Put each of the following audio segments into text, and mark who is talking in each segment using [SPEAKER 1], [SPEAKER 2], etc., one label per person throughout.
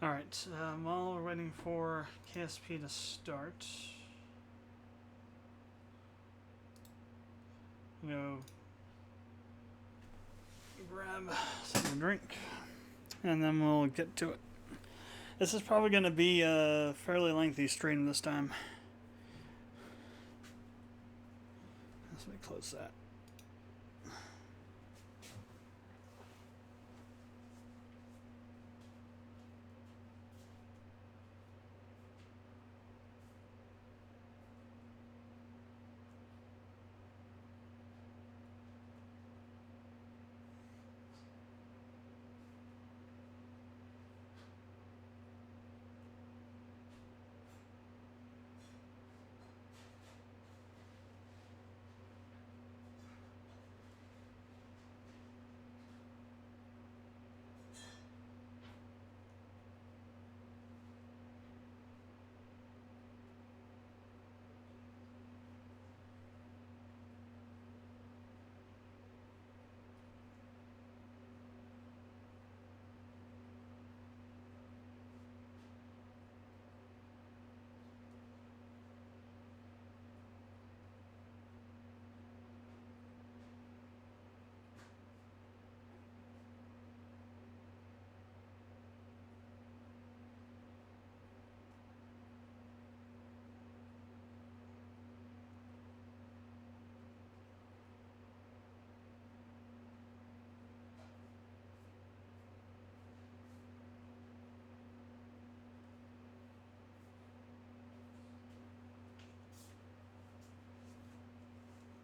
[SPEAKER 1] Alright, while we're waiting for KSP to start, I'm gonna grab something to drink, and then we'll get to it. This is probably going to be a fairly lengthy stream this time. Let me close that.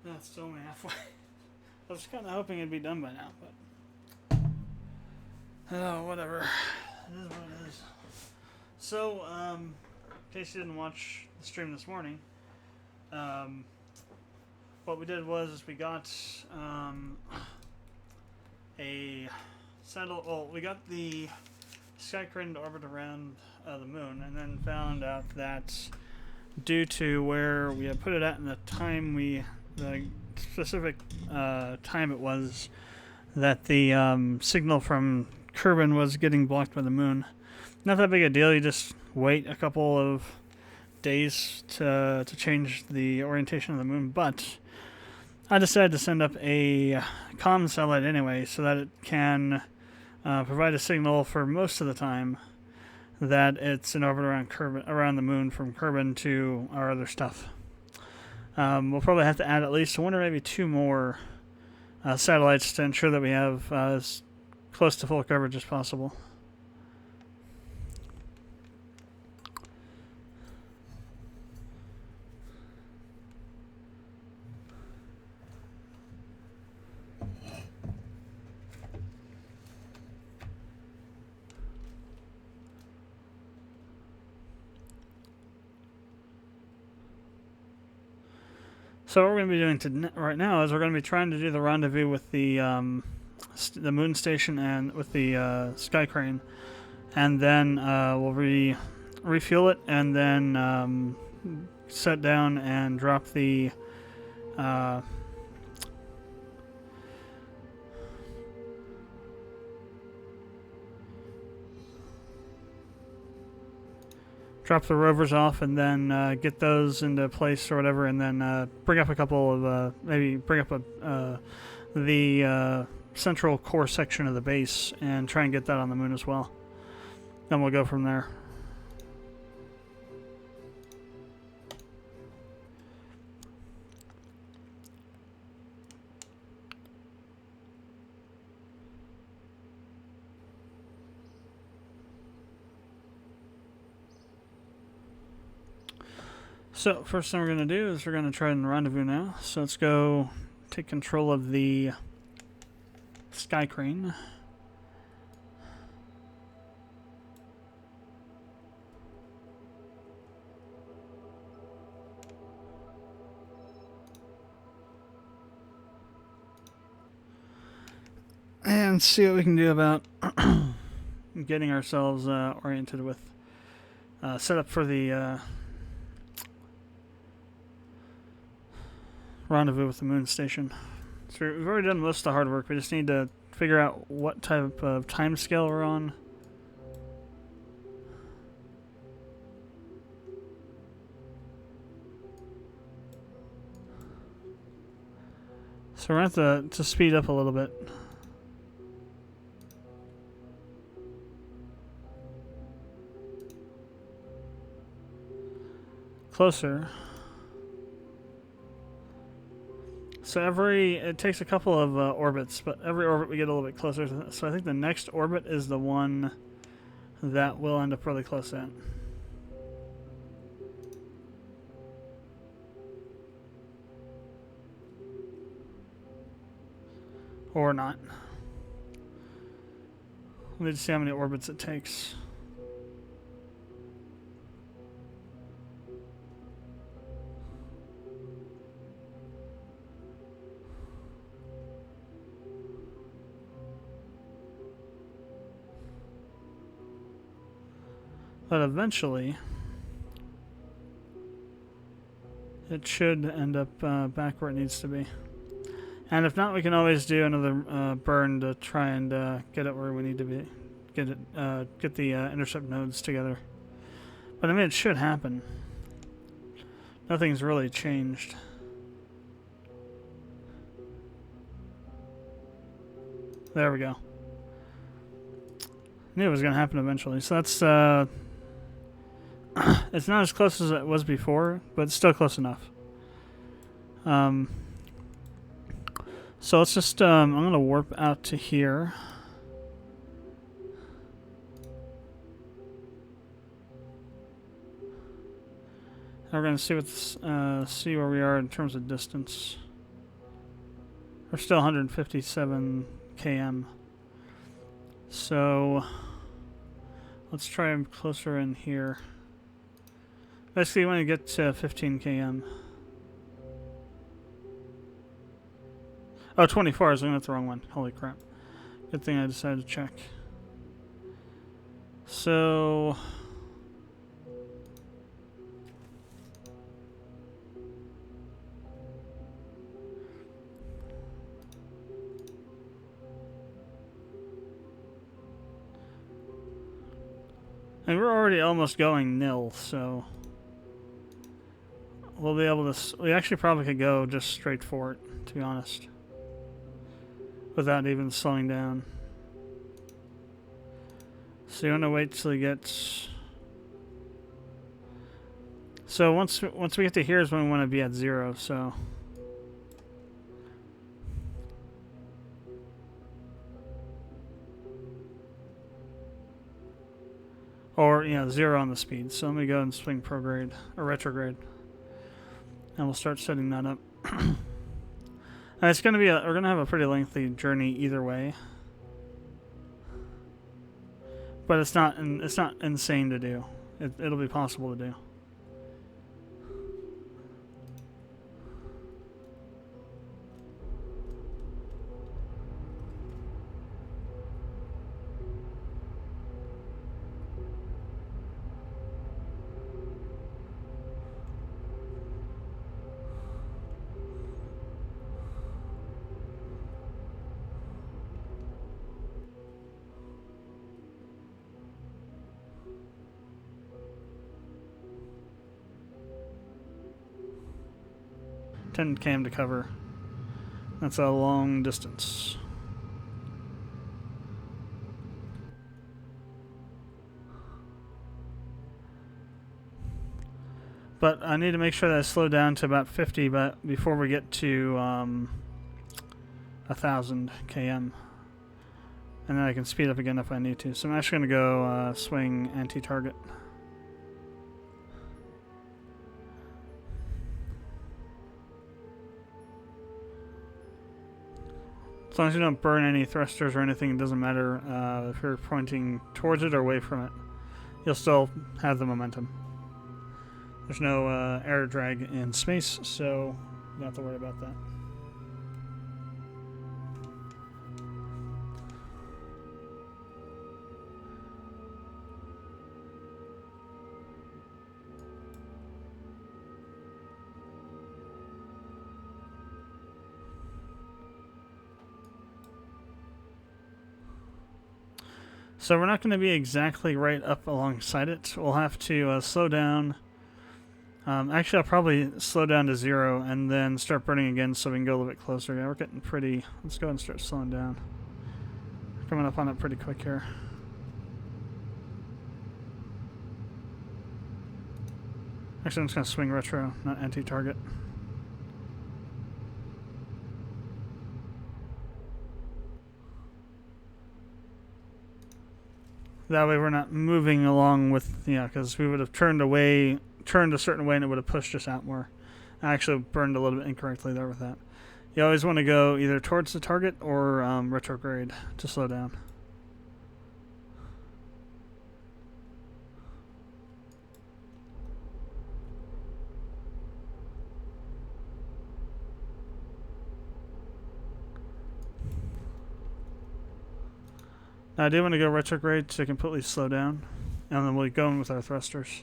[SPEAKER 1] That's still only halfway. I was kind of hoping it'd be done by now, but oh, whatever. It is what it is. So, in case you didn't watch the stream this morning, what we did was we got a satellite. Well, we got the sky crane to orbit around the moon, and then found out that due to where we had put it at and the time the specific time it was, that the signal from Kerbal was getting blocked by the moon. Not that big a deal. You just wait a couple of days to change the orientation of the moon. But I decided to send up a comm satellite anyway, so that it can provide a signal for most of the time that it's in orbit around the moon from Kerbal to our other stuff. We'll probably have to add at least one or maybe two more satellites to ensure that we have as close to full coverage as possible. So what we're going to be doing right now is we're going to be trying to do the rendezvous with the moon station and with the sky crane, and then we'll refuel it, and then set down and drop the rovers off, and then get those into place or whatever, and then bring up a couple of maybe bring up the central core section of the base and try and get that on the moon as well. Then we'll go from there. So, first thing we're going to do is we're going to try and rendezvous now. So let's go take control of the sky crane. And see what we can do about getting ourselves oriented with set up for the rendezvous with the moon station. So we've already done most of the hard work. We just need to figure out what type of time scale we're on. So we're going to have to speed up a little bit. Closer. So it takes a couple of orbits, but every orbit we get a little bit closer. So I think the next orbit is the one that will end up really close at. Or not. Let me just see how many orbits it takes. But eventually, it should end up back where it needs to be. And if not, we can always do another burn to try and get it where we need to be. Get the intercept nodes together. But I mean, it should happen. Nothing's really changed. There we go. Knew it was going to happen eventually. So that's it's not as close as it was before, but it's still close enough. So let's just I'm going to warp out to here. We're going to see see where we are in terms of distance. We're still 157 km. So let's try closer in here. Basically, you want to get to 15 km. Oh, 24. I was looking at the wrong one. Holy crap. Good thing I decided to check. So and we're already almost going nil, so we'll be able to... We actually probably could go just straight for it, to be honest, without even slowing down. So you want to wait till he gets... So once we get to here is when we want to be at 0, so... Or, 0 on the speed. So let me go and swing prograde, or retrograde. And we'll start setting that up. It's going to be we're going to have a pretty lengthy journey either way. But it's not insane to do. It'll be possible to do. Cam to cover. That's a long distance. But I need to make sure that I slow down to about 50 but before we get to 1,000 km. And then I can speed up again if I need to. So I'm actually going to go swing anti-target. As long as you don't burn any thrusters or anything, it doesn't matter if you're pointing towards it or away from it. You'll still have the momentum. There's no air drag in space, so you don't have to worry about that. So we're not going to be exactly right up alongside it. We'll have to slow down Actually, I'll probably slow down to 0 and then start burning again so we can go a little bit closer. Yeah, we're getting pretty... Let's go ahead and start slowing down. Coming up on it pretty quick here. Actually, I'm just going to swing retro, not anti-target. That way we're not moving along with, because we would have turned a certain way and it would have pushed us out more. I actually burned a little bit incorrectly there with that. You always want to go either towards the target or retrograde to slow down. Now I do want to go retrograde to completely slow down, and then we'll go in with our thrusters.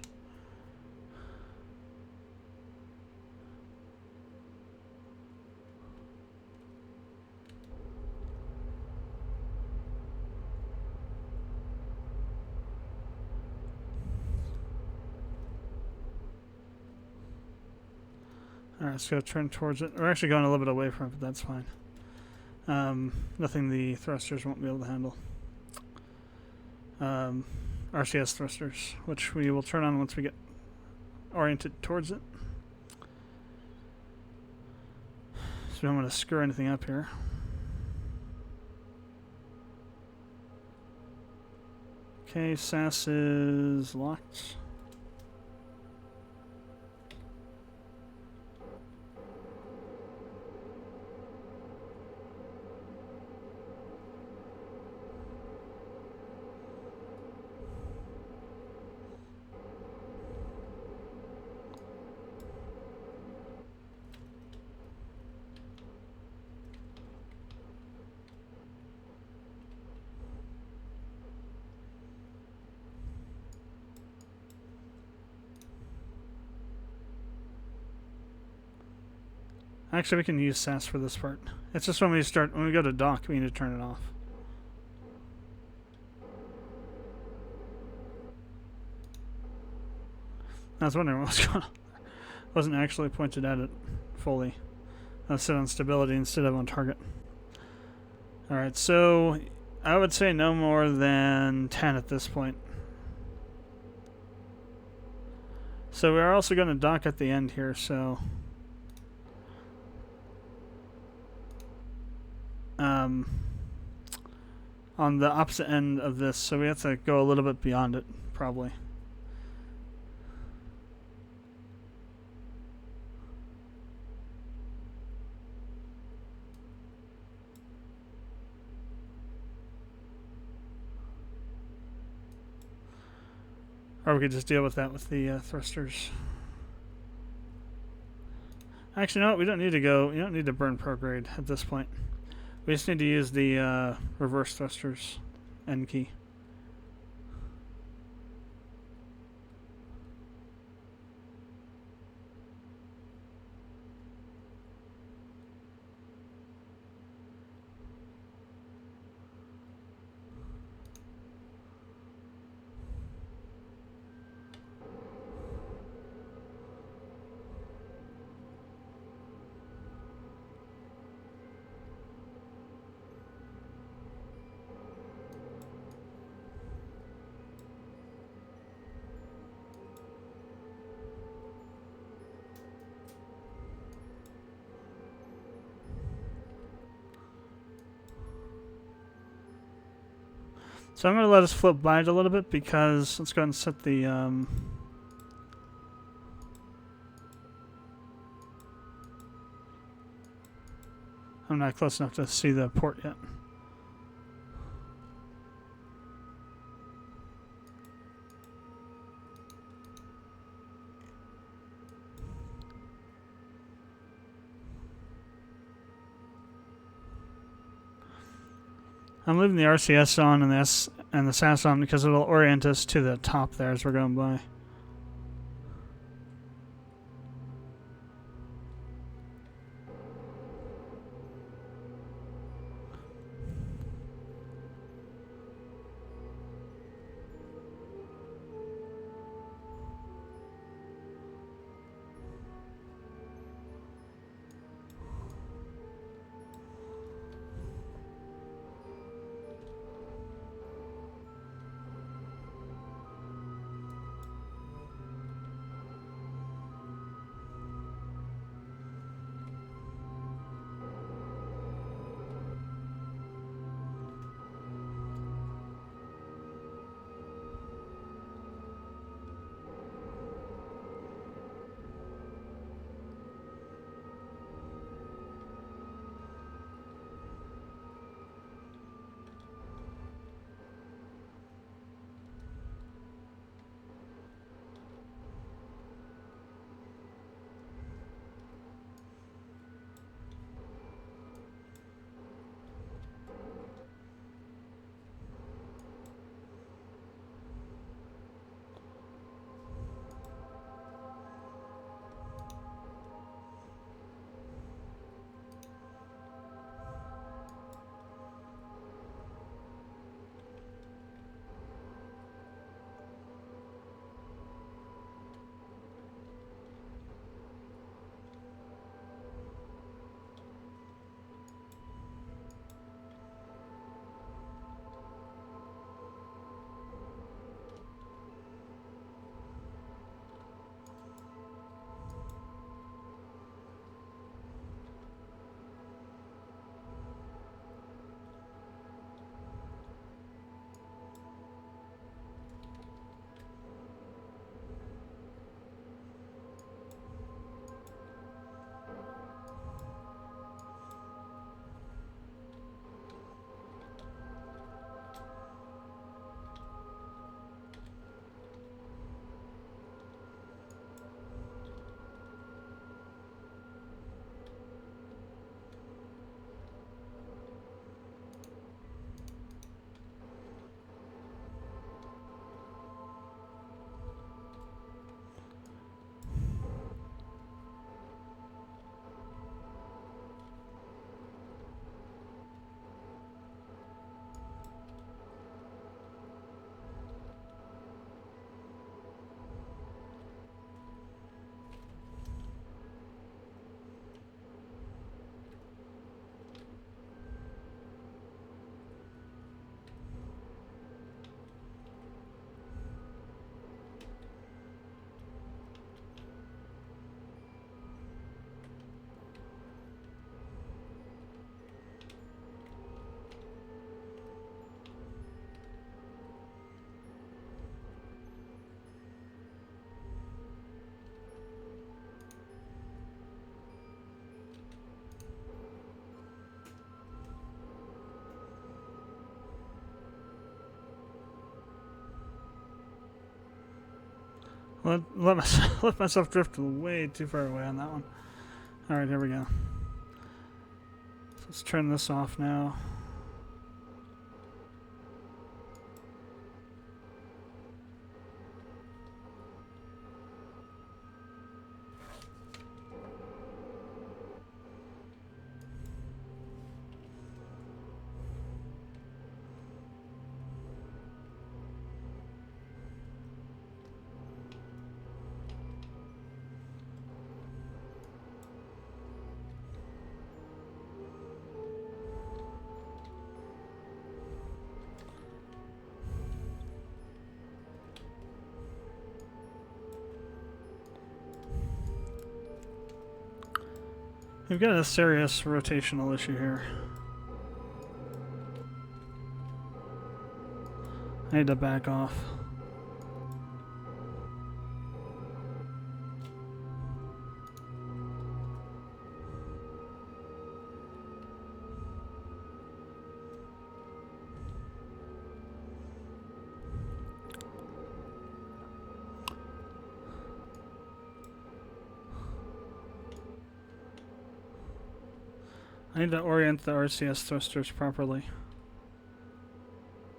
[SPEAKER 1] Alright, let's go turn towards it. We're actually going a little bit away from it, but that's fine. Nothing the thrusters won't be able to handle. RCS thrusters, which we will turn on once we get oriented towards it. So we don't want to screw anything up here. Okay, SAS is locked. Actually, we can use SAS for this part. It's just when we go to dock, we need to turn it off. I was wondering what was going on. Wasn't actually pointed at it fully. I was set on stability instead of on target. Alright, so I would say no more than 10 at this point. So we're also going to dock at the end here, so... on the opposite end of this, so we have to go a little bit beyond it, probably. Or we could just deal with that with the thrusters. Actually, no, we don't need to go. You don't need to burn prograde at this point. We just need to use the reverse thrusters N key. So I'm going to let us flip by it a little bit because let's go ahead and set the I'm not close enough to see the port yet. I'm leaving the RCS on and the SAS on because it'll orient us to the top there as we're going by. Let myself drift way too far away on that one. Alright, here we go. So let's turn this off now. We've got a serious rotational issue here. I need to back off. I need to orient the RCS thrusters properly.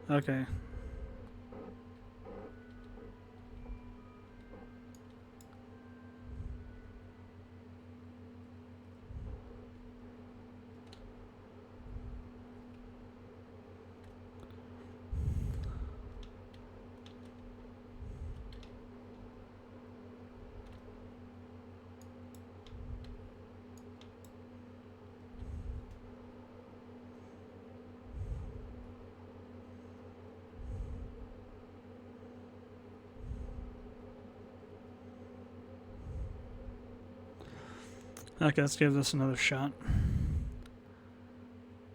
[SPEAKER 1] Okay. Okay, let's give this another shot.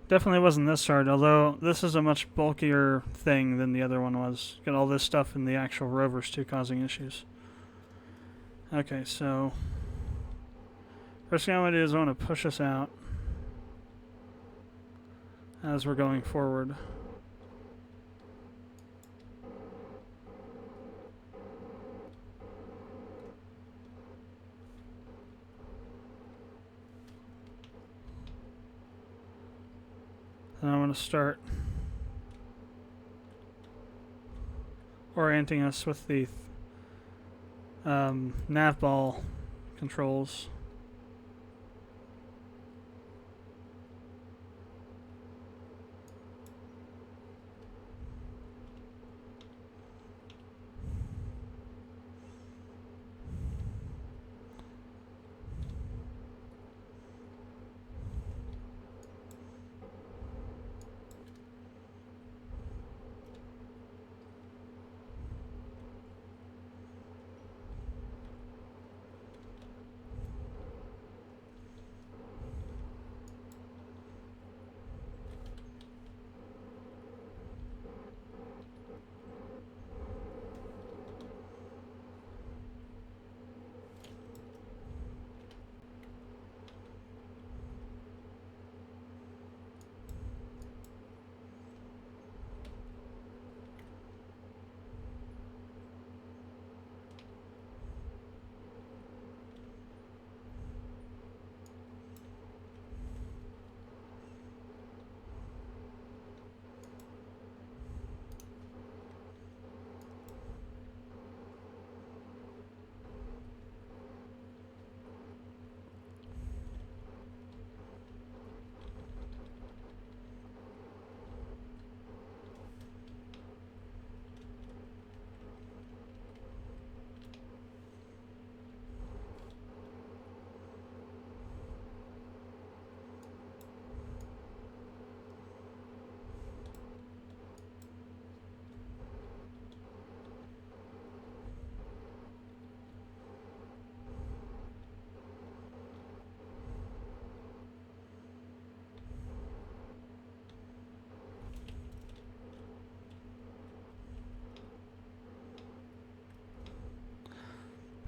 [SPEAKER 1] Definitely wasn't this hard, although this is a much bulkier thing than the other one was. Got all this stuff in the actual rovers too causing issues. Okay, so first thing I want to do is I want to push us out as we're going forward. And I want to start orienting us with the nav ball controls.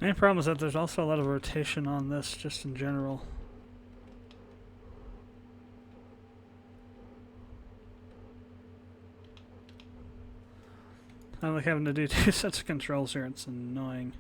[SPEAKER 1] The main problem is that there's also a lot of rotation on this just in general. I like having to do two sets of controls here, it's annoying.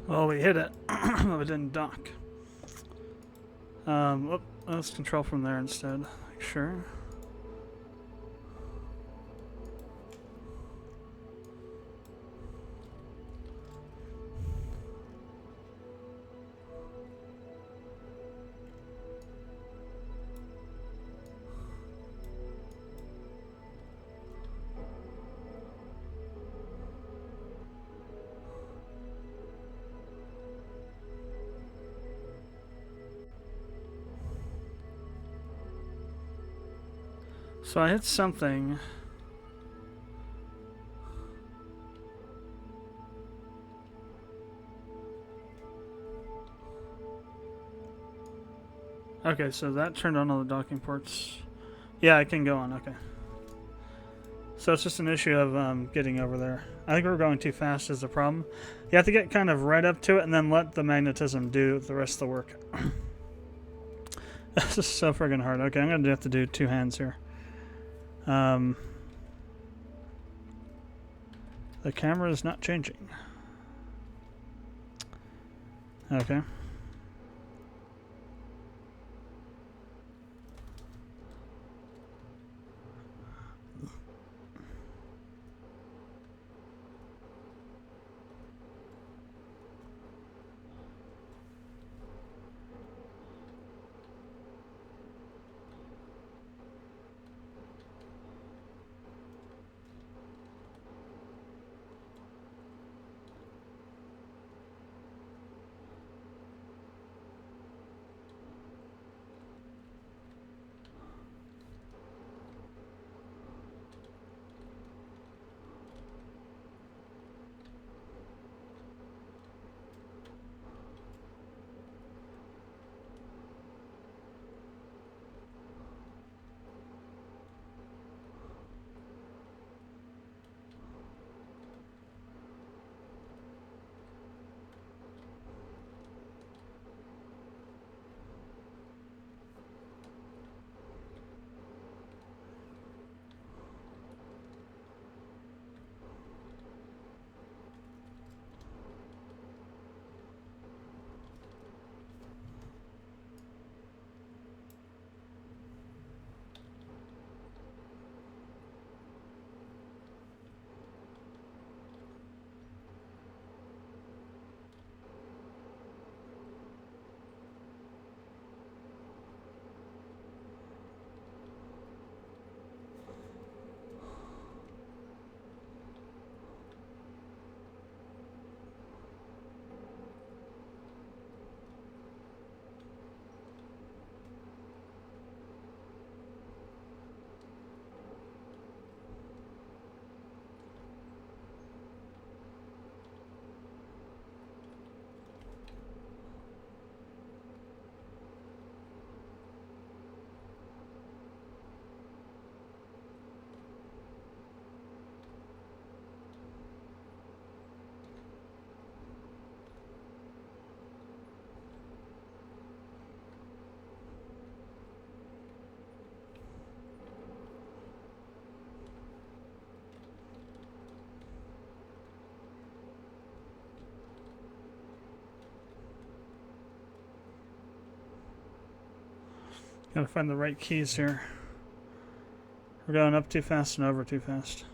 [SPEAKER 1] Well, we hit it, but it didn't dock. Let's control from there instead. Make sure. So I hit something. Okay, so that turned on all the docking ports. Yeah, I can go on, okay. So it's just an issue of getting over there. I think we're going too fast is the problem. You have to get kind of right up to it and then let the magnetism do the rest of the work. This is so friggin' hard. Okay, I'm gonna have to do two hands here. The camera is not changing. Okay. Gotta find the right keys here. We're going up too fast and over too fast.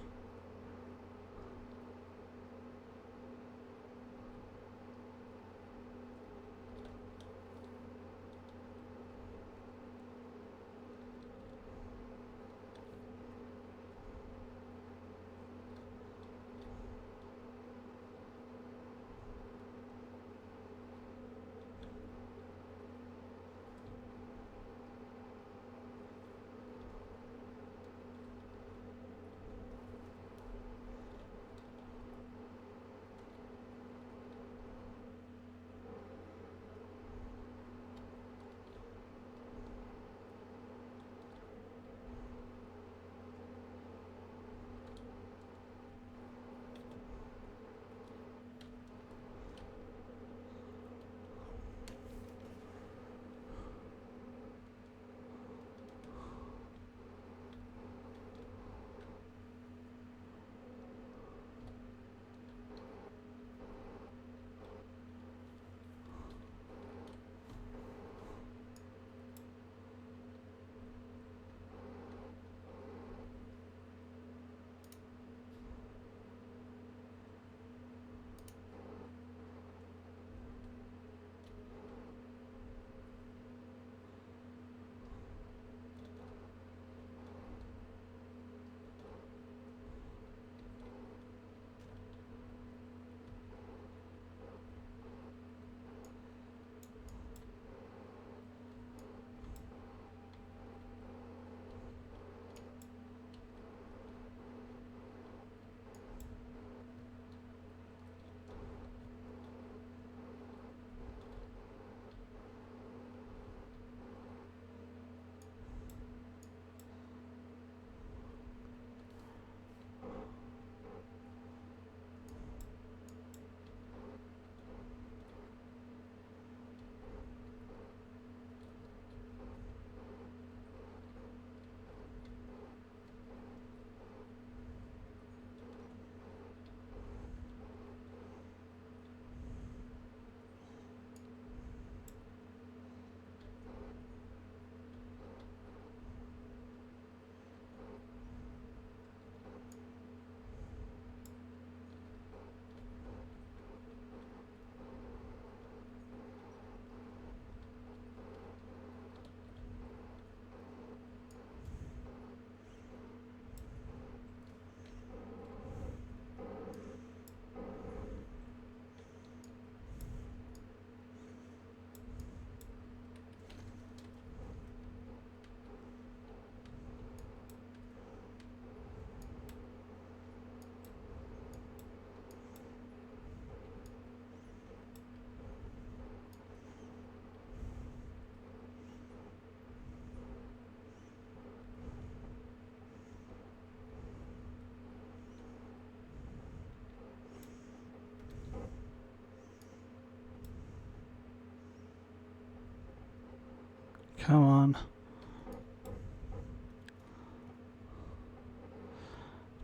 [SPEAKER 1] Come on.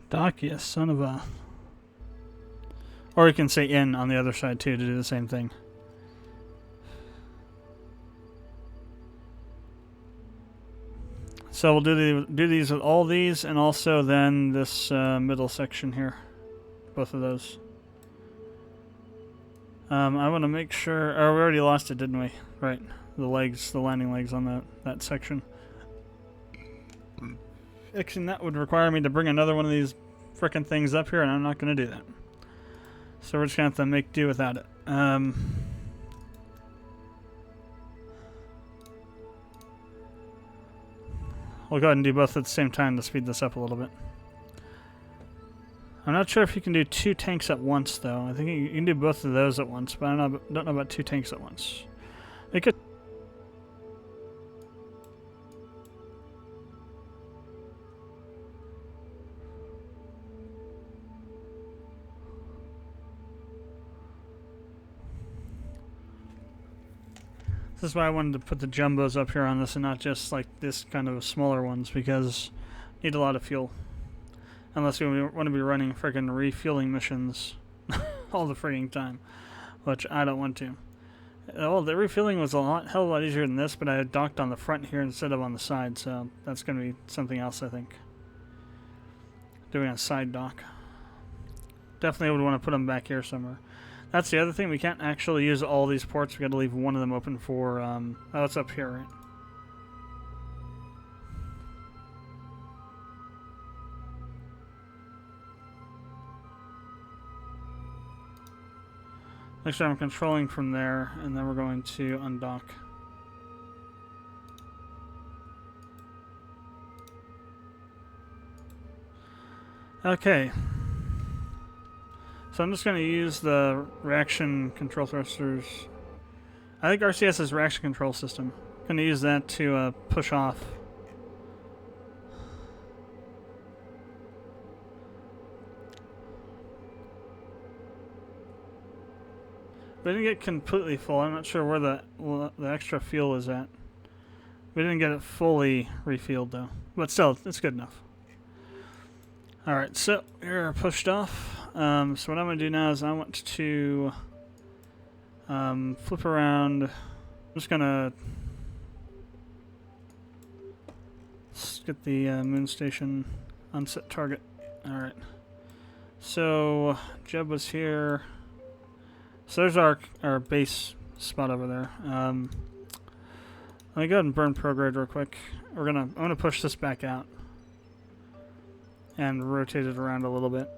[SPEAKER 1] Dock, yes, son of a... Or you can say in on the other side too to do the same thing. So we'll do these with all these, and also then this middle section here. Both of those. I want to make sure... Oh, we already lost it, didn't we? Right. The legs, the landing legs on that section. Actually, that would require me to bring another one of these frickin' things up here, and I'm not going to do that. So we're just going to have to make do without it. We'll go ahead and do both at the same time to speed this up a little bit. I'm not sure if you can do 2 tanks at once, though. I think you can do both of those at once, but I don't know about 2 tanks at once. It could... This is why I wanted to put the jumbos up here on this and not just like this kind of smaller ones, because need a lot of fuel. Unless we want to be running freaking refueling missions all the freaking time, which I don't want to. Oh, the refueling was hell of a lot easier than this, but I had docked on the front here instead of on the side, so that's going to be something else, I think. Doing a side dock. Definitely would want to put them back here somewhere. That's the other thing, we can't actually use all these ports. We got to leave one of them open for, oh, it's up here, right? Make sure I'm controlling from there, and then we're going to undock. Okay. So I'm just going to use the reaction control thrusters. I think RCS is reaction control system. I'm going to use that to push off. We didn't get completely full. I'm not sure where the extra fuel is at. We didn't get it fully refueled though. But still, it's good enough. Alright, so we're pushed off. So what I'm going to do now is I want to flip around. I'm just going to get the moon station on set target. Alright. So Jeb was here. So there's our base spot over there. Let me go ahead and burn prograde real quick. I'm gonna push this back out and rotate it around a little bit.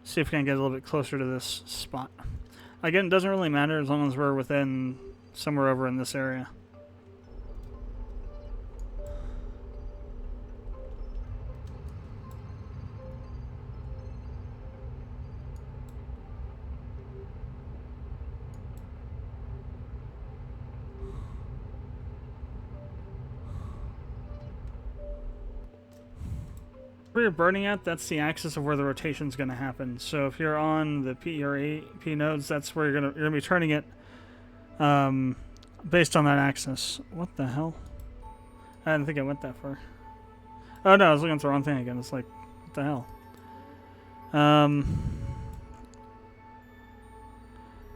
[SPEAKER 1] See if we can get a little bit closer to this spot. Again, it doesn't really matter as long as we're within somewhere over in this area. Where you're burning at, that's the axis of where the rotation is going to happen. So if you're on the P or AP nodes, that's where you're gonna be turning it based on that axis. What the hell? I didn't think I went that far. Oh no, I was looking at the wrong thing again. It's like, what the hell?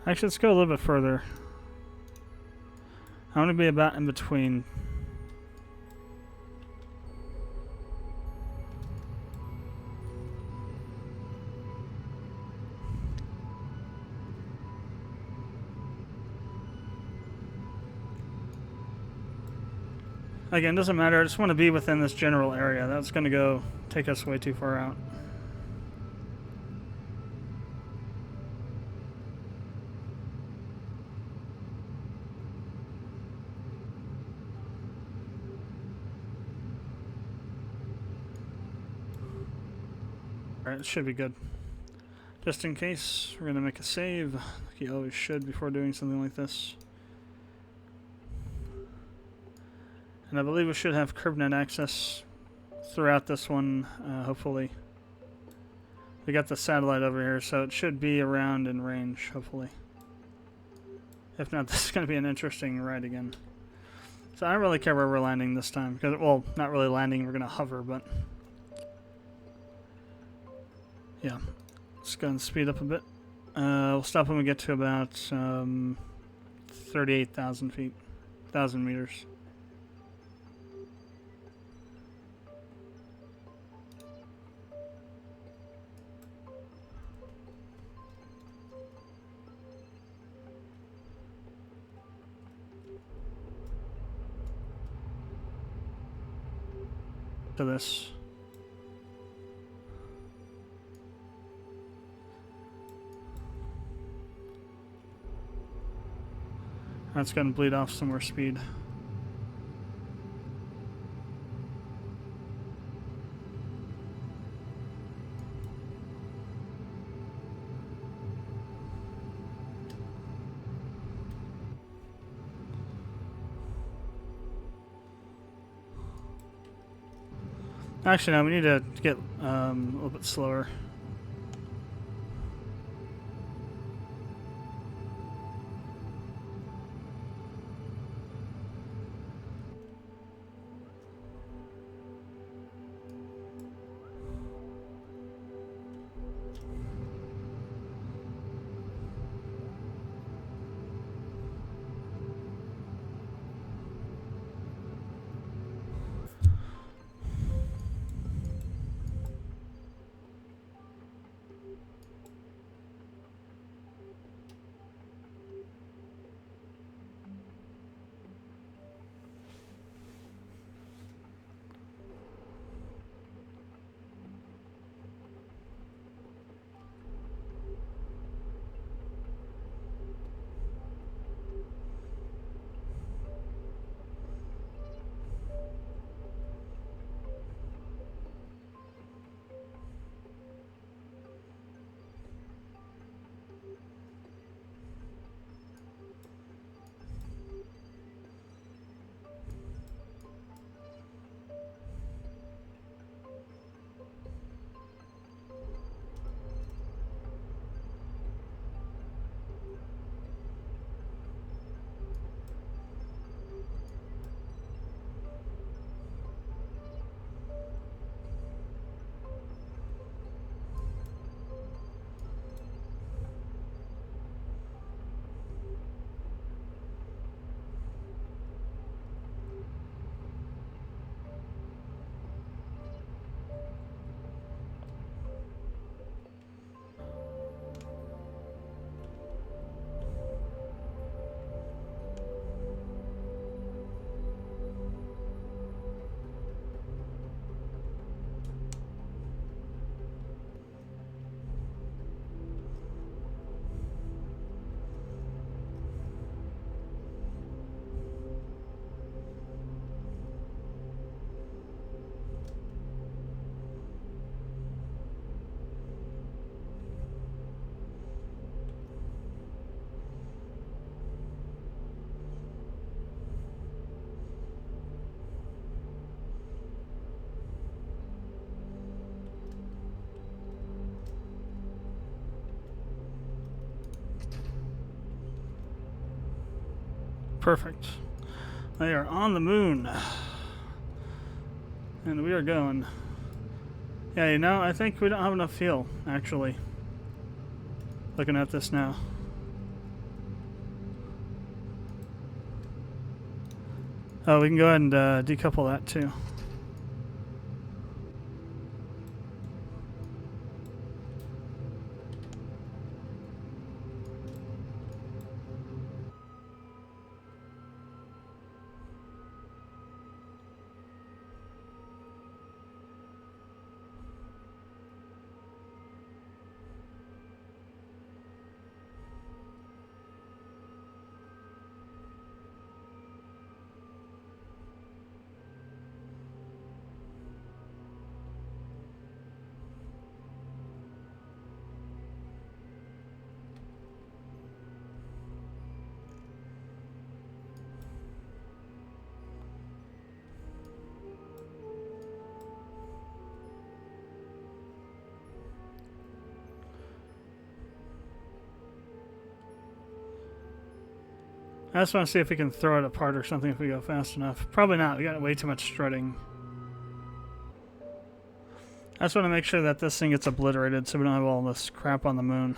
[SPEAKER 1] Actually, let's go a little bit further. I want to be about in between. Again, doesn't matter. I just want to be within this general area. That's going to take us way too far out. Alright, it should be good. Just in case, we're going to make a save, like you always should before doing something like this. And I believe we should have CurbNet access throughout this one, hopefully. We got the satellite over here, so it should be around in range, hopefully. If not, this is going to be an interesting ride again. So I don't really care where we're landing this time. Because, well, not really landing, we're going to hover, but... yeah. Let's go and speed up a bit. We'll stop when we get to about 38,000 feet. 1,000 meters. To this. That's going to bleed off some more speed. Actually, no, we need to get a little bit slower. Perfect. They are on the moon. And we are going. Yeah, you know, I think we don't have enough fuel, actually. Looking at this now. Oh, we can go ahead and decouple that too. I just want to see if we can throw it apart or something if we go fast enough. Probably not. We got way too much strutting. I just want to make sure that this thing gets obliterated so we don't have all this crap on the moon.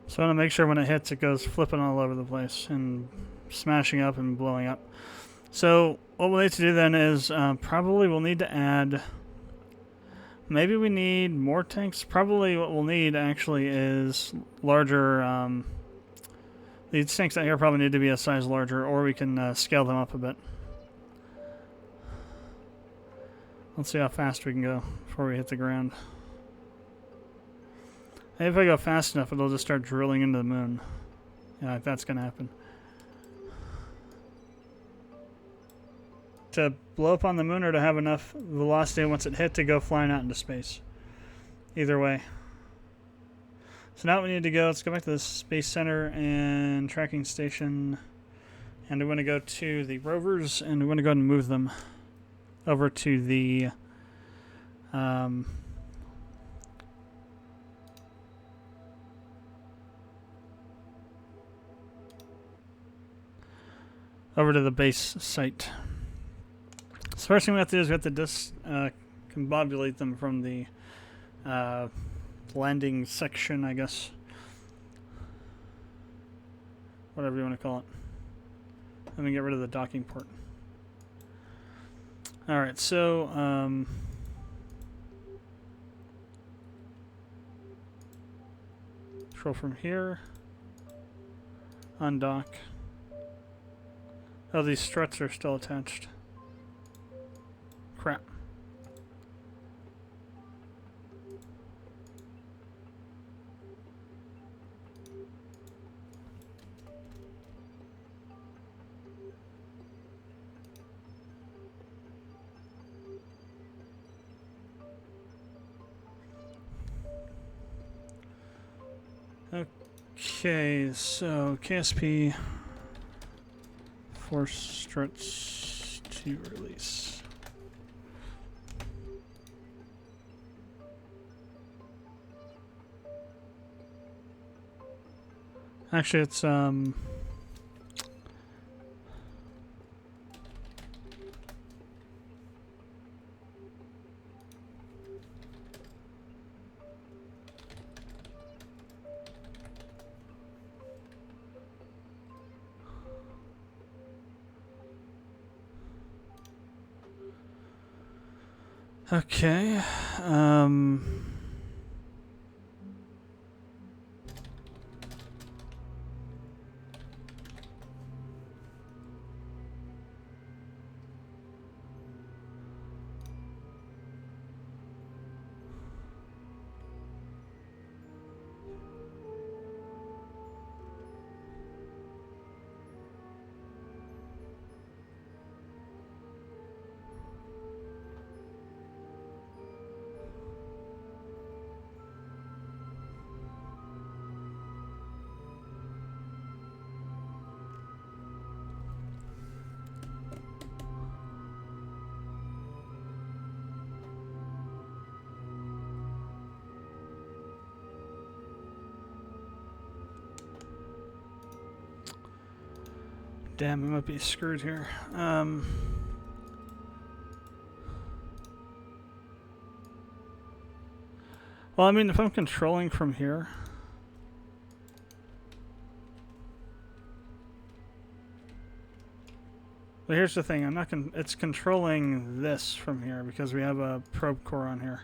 [SPEAKER 1] So I want to make sure when it hits, it goes flipping all over the place and smashing up and blowing up. So what we'll need to do then is probably we'll need to add... Maybe we need more tanks. Probably what we'll need actually is larger... these tanks out here probably need to be a size larger, or we can scale them up a bit. Let's see how fast we can go before we hit the ground. If I go fast enough, it'll just start drilling into the moon. Yeah, that's going to happen. To blow up on the moon or to have enough velocity once it hit to go flying out into space. Either way. So now we need to go, let's go back to the Space Center and Tracking Station. And we want to go to the rovers, and we want to go ahead and move them over to the... over to the base site. So first thing we have to do is we have to discombobulate them from the landing section, I guess. Whatever you want to call it. Let me get rid of the docking port. Alright, so control from here. Undock. Oh, these struts are still attached. Crap. Okay, so KSP force struts to release. Actually, it's okay. Damn, we might be screwed here. Well, I mean, if I'm controlling from here... But here's the thing, I'm not it's controlling this from here because we have a probe core on here.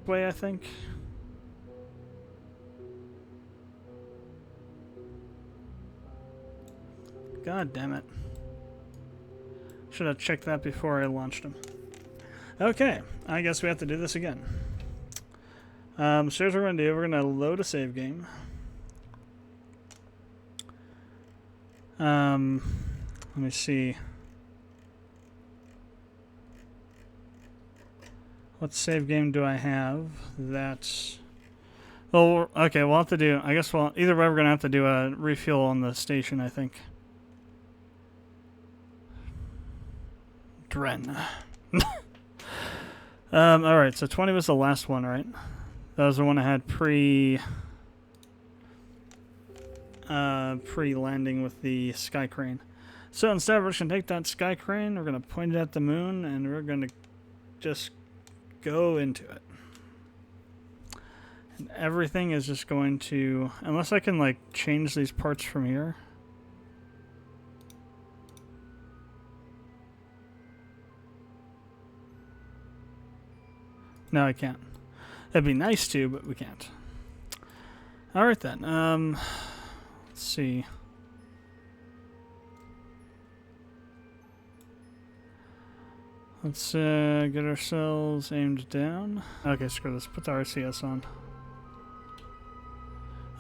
[SPEAKER 1] Way, I think. God damn it. Should have checked that before I launched him. Okay, I guess we have to do this again. So here's what we're going to do. We're going to load a save game. Let me see. What save game do I have? That's... Well, okay, we'll have to do... I guess either way we're going to have to do a refuel on the station, I think. Dren. Alright, so 20 was the last one, right? That was the one I had pre-landing with the sky crane. So instead we're just going to take that sky crane, we're going to point it at the moon, and we're going to just go into it. And everything is just going to... Unless I can, like, change these parts from here. No, I can't. It'd be nice to, but we can't. Alright then. Let's see. Let's get ourselves aimed down. Okay, screw this. Put the RCS on.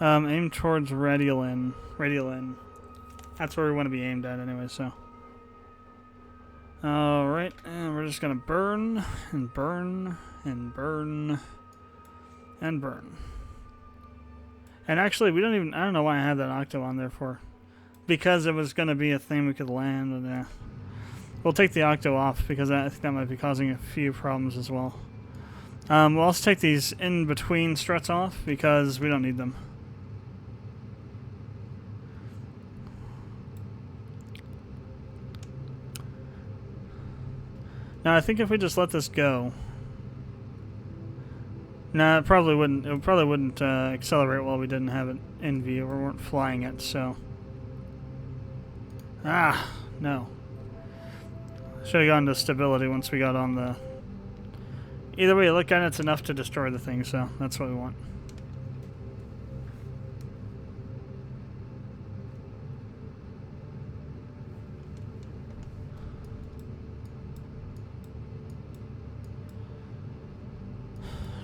[SPEAKER 1] Aim towards Radiolin. Radiolin. That's where we want to be aimed at anyway, so. Alright, and we're just gonna burn, and burn, and burn, and burn. And actually, we don't even... I don't know why I had that octo on there for. Because it was gonna be a thing we could land, and we'll take the octo off, because I think that might be causing a few problems as well. We'll also take these in-between struts off, because we don't need them. Now, I think if we just let this go... No, it probably wouldn't. It probably wouldn't accelerate while we didn't have it in view or weren't flying it, so... Ah, no. Should have gone to stability once we got on the... Either way you look at it, it's enough to destroy the thing, so that's what we want.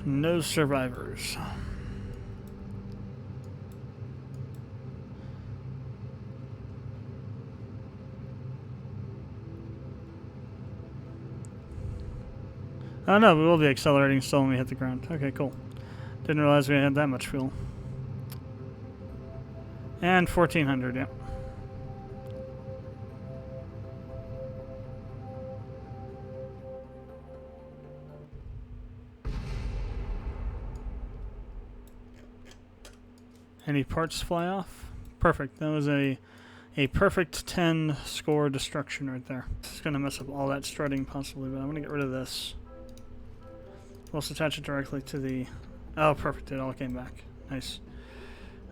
[SPEAKER 1] No survivors. Oh no, we will be accelerating still when we hit the ground. Okay, cool. Didn't realize we had that much fuel. And 1400, yep. Any parts fly off? Perfect. That was a perfect 10 score destruction right there. It's going to mess up all that strutting possibly, but I'm going to get rid of this. We'll just attach it directly to the... Oh, perfect. It all came back. Nice.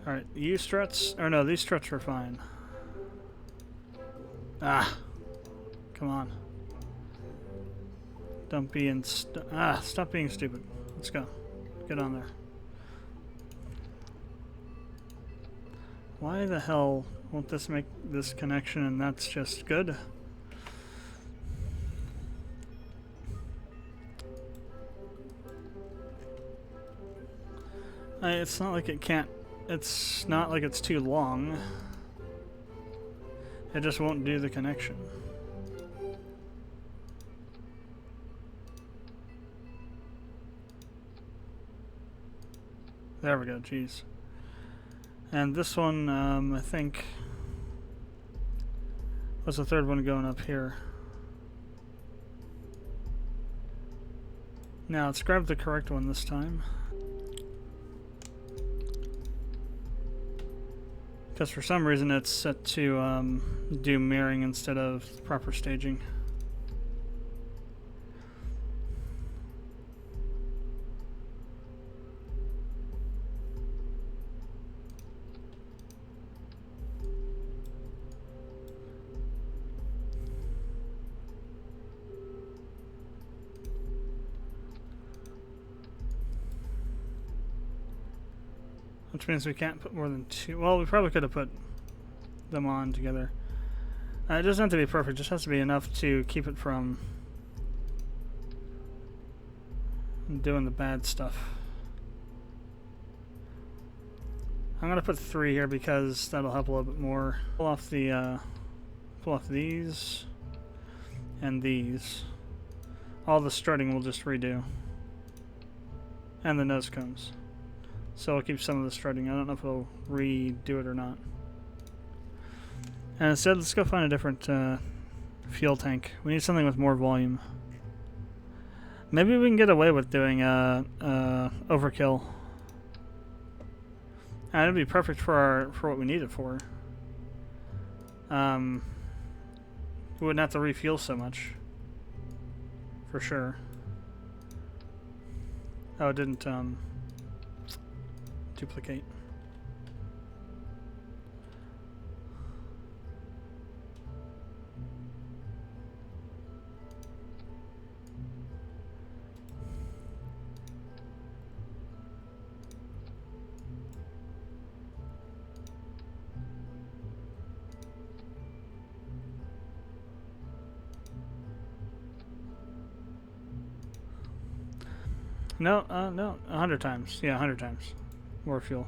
[SPEAKER 1] Alright, you struts... Or no, these struts were fine. Ah! Come on. Don't be in... Stop being stupid. Let's go. Get on there. Why the hell won't this make this connection and that's just good? It's not like it can't... It's not like it's too long. It just won't do the connection. There we go, jeez. And this one, I think, was the third one going up here. Now, let's grab the correct one this time. Because for some reason it's set to do mirroring instead of proper staging. Which means we can't put more than two. Well, we probably could have put them on together. It doesn't have to be perfect, it just has to be enough to keep it from doing the bad stuff. I'm gonna put 3 here because that'll help a little bit more. Pull off these and these. All the strutting we'll just redo. And the nose cones. So I'll keep some of the strutting. I don't know if we'll redo it or not. And instead, let's go find a different fuel tank. We need something with more volume. Maybe we can get away with doing overkill. And it'd be perfect for what we need it for. We wouldn't have to refuel so much. For sure. Oh, it didn't duplicate. No, 100 times. Yeah, 100 times more fuel.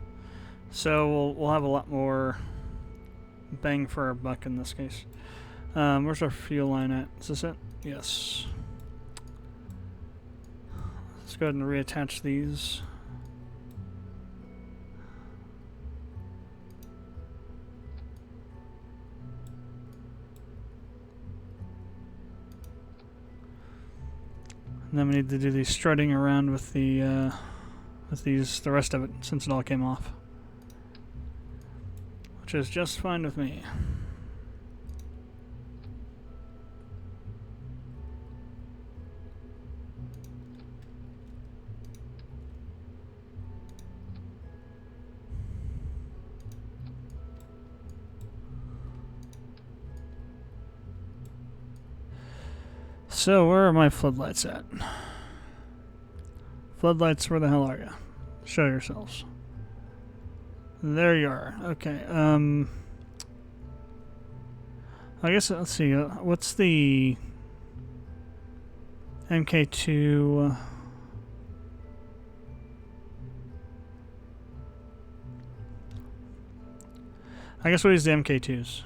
[SPEAKER 1] So we'll have a lot more bang for our buck in this case. Where's our fuel line at? Is this it? Yes. Let's go ahead and reattach these. And then we need to do the strutting around with the rest of it, since it all came off. Which is just fine with me. So, where are my floodlights at? Floodlights, where the hell are you? Show yourselves. There you are. Okay, I guess, let's see, what's the MK2... I guess we'll use the MK2s.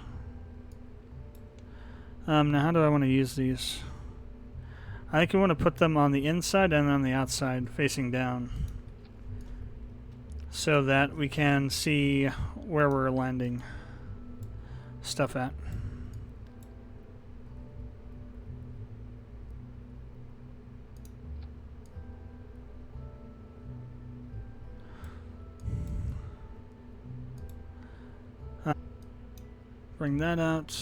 [SPEAKER 1] Now how do I want to use these? I think we want to put them on the inside and on the outside, facing down, so that we can see where we're landing stuff at. Bring that out.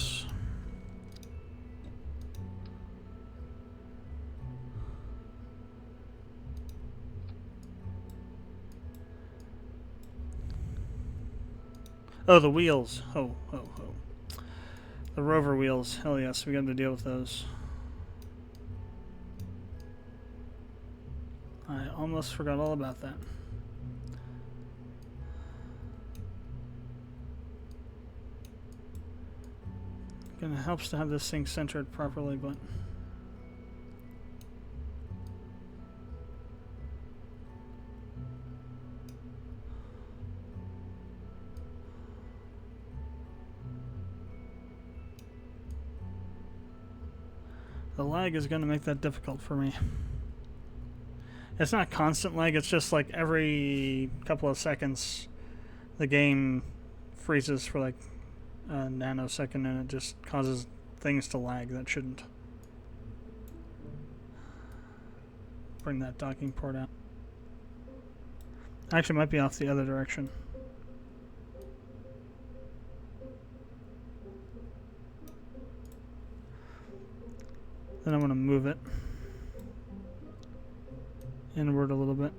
[SPEAKER 1] Oh, the wheels. Oh. The rover wheels. Hell yes, we got to deal with those. I almost forgot all about that. It helps to have this thing centered properly, but... the lag is going to make that difficult for me. It's not constant lag, it's just like every couple of seconds the game freezes for like a nanosecond and it just causes things to lag that shouldn't. Bring that docking port out. Actually, it might be off the other direction. Then I'm going to move it inward a little bit.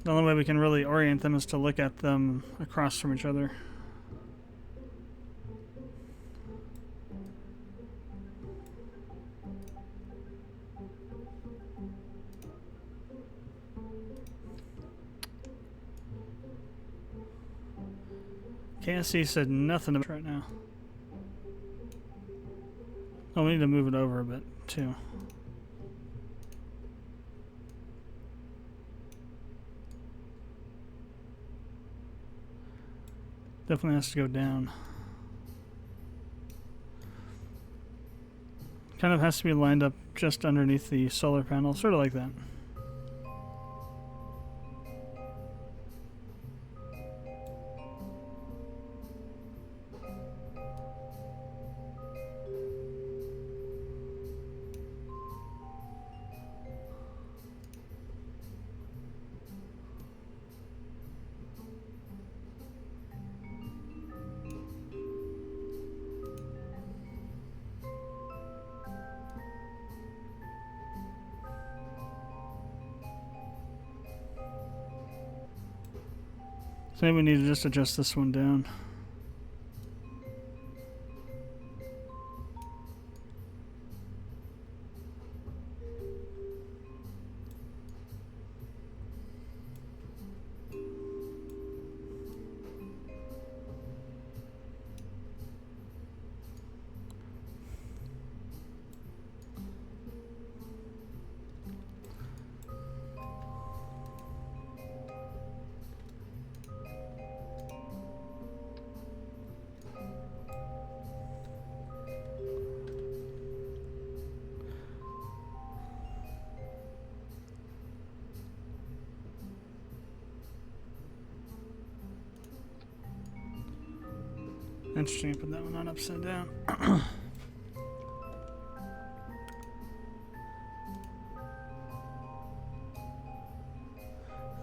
[SPEAKER 1] The only way we can really orient them is to look at them across from each other. KSC said nothing about it right now. Oh, we need to move it over a bit, too. Definitely has to go down. Kind of has to be lined up just underneath the solar panel, sort of like that. So maybe we need to just adjust this one down. Interesting, put that one on upside down.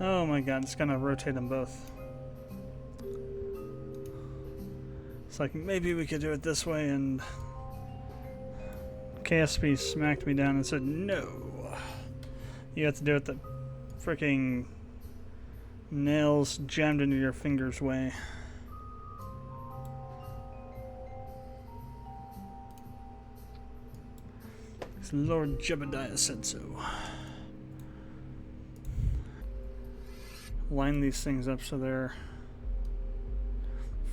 [SPEAKER 1] Oh my god, it's gonna rotate them both. It's like, maybe we could do it this way, and KSP smacked me down and said, no. You have to do it the freaking nails jammed into your fingers way. Lord Jebediah said so. Line these things up so they're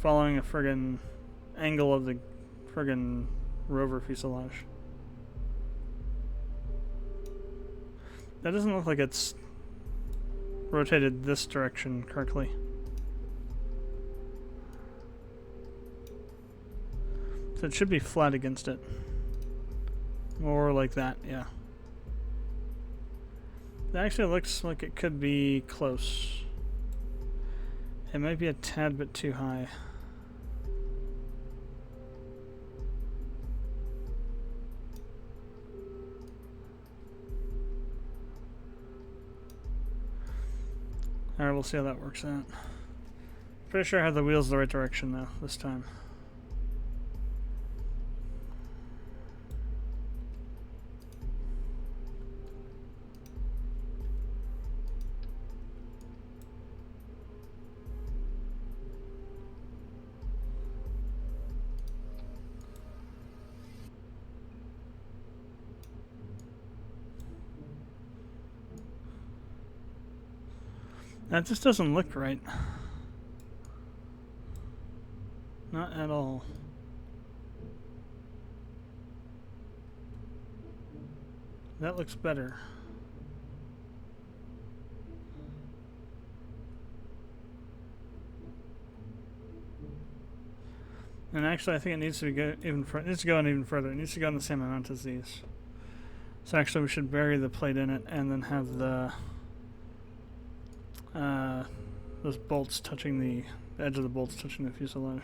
[SPEAKER 1] following a friggin' angle of the friggin' rover fuselage. That doesn't look like it's rotated this direction correctly. So it should be flat against it. More like that, yeah. It actually looks like it could be close. It might be a tad bit too high. Alright, we'll see how that works out. Pretty sure I have the wheels the right direction though, this time. That just doesn't look right. Not at all. That looks better. And actually, I think it needs to go even further. It needs to go in even further. It needs to go in the same amount as these. So actually, we should bury the plate in it and then have the those bolts touching the edge of the bolts touching the fuselage.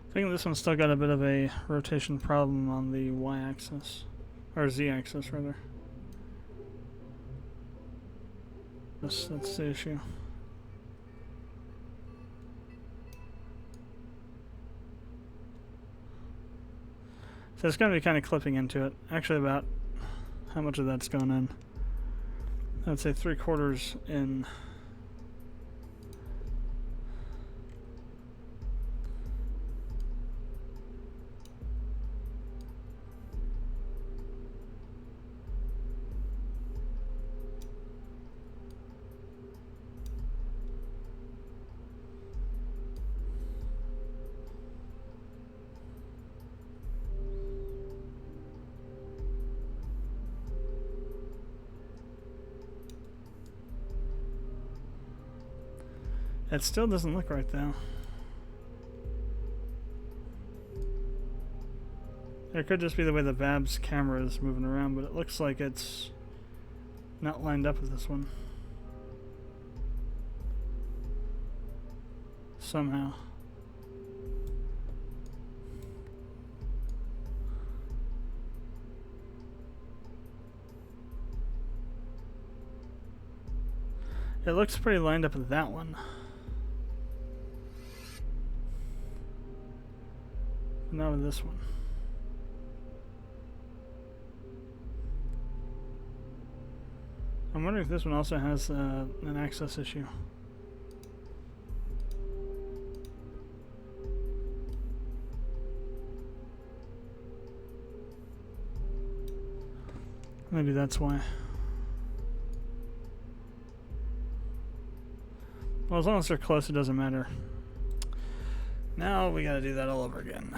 [SPEAKER 1] I think this one's still got a bit of a rotation problem on the y-axis, or z-axis rather. That's the issue. So it's going to be kind of clipping into it. Actually, about how much of that's going in? I'd say 3/4 in. It still doesn't look right though. It could just be the way the Vab's camera is moving around, but it looks like it's not lined up with this one. Somehow. It looks pretty lined up with that one. Not with this one. I'm wondering if this one also has an access issue. Maybe that's why. Well, as long as they're close, it doesn't matter. Now we gotta do that all over again.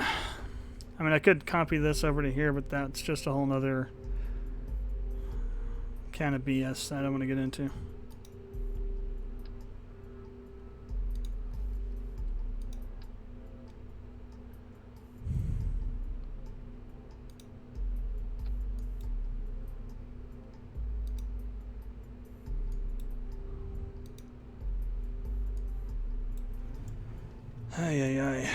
[SPEAKER 1] I mean, I could copy this over to here, but that's just a whole nother can of BS that I don't want to get into. Ay, ay, ay.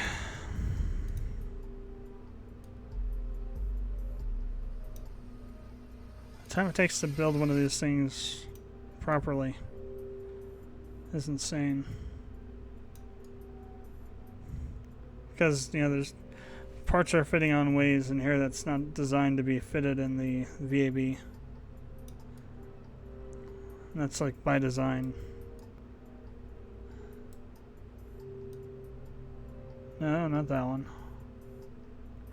[SPEAKER 1] The time it takes to build one of these things properly is insane. Because, you know, there's parts are fitting on ways in here that's not designed to be fitted in the VAB. And that's like by design. No, not that one.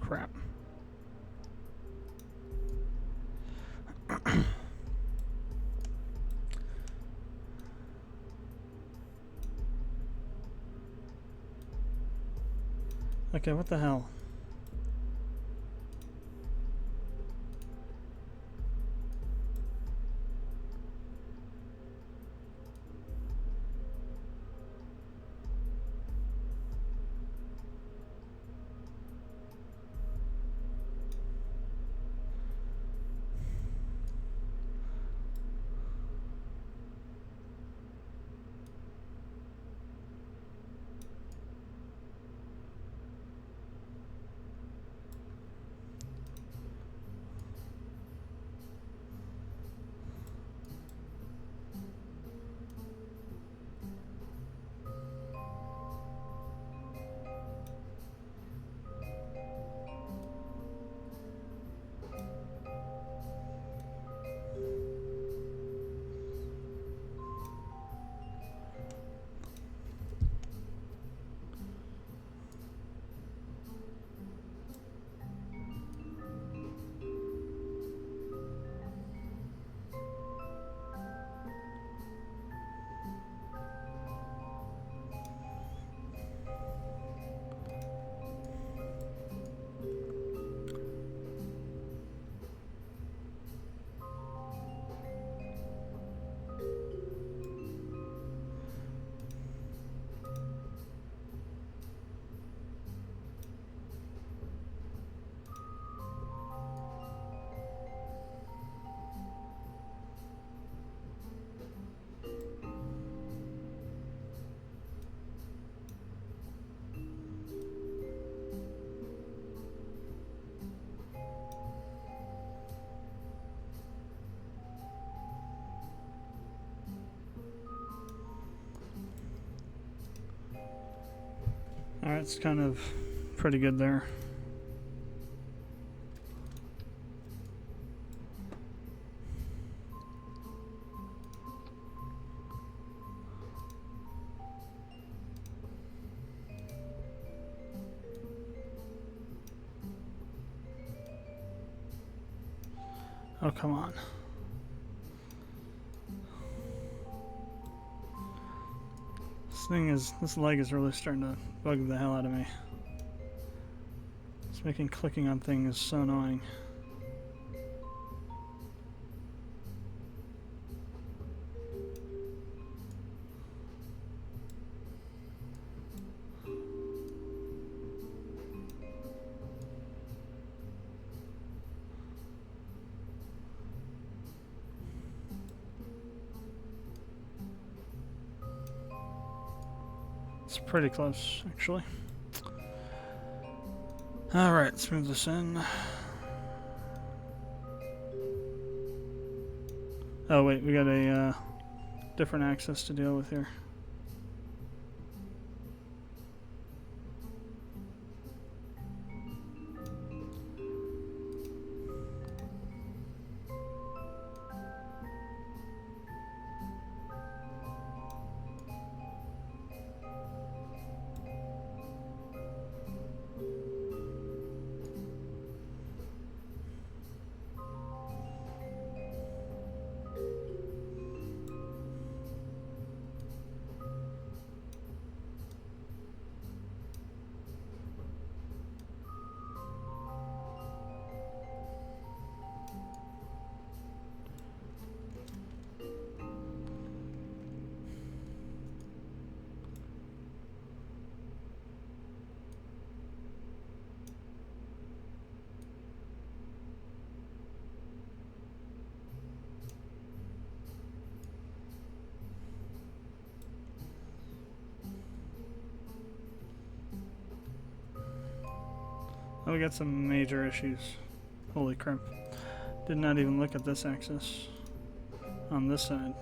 [SPEAKER 1] Crap. Okay, what the hell? Alright, it's kind of pretty good there. Oh, come on. This leg is really starting to bug the hell out of me. It's making clicking on things so annoying. It's pretty close, actually. Alright, let's move this in. Oh wait, we got a different axis to deal with here. Oh, we got some major issues. Holy crap. Did not even look at this axis on this side.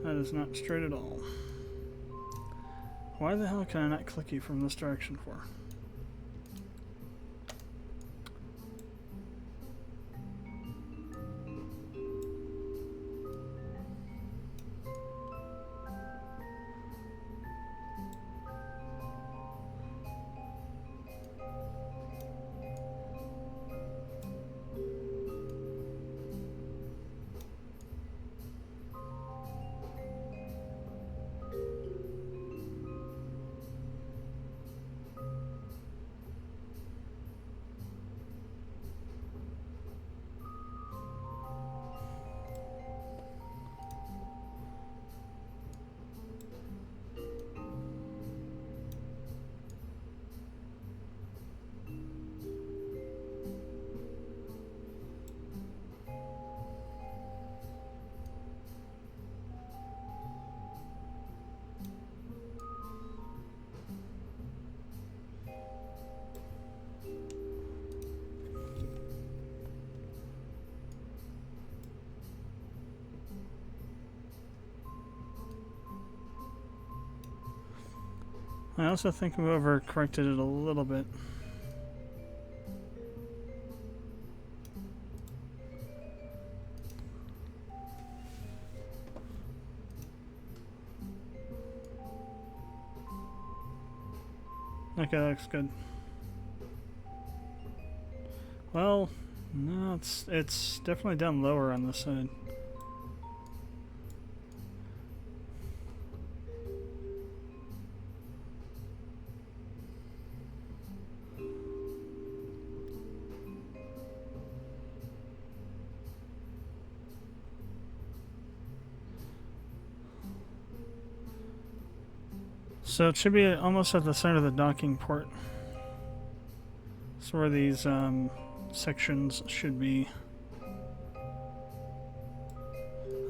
[SPEAKER 1] That is not straight at all. Why the hell can I not click you from this direction for? I also think we overcorrected it a little bit. Okay, that looks good. Well, no, it's definitely down lower on this side. So it should be almost at the center of the docking port. That's where these sections should be.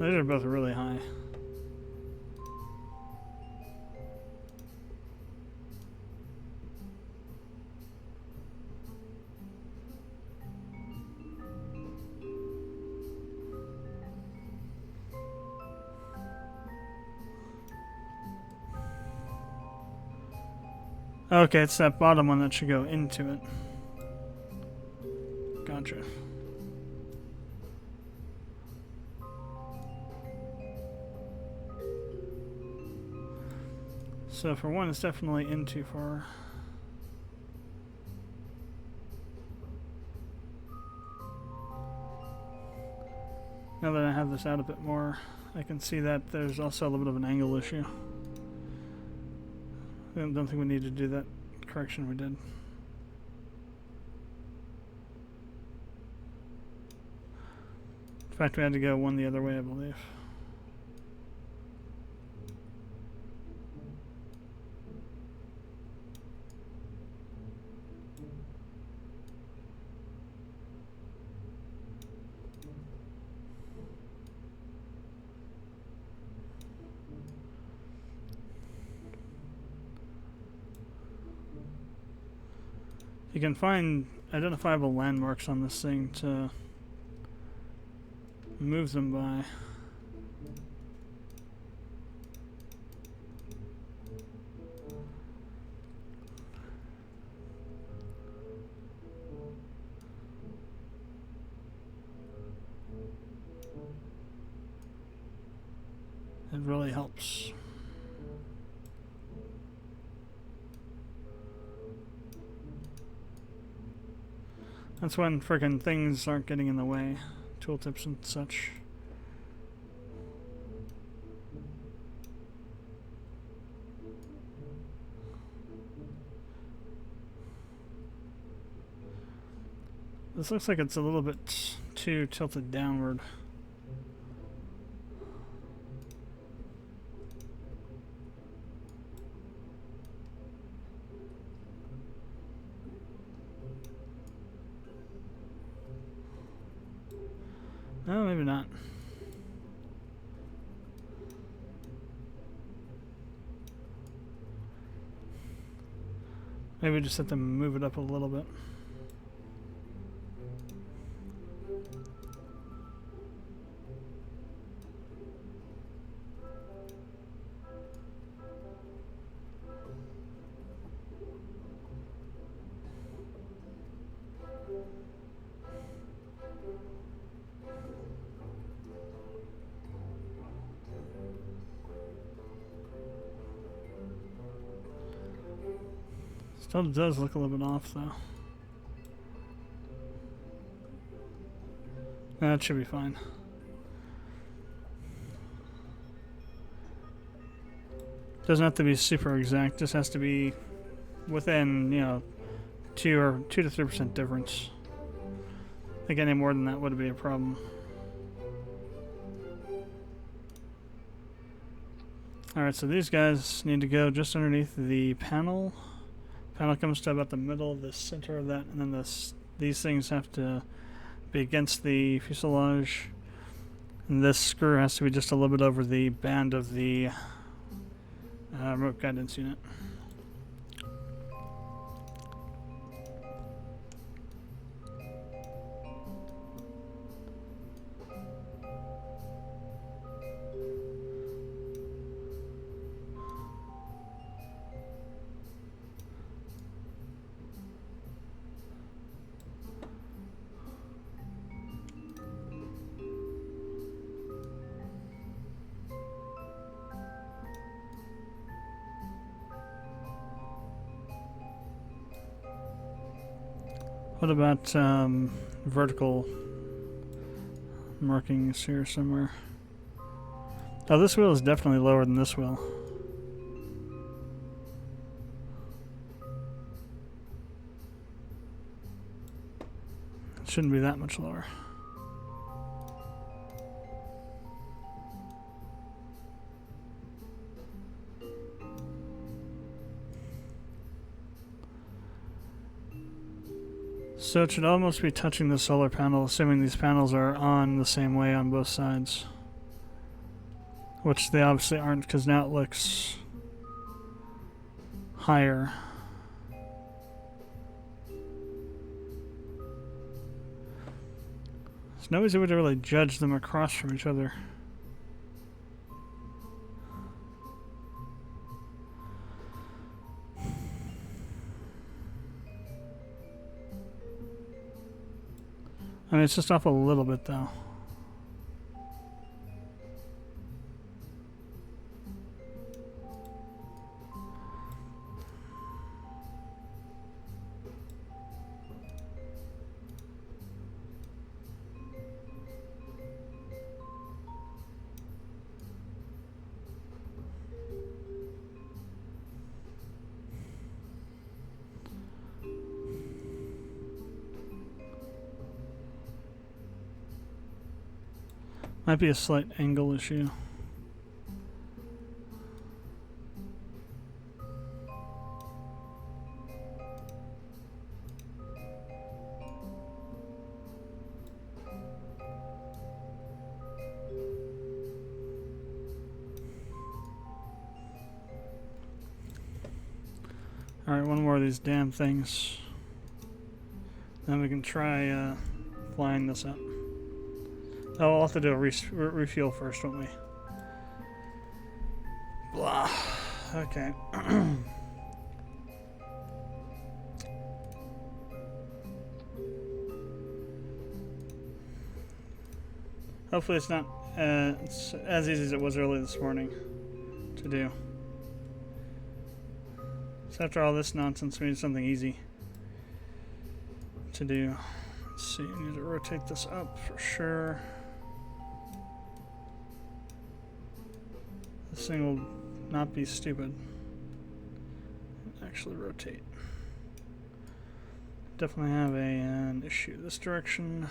[SPEAKER 1] These are both really high. Okay, it's that bottom one that should go into it. Gotcha. So for one, it's definitely in too far. Now that I have this out a bit more, I can see that there's also a little bit of an angle issue. I don't think we need to do that correction we did. In fact, we had to go one the other way, I believe. You can find identifiable landmarks on this thing to move them by. It really helps. That's when frickin' things aren't getting in the way. Tooltips and such. This looks like it's a little bit too tilted downward. Oh, maybe not. Maybe we just have to move it up a little bit. Still does look a little bit off, though. That should be fine. Doesn't have to be super exact. Just has to be within, you know, 2 to 3% difference. I think any more than that would be a problem. Alright, so these guys need to go just underneath the panel. Panel comes to about the middle of the center of that, and then these things have to be against the fuselage. And this screw has to be just a little bit over the band of the remote guidance unit. What about vertical markings here somewhere? Oh, this wheel is definitely lower than this wheel. It shouldn't be that much lower. So it should almost be touching the solar panel, assuming these panels are on the same way on both sides. Which they obviously aren't, because now it looks higher. There's no easy way to really judge them across from each other. I mean, it's just off a little bit, though. Might be a slight angle issue. Alright, one more of these damn things. Then we can try flying this up. Oh, we'll have to do a refuel first, won't we? Blah. Okay. Hopefully it's not it's as easy as it was early this morning to do. So after all this nonsense, we need something easy to do. Let's see, I need to rotate this up for sure. This thing will not be stupid. Actually rotate. Definitely have an issue this direction.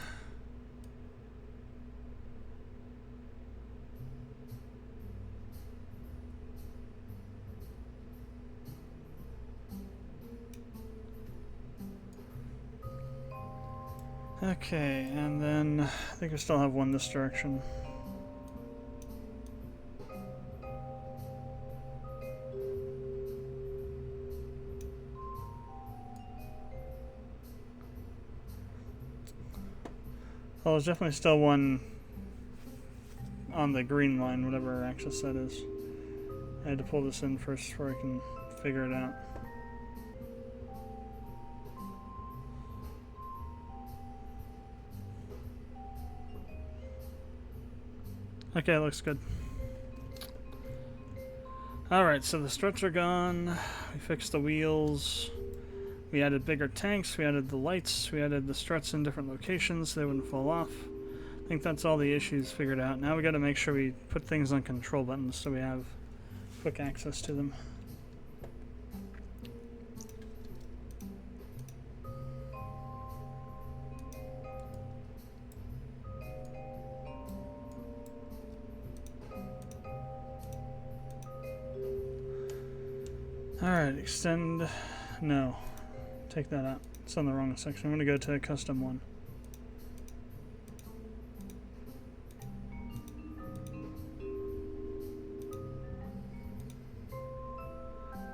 [SPEAKER 1] Okay, and then I think we still have one this direction. Well, there's definitely still one on the green line, whatever our axis that is. I had to pull this in first before I can figure it out. Okay, looks good. Alright, so the struts are gone. We fixed the wheels. We added bigger tanks. We added the lights. We added the struts in different locations so they wouldn't fall off. I think that's all the issues figured out. Now we got to make sure we put things on control buttons so we have quick access to them. Alright, extend. No. Take that out. It's on the wrong section. I'm going to go to custom one.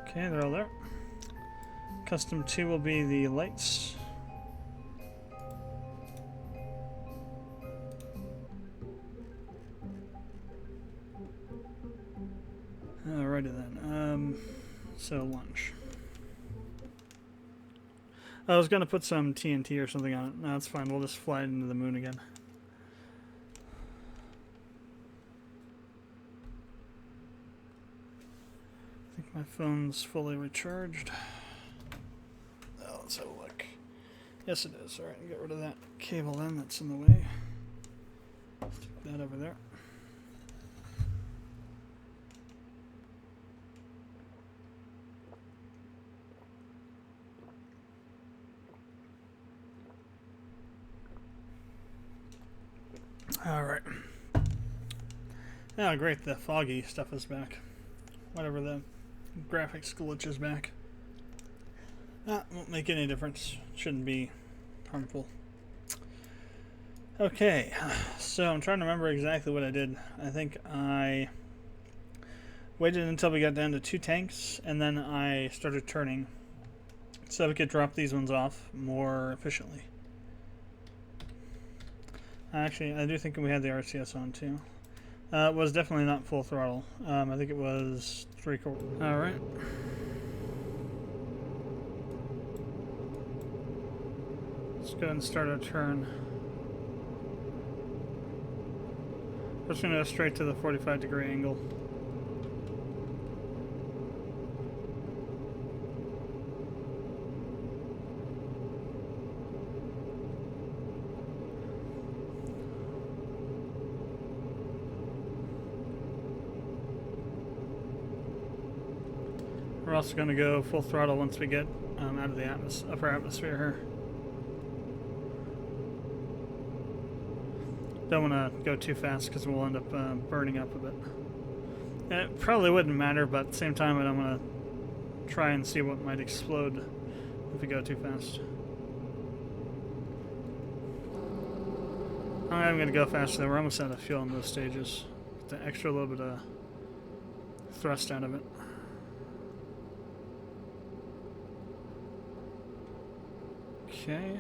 [SPEAKER 1] Okay, they're all there. Custom 2 will be the lights. Alrighty then. So lunch. I was gonna put some TNT or something on it. No, it's fine. We'll just fly it into the moon again. I think my phone's fully recharged. Oh, let's have a look. Yes, it is. Alright, get rid of that cable then that's in the way. Stick that over there. Alright. Oh, great, the foggy stuff is back. Whatever, the graphics glitch is back. That won't make any difference. Shouldn't be harmful. Okay, so I'm trying to remember exactly what I did. I think I waited until we got down to 2 tanks, and then I started turning so we could drop these ones off more efficiently. Actually, I do think we had the RCS on too. It was definitely not full throttle. I think it was 3/4. Alright. Let's go ahead and start our turn. We're just going to go straight to the 45-degree angle. We're also going to go full throttle once we get out of the upper atmosphere here. Don't want to go too fast because we'll end up burning up a bit. And it probably wouldn't matter, but at the same time I don't want to try and see what might explode if we go too fast. I'm going to go faster though. We're almost out of fuel in those stages. Get the extra little bit of thrust out of it. Okay.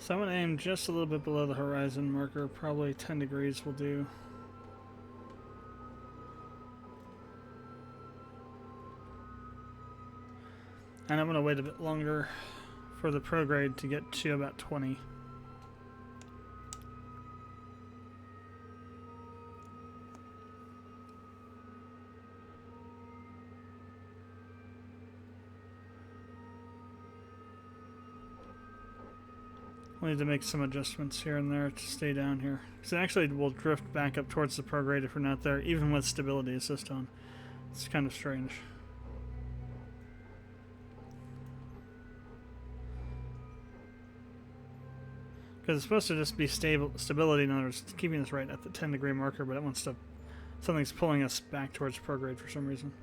[SPEAKER 1] So I'm going to aim just a little bit below the horizon marker, probably 10 degrees will do. And I'm going to wait a bit longer for the prograde to get to about 20. We'll need to make some adjustments here and there to stay down here. Because actually we'll drift back up towards the prograde if we're not there, even with stability assist on. It's kind of strange. Because it's supposed to just be stability, in other words, keeping us right at the 10 degree marker, but it wants to, something's pulling us back towards prograde for some reason.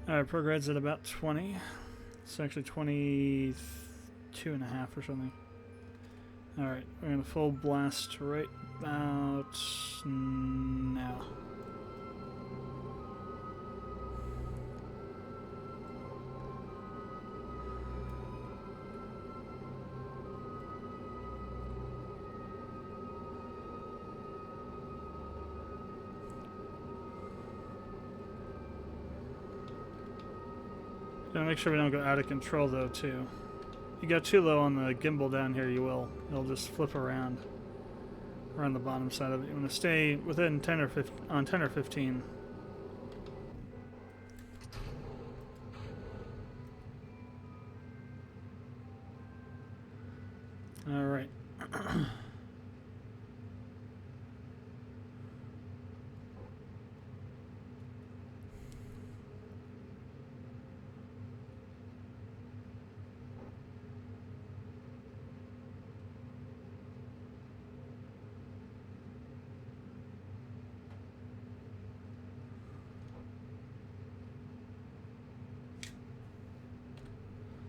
[SPEAKER 1] Alright, prograde's at about 20. It's actually 22.5 or something. Alright, we're going to full blast right about now. Gotta make sure we don't go out of control though too. If you go too low on the gimbal down here, you will. It'll just flip around the bottom side of it. You want to stay within 10 or 15, on 10 or 15. All right.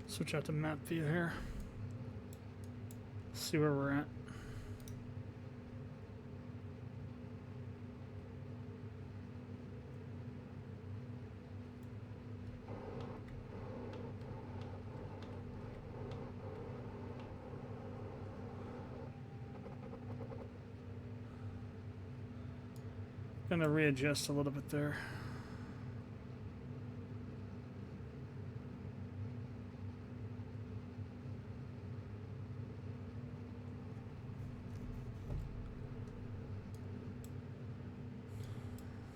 [SPEAKER 1] Switch out to map view here. See where we're at. Gonna readjust a little bit there.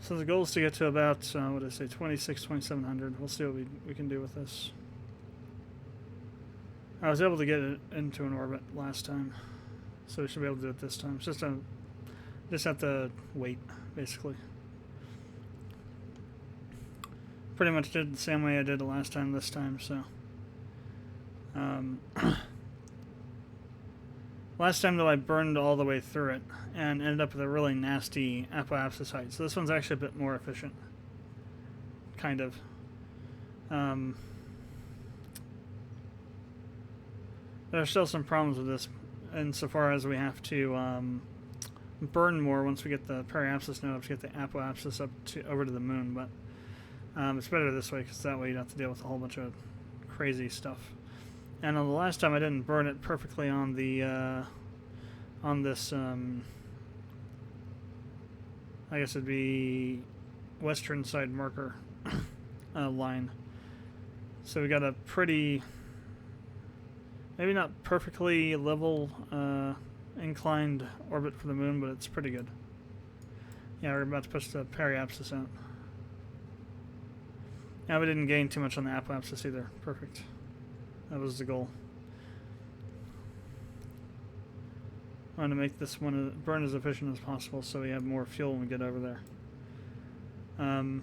[SPEAKER 1] So the goal is to get to about, what did I say, 2700. We'll see what we can do with this. I was able to get it into an orbit last time, so we should be able to do it this time. It's just have to wait, basically. Pretty much did the same way I did the last time this time, so. Last time, though, I burned all the way through it and ended up with a really nasty apoapsis height. So this one's actually a bit more efficient. Kind of. There are still some problems with this insofar as we have to burn more once we get the periapsis node up to get the apoapsis up to over to the moon. But it's better this way because that way you don't have to deal with a whole bunch of crazy stuff. And on the last time I didn't burn it perfectly on the on this I guess it'd be western side marker line. So we got a pretty maybe not perfectly level inclined orbit for the moon, but it's pretty good. Yeah, we're about to push the periapsis out. Now we didn't gain too much on the apoapsis either. Perfect. That was the goal. I want to make this one burn as efficient as possible so we have more fuel when we get over there. Okay,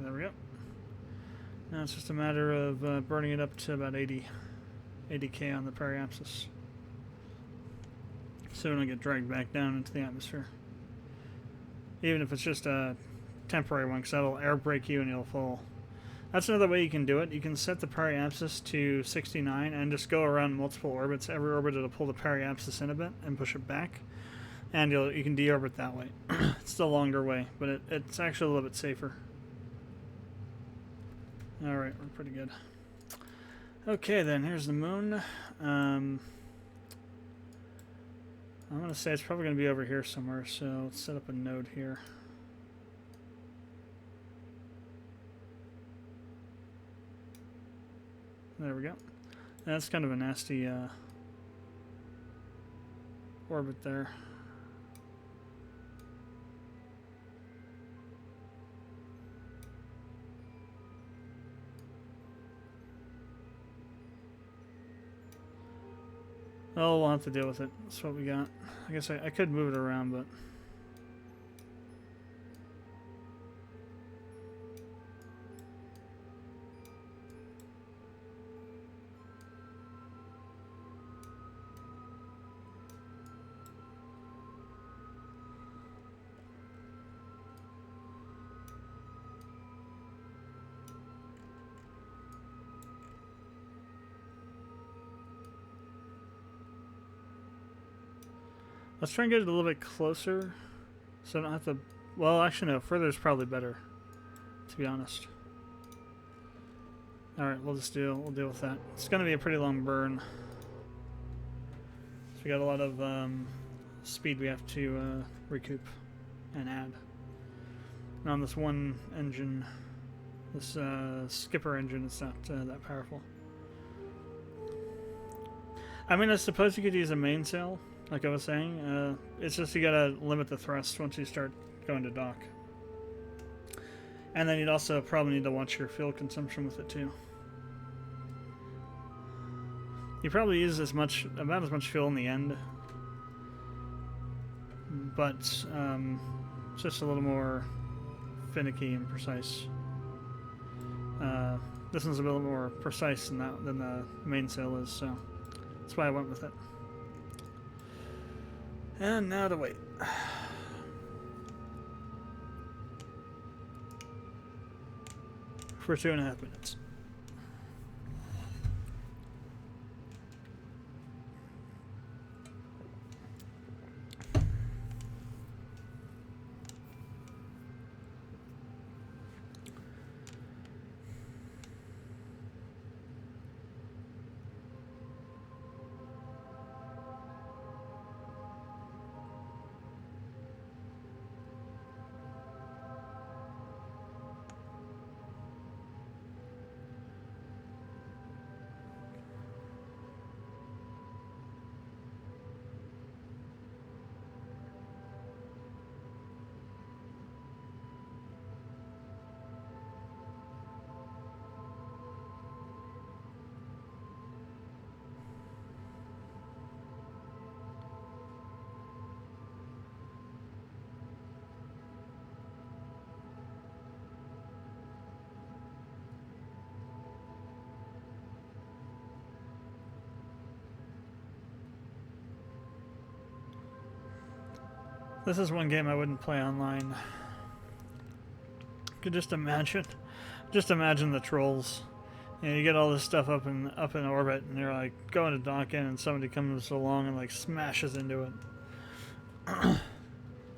[SPEAKER 1] there we go. Now it's just a matter of burning it up to about 80K on the periapsis. So we don't get dragged back down into the atmosphere. Even if it's just a temporary one, because that'll air brake you and you'll fall. That's another way you can do it. You can set the periapsis to 69 and just go around multiple orbits. Every orbit it'll pull the periapsis in a bit and push it back. And you can deorbit that way. It's the longer way, but it's actually a little bit safer. Alright, we're pretty good. Okay then, here's the moon. I'm going to say it's probably going to be over here somewhere, so let's set up a node here. There we go. That's kind of a nasty orbit there. Oh, we'll have to deal with it. That's what we got. I guess I could move it around, but... let's try and get it a little bit closer, so I don't have to... Well, actually, no. Further is probably better, to be honest. Alright, we'll deal with that. It's going to be a pretty long burn. So we got a lot of speed we have to recoup and add. And on this one engine, this skipper engine, it's not that powerful. I mean, I suppose you could use a mainsail. Like I was saying, it's just you gotta limit the thrust once you start going to dock. And then you'd also probably need to watch your fuel consumption with it too. You probably use about as much fuel in the end, but it's just a little more finicky and precise. This one's a little more precise than the mainsail is, so that's why I went with it. And now to wait. For 2.5 minutes. This is one game I wouldn't play online. Could just imagine the trolls. You know, you get all this stuff up in orbit, and you're like going to dock in, and somebody comes along and like smashes into it,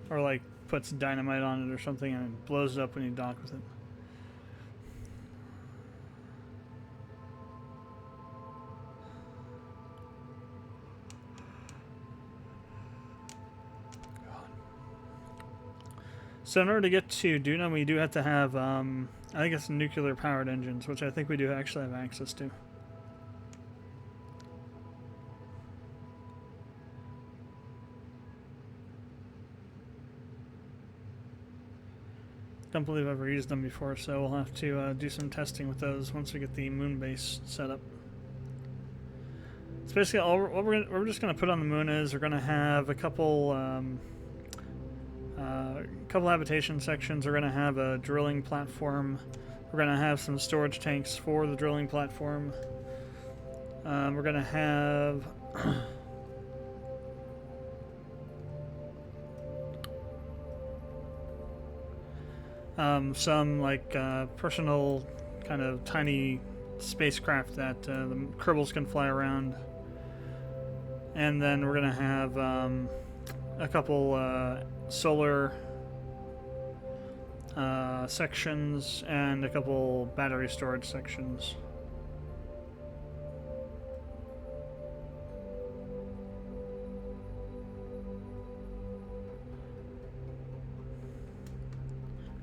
[SPEAKER 1] or like puts dynamite on it or something, and it blows it up when you dock with it. So in order to get to Duna, we do have to have I think it's nuclear powered engines, which I think we do actually have access to. Don't believe I've ever used them before, so we'll have to do some testing with those once we get the moon base set up. So basically, what we're just going to put on the moon is we're going to have a couple habitation sections. We're going to have a drilling platform. We're going to have some storage tanks for the drilling platform. We're going to have some like personal kind of tiny spacecraft that the Kerbals can fly around. And then we're going to have a couple solar sections and a couple battery storage sections.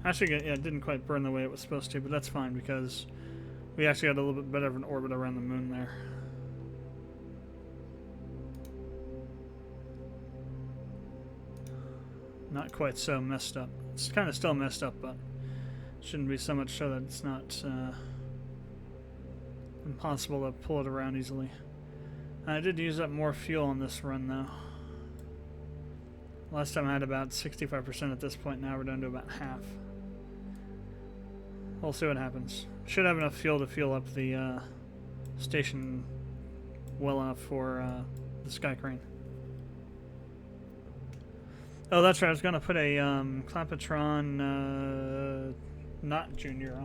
[SPEAKER 1] Actually, yeah, it didn't quite burn the way it was supposed to, but that's fine because we actually got a little bit better of an orbit around the moon there. Not quite so messed up. It's kind of still messed up, but shouldn't be so much so that it's not impossible to pull it around easily. I did use up more fuel on this run, though. Last time I had about 65% at this point. Now we're down to about half. We'll see what happens. Should have enough fuel to fuel up the station well enough for the Sky Crane. Oh, that's right. I was going to put a Clampetron not Junior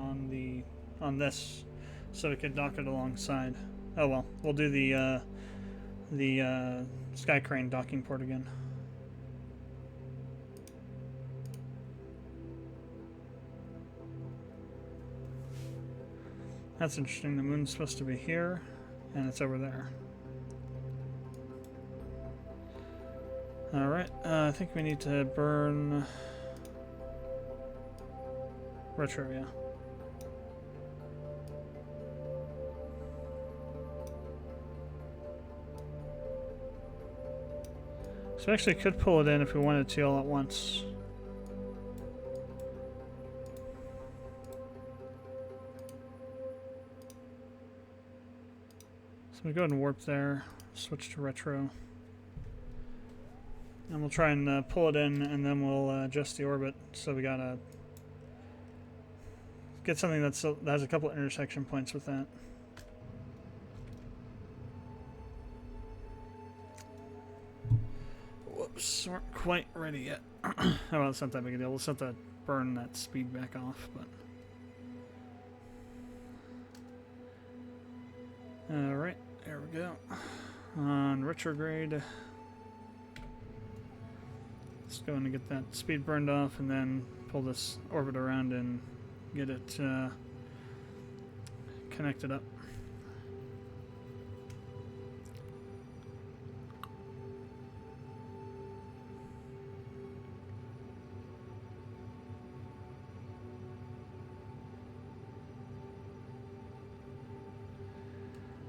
[SPEAKER 1] on this, so we could dock it alongside. Oh well, we'll do the Sky Crane docking port again. That's interesting. The moon's supposed to be here, and it's over there. Alright, I think we need to burn retro, yeah. So we actually could pull it in if we wanted to all at once. So we go ahead and warp there, switch to retro. And we'll try and pull it in, and then we'll adjust the orbit. So we gotta get something that has a couple of intersection points with that. Whoops, weren't quite ready yet. Oh well, it's not that big a deal. We'll just have to burn that speed back off. But all right, there we go. On retrograde. Just going to get that speed burned off and then pull this orbit around and get it connected up.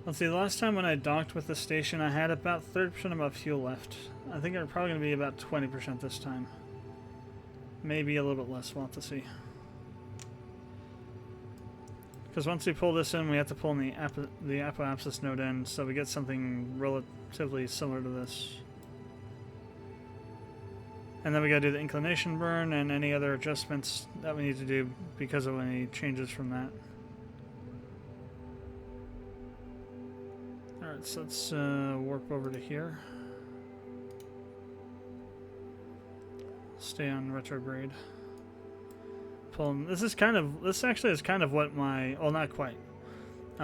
[SPEAKER 1] Let's see, the last time when I docked with the station, I had about 30% of my fuel left. I think I'm probably going to be about 20% this time. Maybe a little bit less, we'll have to see. Because once we pull this in, we have to pull in the apoapsis node in, so we get something relatively similar to this. And then we got to do the inclination burn and any other adjustments that we need to do because of any changes from that. Alright, so let's warp over to here. Stay on retrograde. This actually is kind of what my, well, not quite.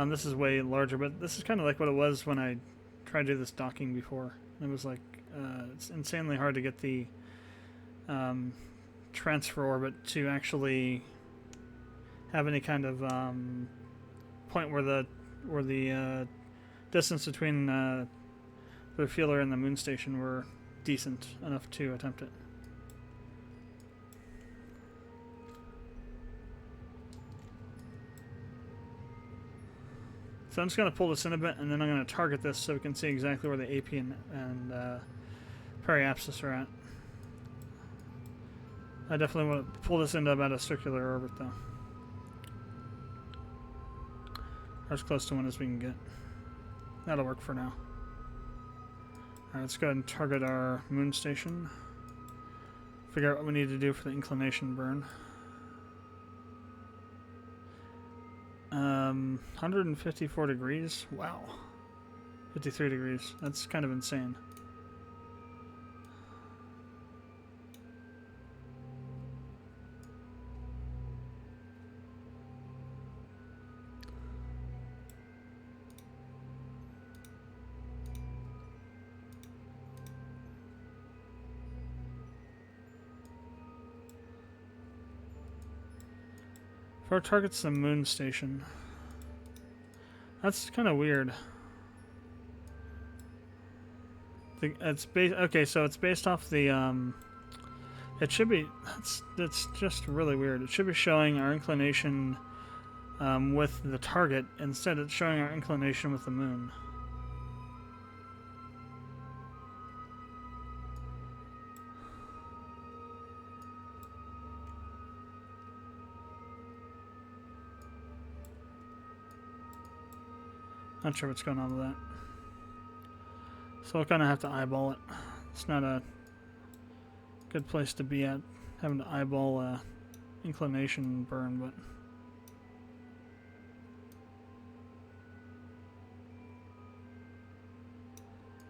[SPEAKER 1] This is way larger, but this is kind of like what it was when I tried to do this docking before. It was like, it's insanely hard to get the transfer orbit to actually have any kind of point where the distance between the refueler and the moon station were decent enough to attempt it. So I'm just going to pull this in a bit, and then I'm going to target this so we can see exactly where the AP and periapsis are at. I definitely want to pull this into about a circular orbit, though. Or as close to one as we can get. That'll work for now. Alright, let's go ahead and target our moon station. Figure out what we need to do for the inclination burn. 154 degrees? Wow. 53 degrees. That's kind of insane. Our target's the moon station. That's kind of weird. It's based. Okay, so it's based off the. It should be. That's just really weird. It should be showing our inclination with the target. Instead, it's showing our inclination with the moon. Not sure what's going on with that. So I'll kind of have to eyeball it. It's not a good place to be at, having to eyeball inclination burn, but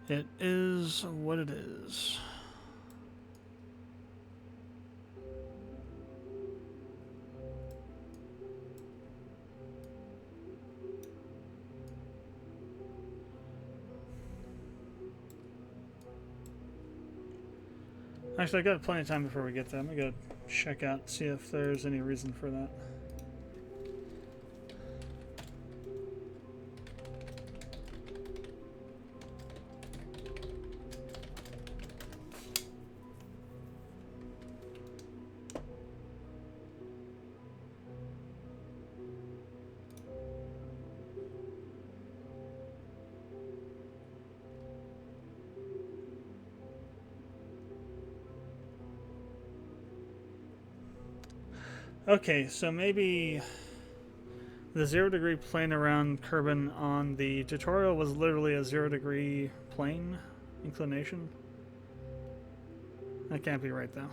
[SPEAKER 1] it is what it is. Actually, I got plenty of time before we get there. I'm gonna go check out, see if there's any reason for that. Okay, so maybe the 0 degree plane around Kerbal on the tutorial was literally a 0 degree plane inclination. That can't be right, though.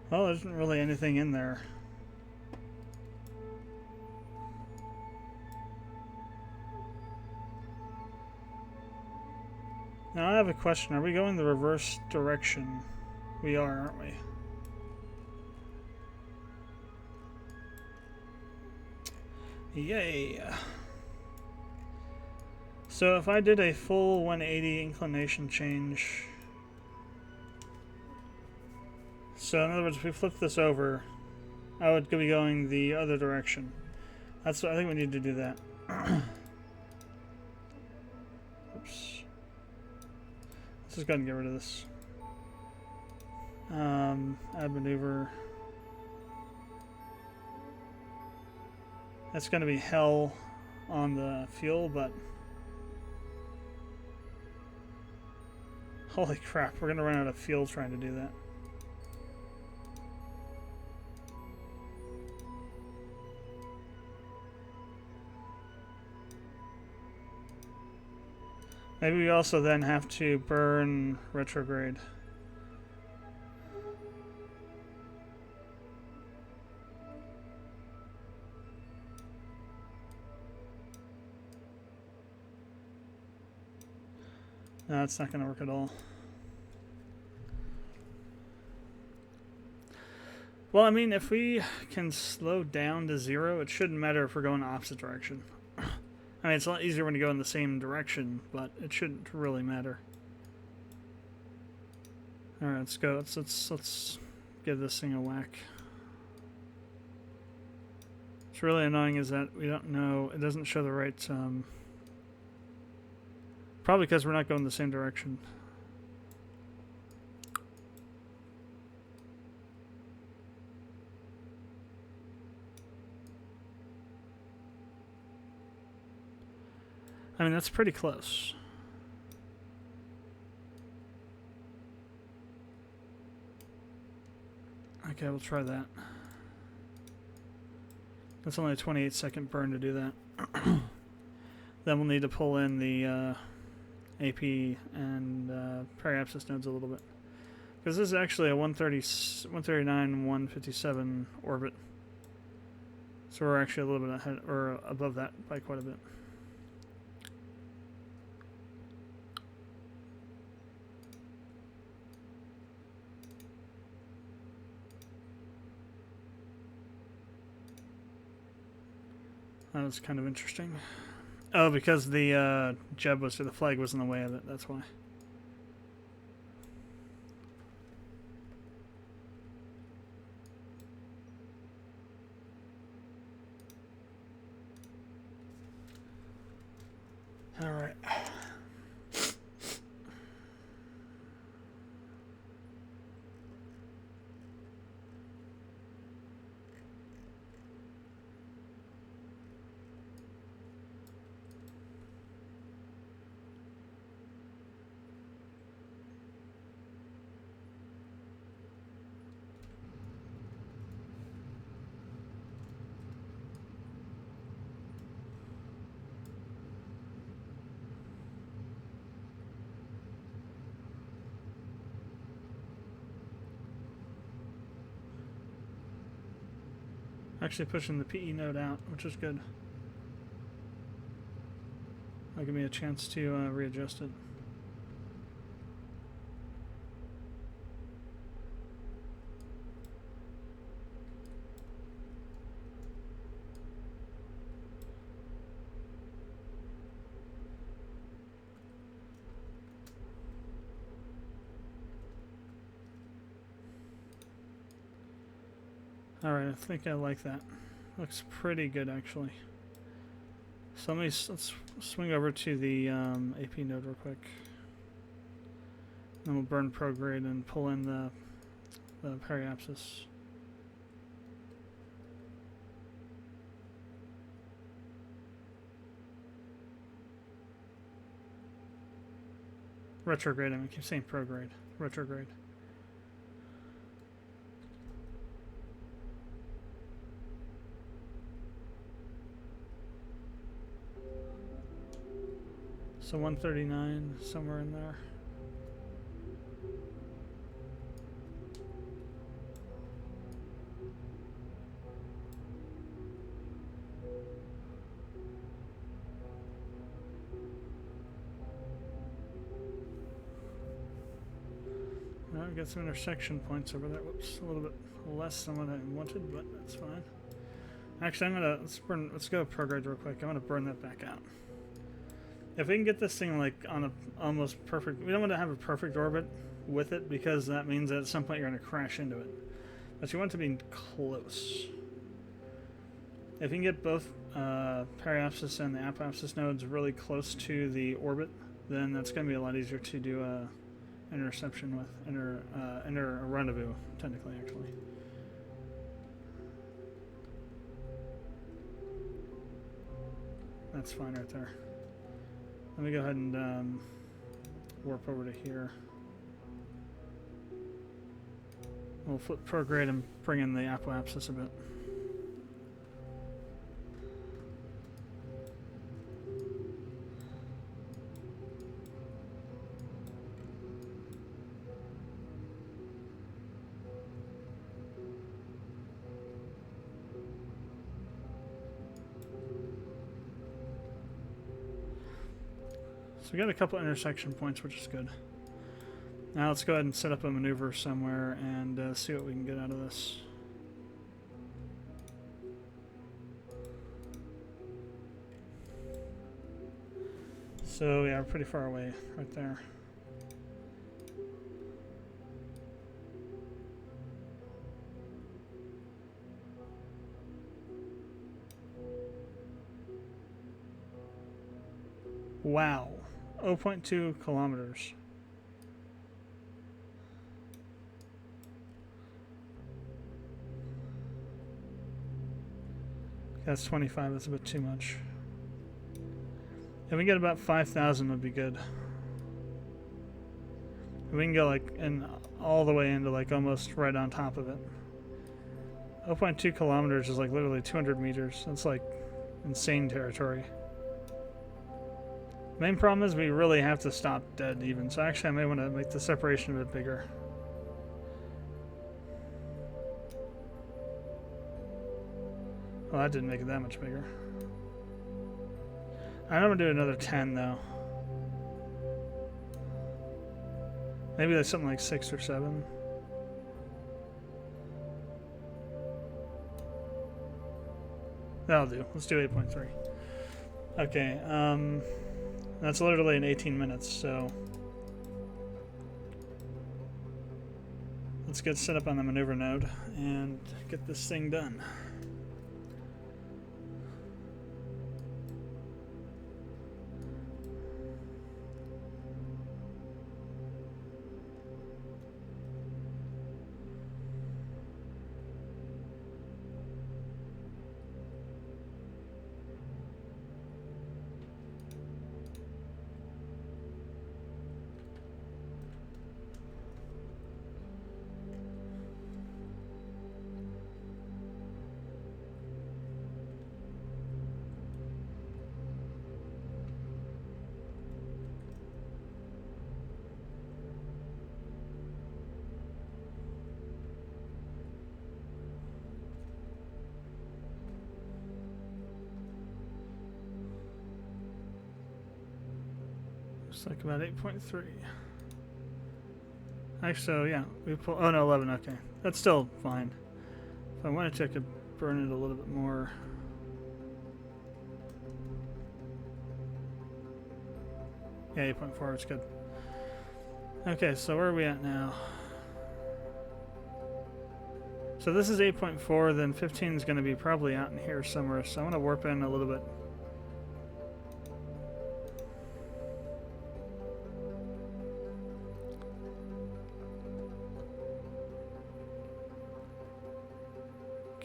[SPEAKER 1] Well, there isn't really anything in there. Now I have a question. Are we going the reverse direction? We are, aren't we? Yay! So if I did a full 180 inclination change... So in other words, if we flip this over, I would be going the other direction. That's what I think we need to do that. Oops. Let's just go ahead and get rid of this. add maneuver. That's going to be hell on the fuel, but holy crap, we're going to run out of fuel trying to do that. Maybe we also then have to burn retrograde. No, it's not going to work at all. Well, I mean, if we can slow down to 0, it shouldn't matter if we're going the opposite direction. I mean, it's a lot easier when you go in the same direction, but it shouldn't really matter. All right, let's go. Let's give this thing a whack. What's really annoying is that we don't know. It doesn't show the right. Probably because we're not going the same direction. I mean, that's pretty close. Okay, we'll try that. That's only a 28-second burn to do that. Then we'll need to pull in the AP and periapsis nodes a little bit. Because this is actually a 139, 157 orbit. So we're actually a little bit ahead, or above that by quite a bit. That was kind of interesting. Oh, because the jeb was, or the flag was in the way of it, that's why. All right. Actually pushing the PE node out, which is good. That'll give me a chance to readjust it. Alright, I think I like that. Looks pretty good, actually. So let's swing over to the AP node real quick. Then we'll burn prograde and pull in the periapsis. Retrograde, I keep saying prograde. Retrograde. So 139, somewhere in there. Well, I got some intersection points over there. Whoops, a little bit less than what I wanted, but that's fine. Actually, let's go prograde real quick. I'm gonna burn that back out. If we can get this thing like on a almost perfect, we don't want to have a perfect orbit with it because that means that at some point you're going to crash into it. But you want it to be close. If you can get both periapsis and the apoapsis nodes really close to the orbit, then that's going to be a lot easier to do interception with, rendezvous, technically, actually. That's fine right there. Let me go ahead and warp over to here. We'll flip prograde and bring in the apoapsis a bit. So we got a couple intersection points, which is good. Now let's go ahead and set up a maneuver somewhere and see what we can get out of this. So yeah, we're pretty far away right there. Wow, 0.2 kilometers. That's 25, that's a bit too much. If we get about 5,000 would be good. We can go like all the way into like almost right on top of it. 0.2 kilometers is like literally 200 meters. That's like insane territory. Main problem is we really have to stop dead even. So actually I may want to make the separation a bit bigger. Well, that didn't make it that much bigger. I'm going to do another 10 though. Maybe that's something like 6 or 7. That'll do. Let's do 8.3. Okay, that's literally in 18 minutes, so let's get set up on the maneuver node and get this thing done. Looks like about 8.3. Actually, so yeah, we pull. Oh no, 11. Okay, that's still fine. If I wanted to, I could burn it a little bit more. Yeah, 8.4. It's good. Okay, so where are we at now? So this is 8.4. Then 15 is going to be probably out in here somewhere. So I want to warp in a little bit.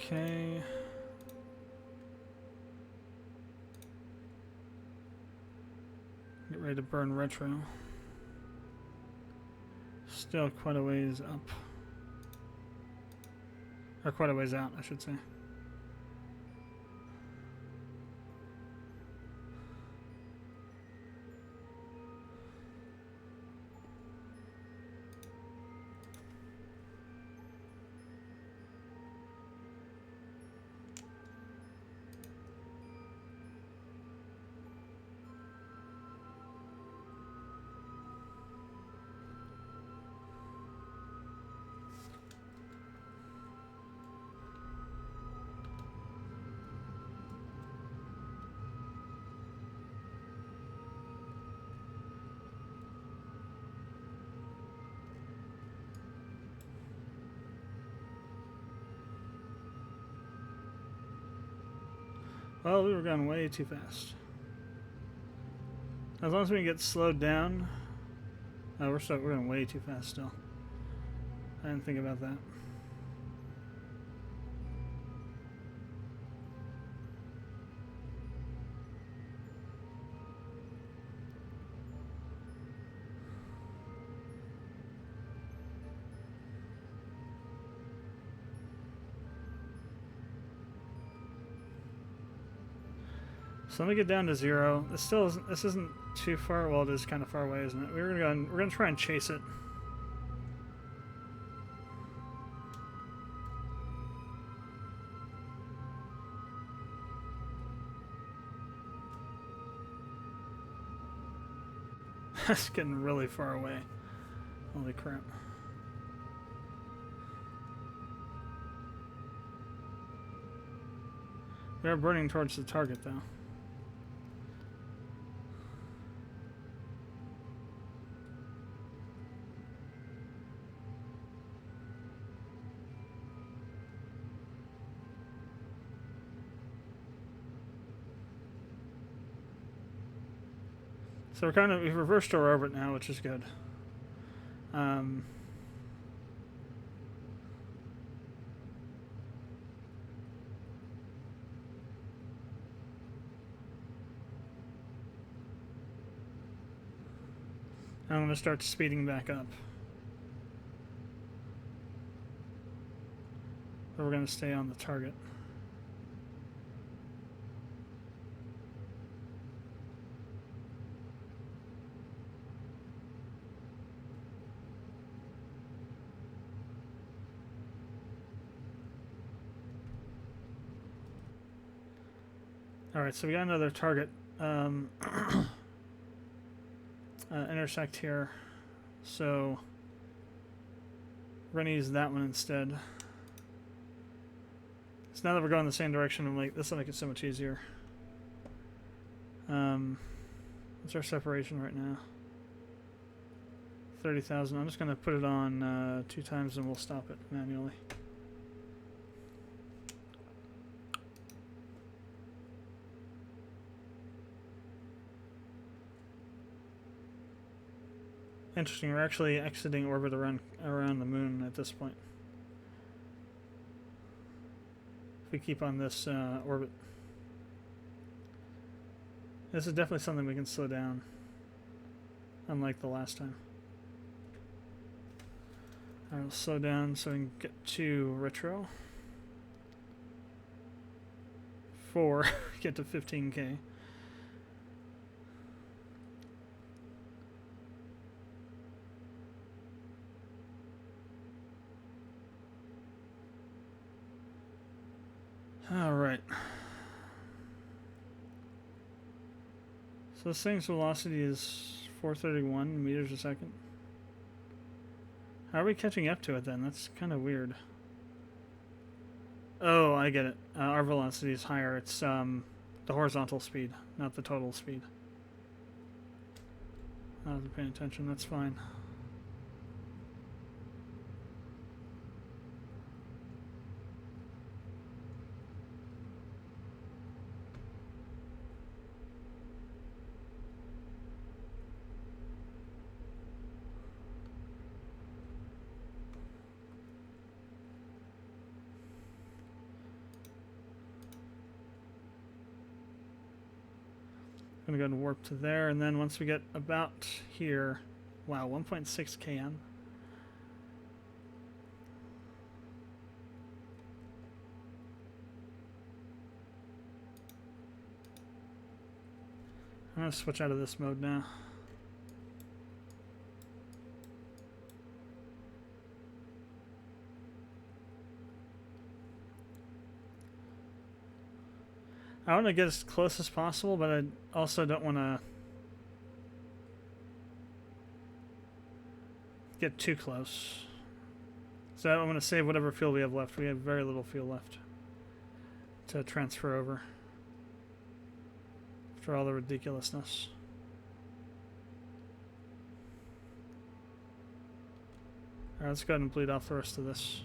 [SPEAKER 1] Okay. Get ready to burn retro. Still quite a ways up. Or quite a ways out, I should say. Well, we were going way too fast. As long as we can get slowed down, Oh, we're going way too fast still. I didn't think about that. So let me get down to 0. This still isn't. This isn't too far. Well, it is kind of far away, isn't it? We're gonna try and chase it. That's getting really far away. Holy crap. We are burning towards the target, though. So we've reversed our orbit now, which is good. I'm going to start speeding back up. But we're going to stay on the target. Alright, so we got another target intersect here. So we're going to use that one instead. So now that we're going the same direction, I'm like, this will make it so much easier. What's our separation right now? 30,000. I'm just going to put it on 2 times and we'll stop it manually. Interesting, we're actually exiting orbit around the moon at this point. If we keep on this orbit. This is definitely something we can slow down, unlike the last time. Alright, we'll slow down so we can get to retro. 4, get to 15K. Alright. So this thing's velocity is 431 meters a second. How are we catching up to it then? That's kind of weird. Oh, I get it. Our velocity is higher. It's the horizontal speed, not the total speed. I wasn't paying attention. That's fine. Gonna go and warp to there, and then once we get about here, wow, 1.6 km. I'm gonna switch out of this mode now. I want to get as close as possible, but I also don't want to get too close. So I'm going to save whatever fuel we have left. We have very little fuel left to transfer over after all the ridiculousness. Alright, let's go ahead and bleed off the rest of this.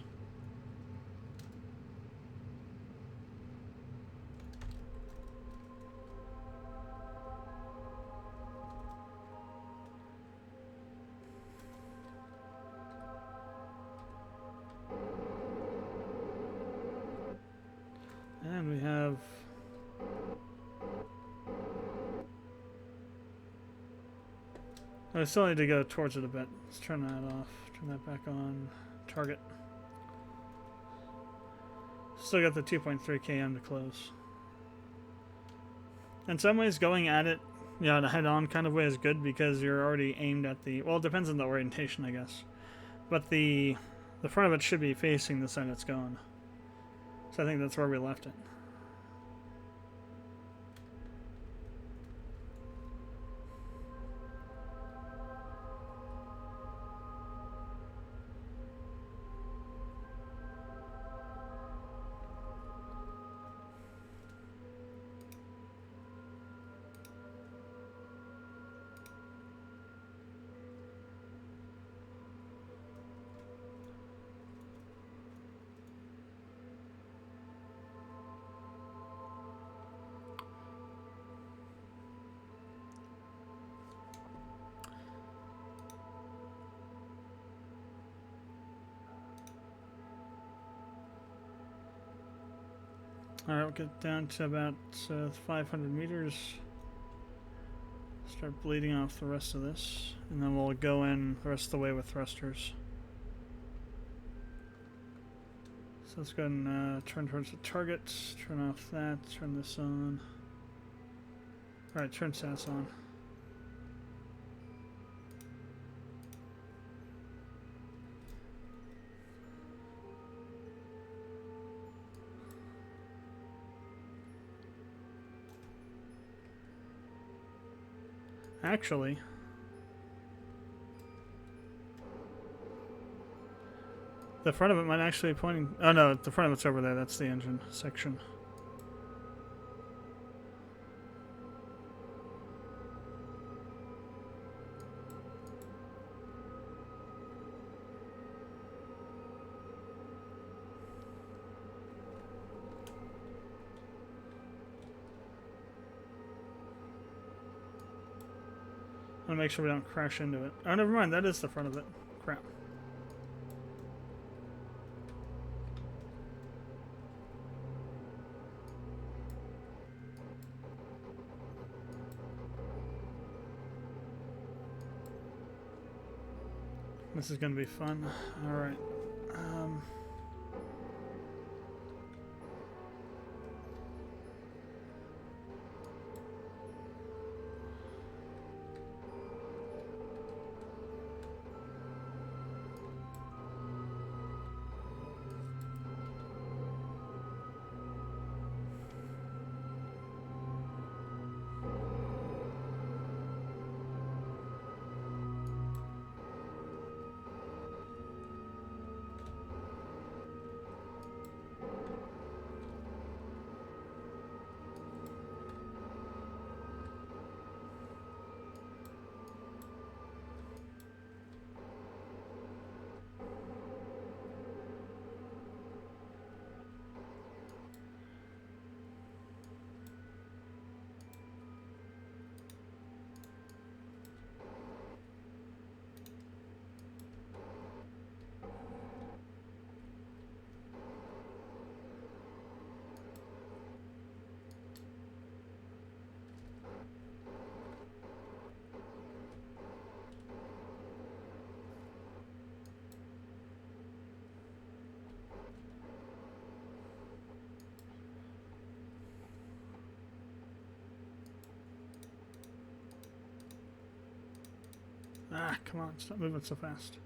[SPEAKER 1] And we have... I still need to go towards it a bit. Let's turn that off. Turn that back on. Target. Still got the 2.3 km to close. In some ways, going at it, yeah, the head-on kind of way is good because you're already aimed at the... Well, it depends on the orientation, I guess. But the front of it should be facing the side it's going. So I think that's where we left it. Alright, we'll get down to about 500 meters. Start bleeding off the rest of this. And then we'll go in the rest of the way with thrusters. So let's go ahead and turn towards the target. Turn off that. Turn this on. Alright, turn SAS on. Actually, the front of it might actually be pointing... Oh no, the front of it's over there. That's the engine section. I want to make sure we don't crash into it. Oh, never mind. That is the front of it. Crap. This is going to be fun. All right. Ah, come on. Stop moving so fast.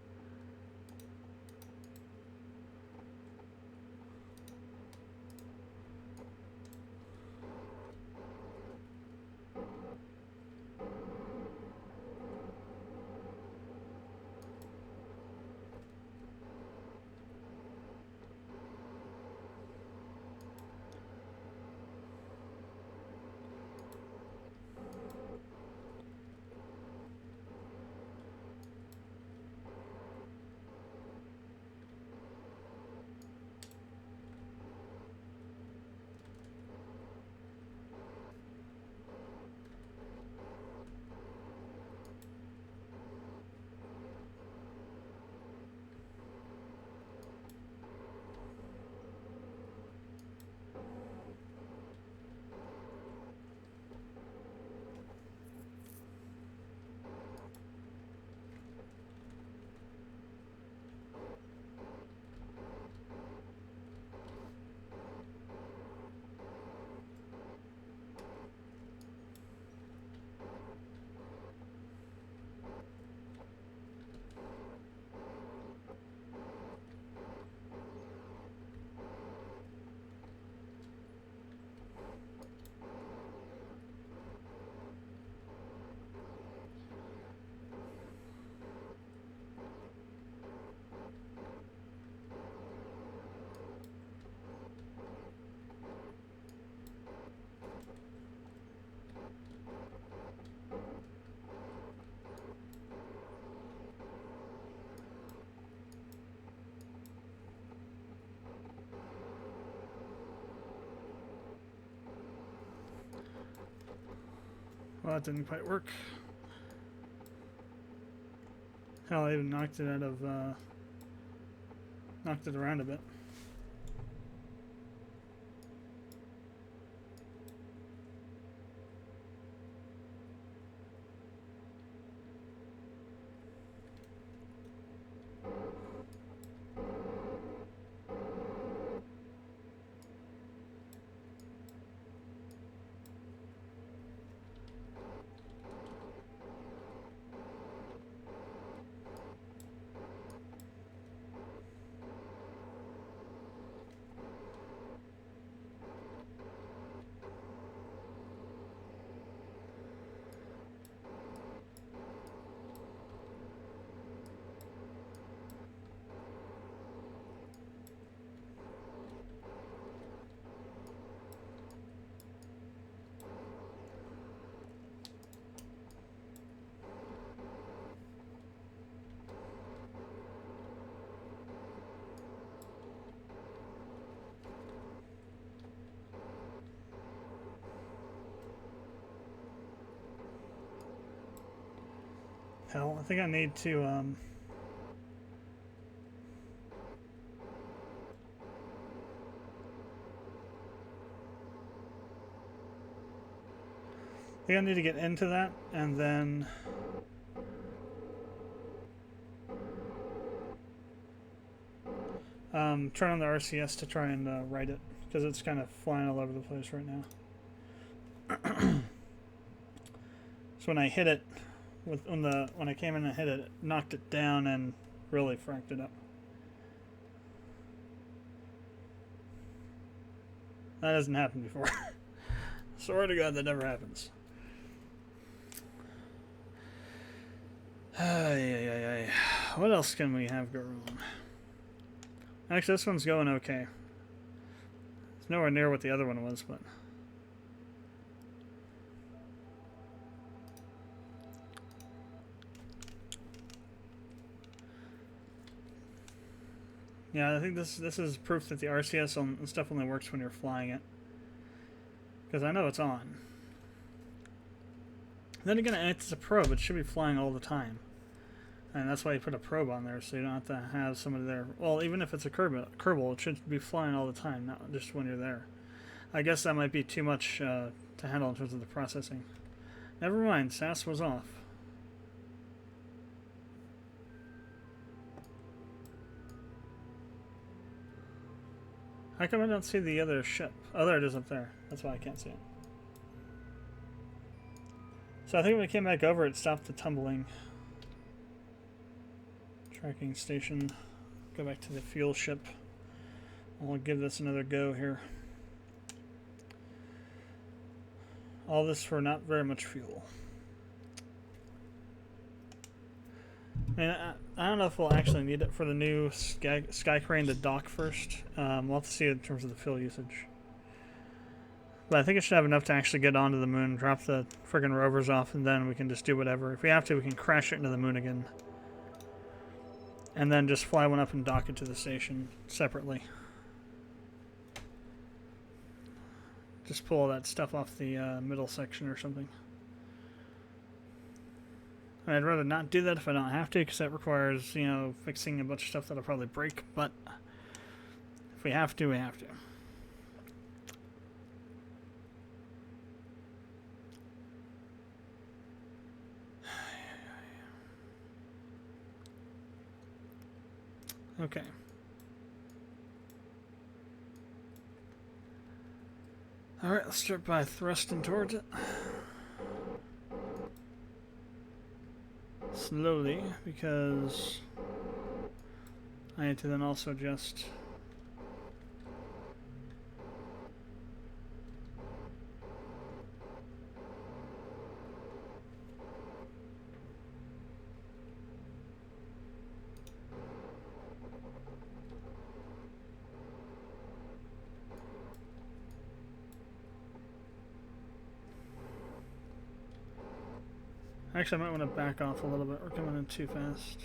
[SPEAKER 1] Well, that didn't quite work. Hell, I even knocked it out of, knocked it around a bit. Hell, I think I need to, I think I need to get into that and then turn on the RCS to try and write it, because it's kind of flying all over the place right now. So when I hit it, when I came in and hit it, it knocked it down and really fracked it up. That hasn't happened before. Swear to God, that never happens. What else can we have go wrong? Actually, this one's going okay. It's nowhere near what the other one was, but... Yeah, I think this is proof that the RCS and stuff only works when you're flying it. Because I know it's on. Then again, it's a probe. It should be flying all the time. And that's why you put a probe on there, so you don't have to have somebody there. Well, even if it's a Kerbal, it should be flying all the time, not just when you're there. I guess that might be too much to handle in terms of the processing. Never mind, SAS was off. How come I don't see the other ship? Oh, there it is up there. That's why I can't see it. So I think when we came back over, it stopped the tumbling. Tracking station. Go back to the fuel ship. I'll give this another go here. All this for not very much fuel. And I don't know if we'll actually need it for the new sky crane to dock first. We'll have to see in terms of the fuel usage. But I think it should have enough to actually get onto the moon, drop the friggin' rovers off, and then we can just do whatever. If we have to, we can crash it into the moon again. And then just fly one up and dock it to the station separately. Just pull all that stuff off the middle section or something. I'd rather not do that if I don't have to, because that requires, you know, fixing a bunch of stuff that'll probably break, but if we have to, we have to. Okay. Alright, let's start by thrusting towards it. Slowly, because I need to then also just actually, I might want to back off a little bit. We're coming in too fast.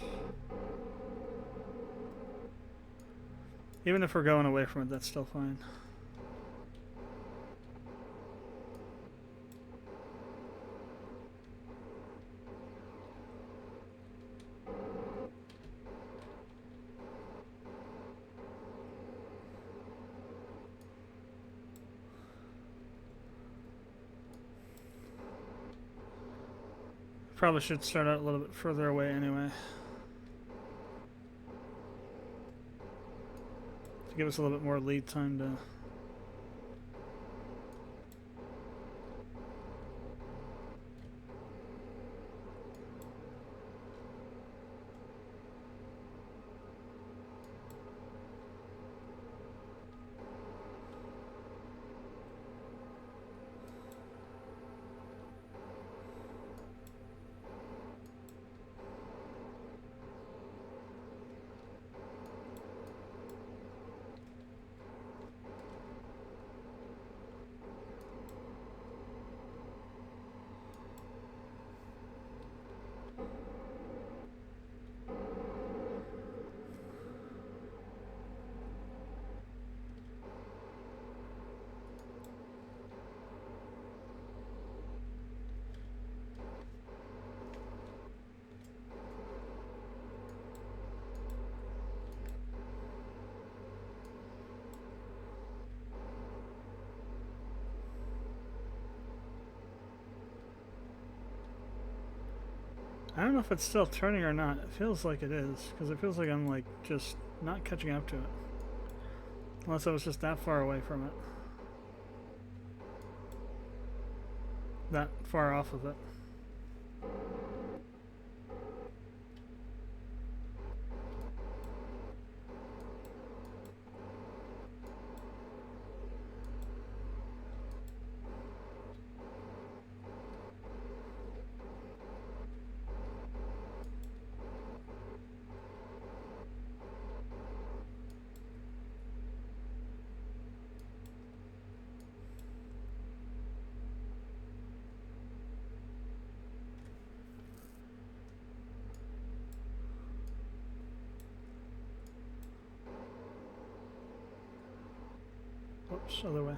[SPEAKER 1] Even if we're going away from it, that's still fine. Probably should start out a little bit further away anyway. To give us a little bit more lead time to... I don't know if it's still turning or not. It feels like it is, because it feels like I'm like just not catching up to it. Unless I was just that far away from it. That far off of it. Oops, other way.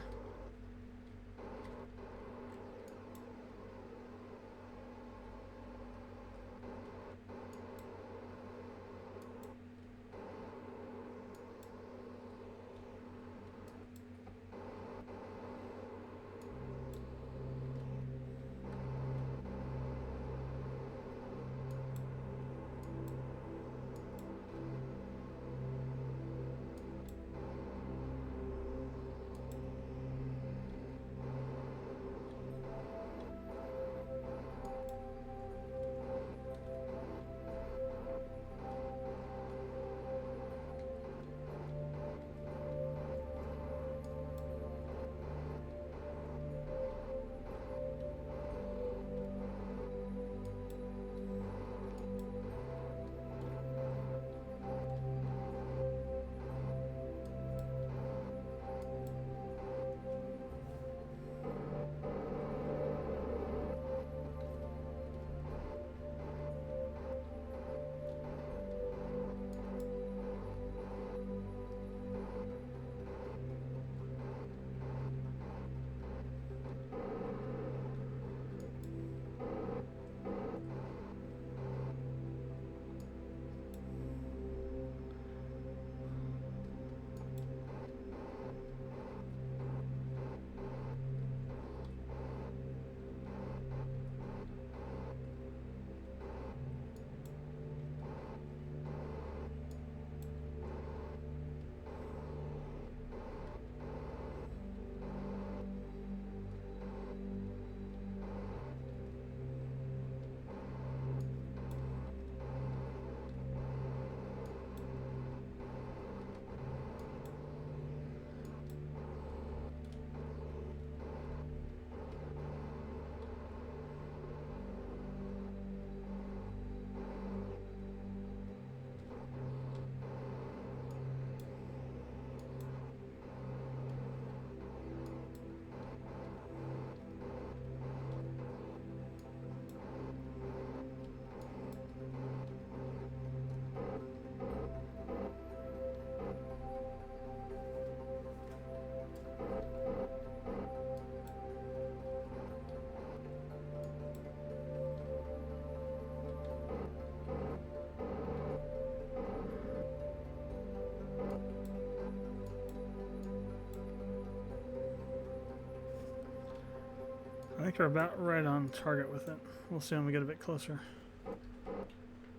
[SPEAKER 1] think we're about right on target with it. We'll see when we get a bit closer.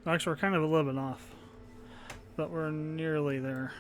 [SPEAKER 1] Actually, we're kind of a little bit off, but we're nearly there.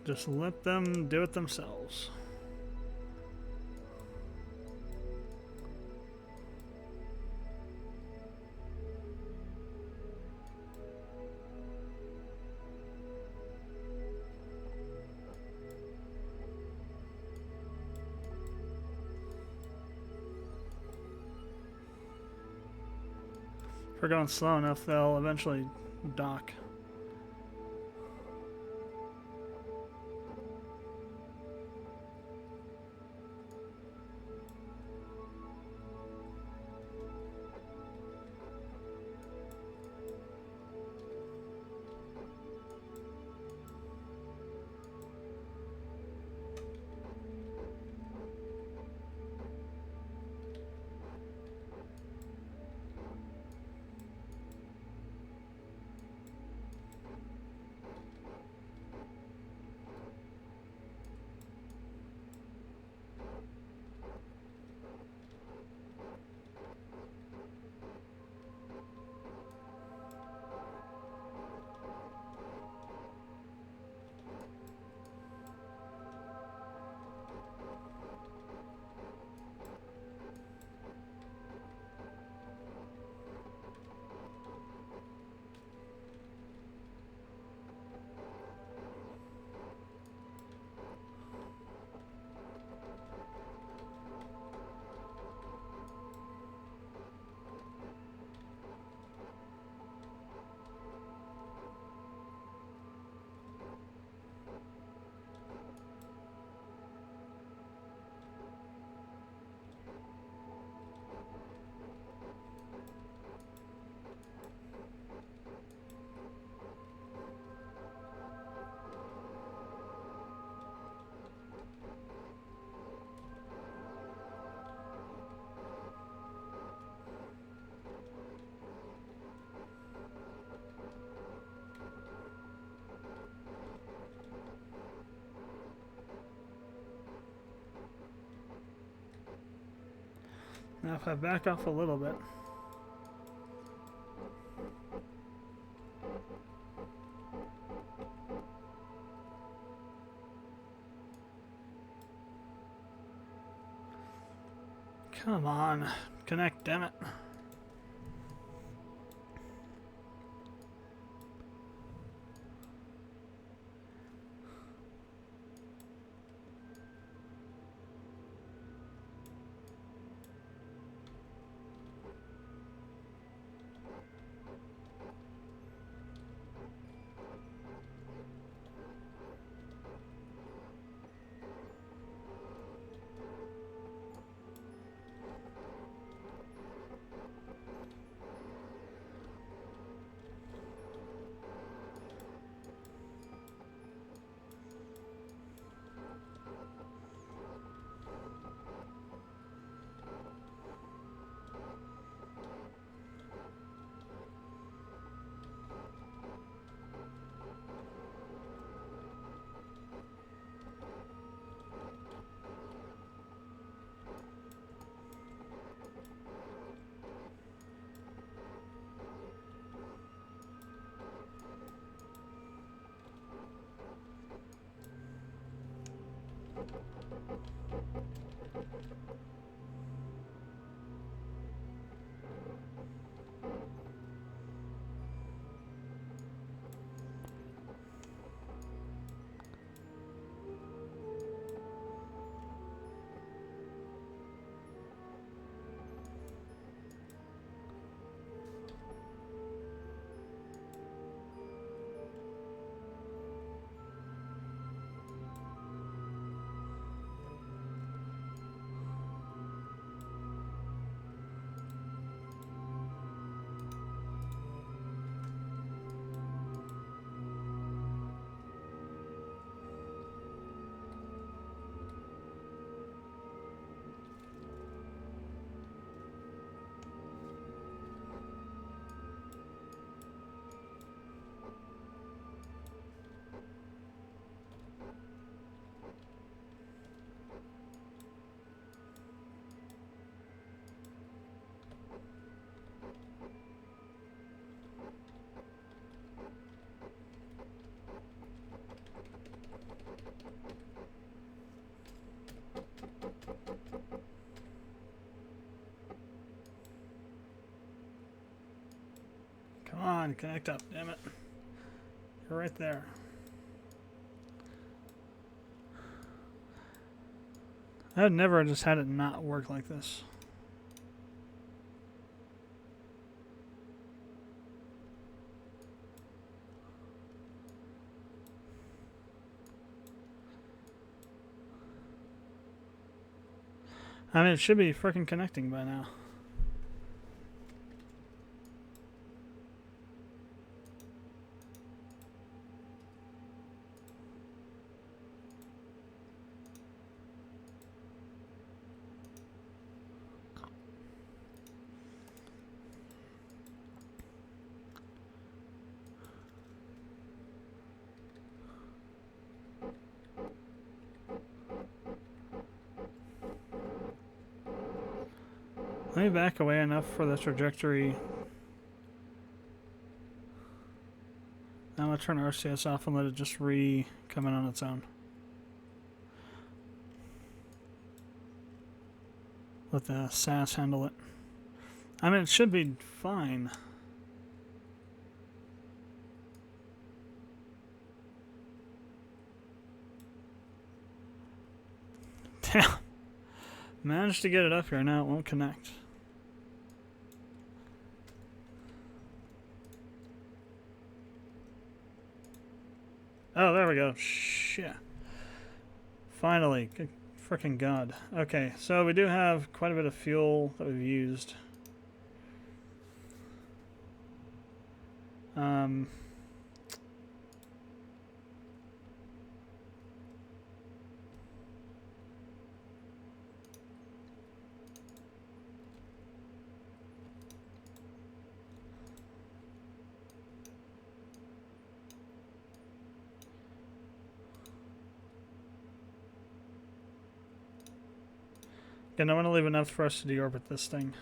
[SPEAKER 1] Just let them do it themselves. If we're going slow enough, they'll eventually dock. Now if I back off a little bit. Come on, connect, damn it. on, connect up, damn it. You're right there. I've never just had it not work like this. I mean, it should be freaking connecting by now. Let me back away enough for the trajectory. I'm going to turn RCS off and let it just come in on its own. Let the SAS handle it. I mean, it should be fine. Damn. Managed to get it up here, now it won't connect. Oh, there we go. Shit. Finally. Good freaking God. Okay, so we do have quite a bit of fuel that we've used. Again, I want to leave enough for us to deorbit this thing.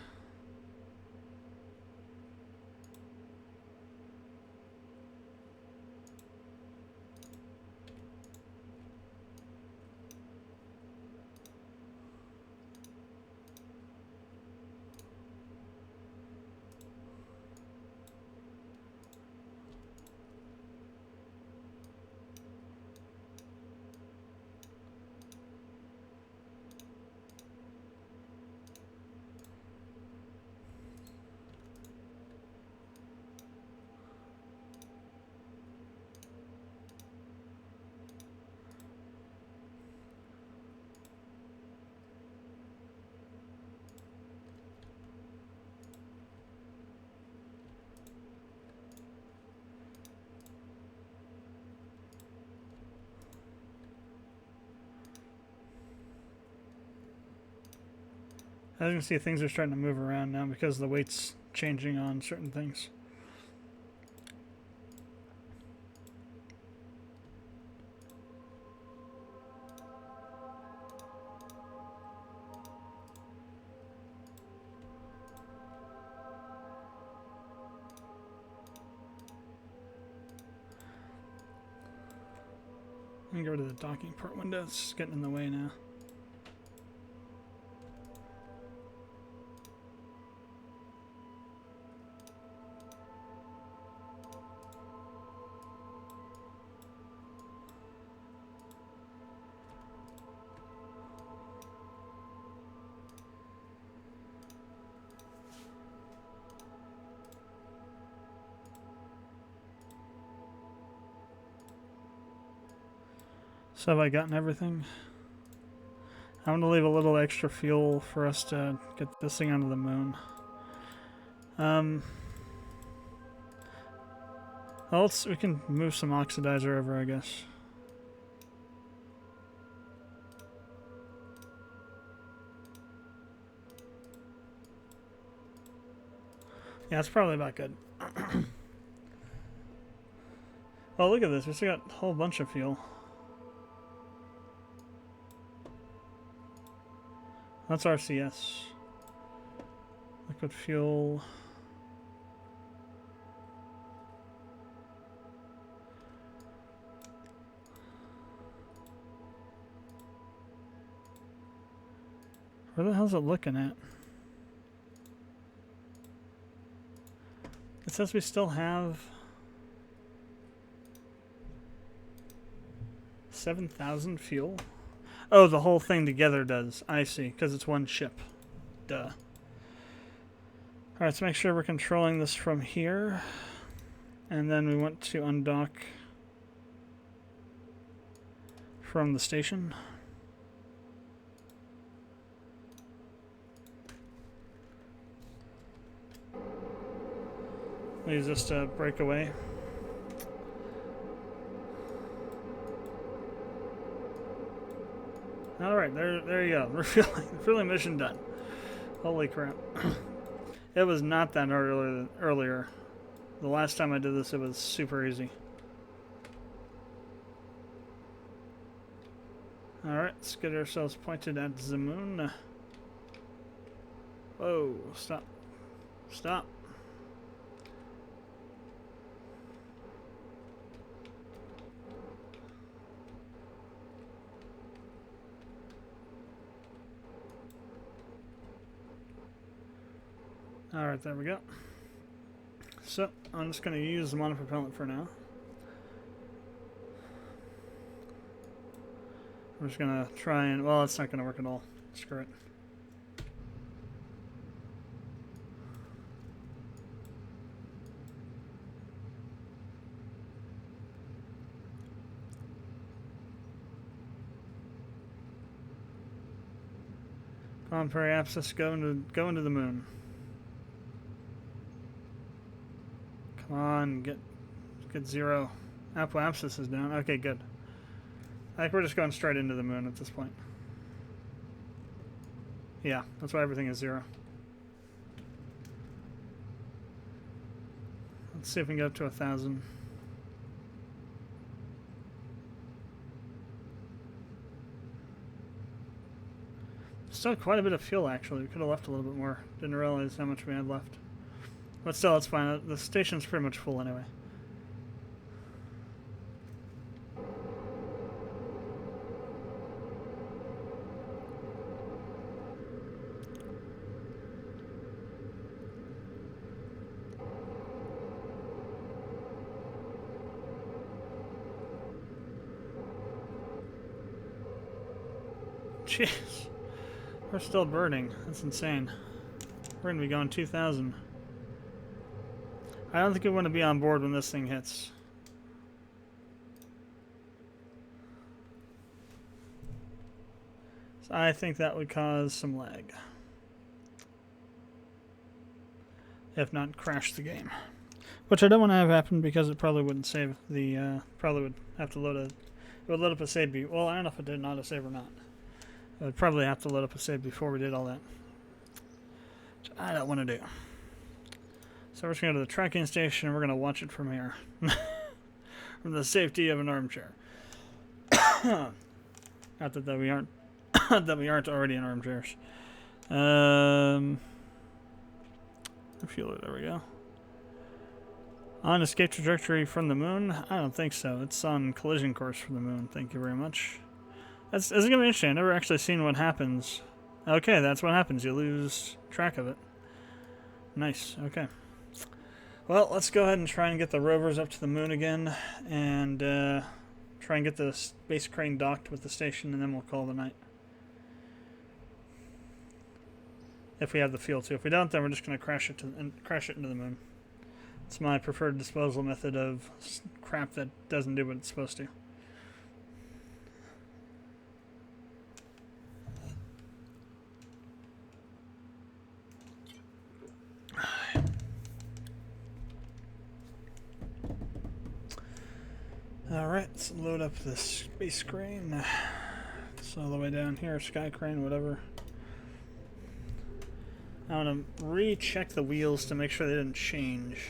[SPEAKER 1] As you can see, things are starting to move around now because the weight's changing on certain things. Let me go to the docking port window. It's getting in the way now. So have I gotten everything? I'm gonna leave a little extra fuel for us to get this thing onto the moon. Well, we can move some oxidizer over, I guess. Yeah, it's probably about good. Oh, look at this. We still got a whole bunch of fuel. That's RCS. Liquid fuel. Where the hell's it looking at? It says we still have 7,000 fuel. Oh, the whole thing together does. I see, because it's one ship. Duh. Alright, let's make sure we're controlling this from here. And then we want to undock from the station. We'll use this to break away. Alright, there you go. Refueling mission done. Holy crap. It was not that earlier. The last time I did this, it was super easy. Alright, let's get ourselves pointed at the moon. Whoa, stop. Stop. Alright, there we go. So, I'm just going to use the monopropellant for now. I'm just going to try and... Well, it's not going to work at all. Screw it. Come on, Periapsis, go into the moon. Come on, get 0. Apoapsis is down. Okay, good. I think we're just going straight into the moon at this point. Yeah, that's why everything is 0. Let's see if we can get up to 1,000. Still quite a bit of fuel, actually. We could have left a little bit more. Didn't realize how much we had left. But still, it's fine. The station's pretty much full anyway. Jeez. We're still burning. That's insane. We're going to be going 2,000. I don't think we want to be on board when this thing hits. So I think that would cause some lag. If not, crash the game. Which I don't want to have happen because it probably wouldn't save the... probably would have to load a... It would load up a save... Well, I don't know if it did not a save or not. I would probably have to load up a save before we did all that. Which I don't want to do. So we're just going to go to the tracking station and we're going to watch it from here. From the safety of an armchair. Not that we aren't that we aren't already in armchairs. Refueler, there we go. On escape trajectory from the moon? I don't think so. It's on collision course from the moon. Thank you very much. This is going to be interesting. I've never actually seen what happens. Okay, that's what happens. You lose track of it. Nice. Okay. Well, let's go ahead and try and get the rovers up to the moon again, and try and get the space crane docked with the station, and then we'll call it a night. If we have the fuel to. If we don't, then we're just going to crash it into the moon. It's my preferred disposal method of crap that doesn't do what it's supposed to. Alright, let's load up the space crane. It's all the way down here, sky crane, whatever. I want to recheck the wheels to make sure they didn't change.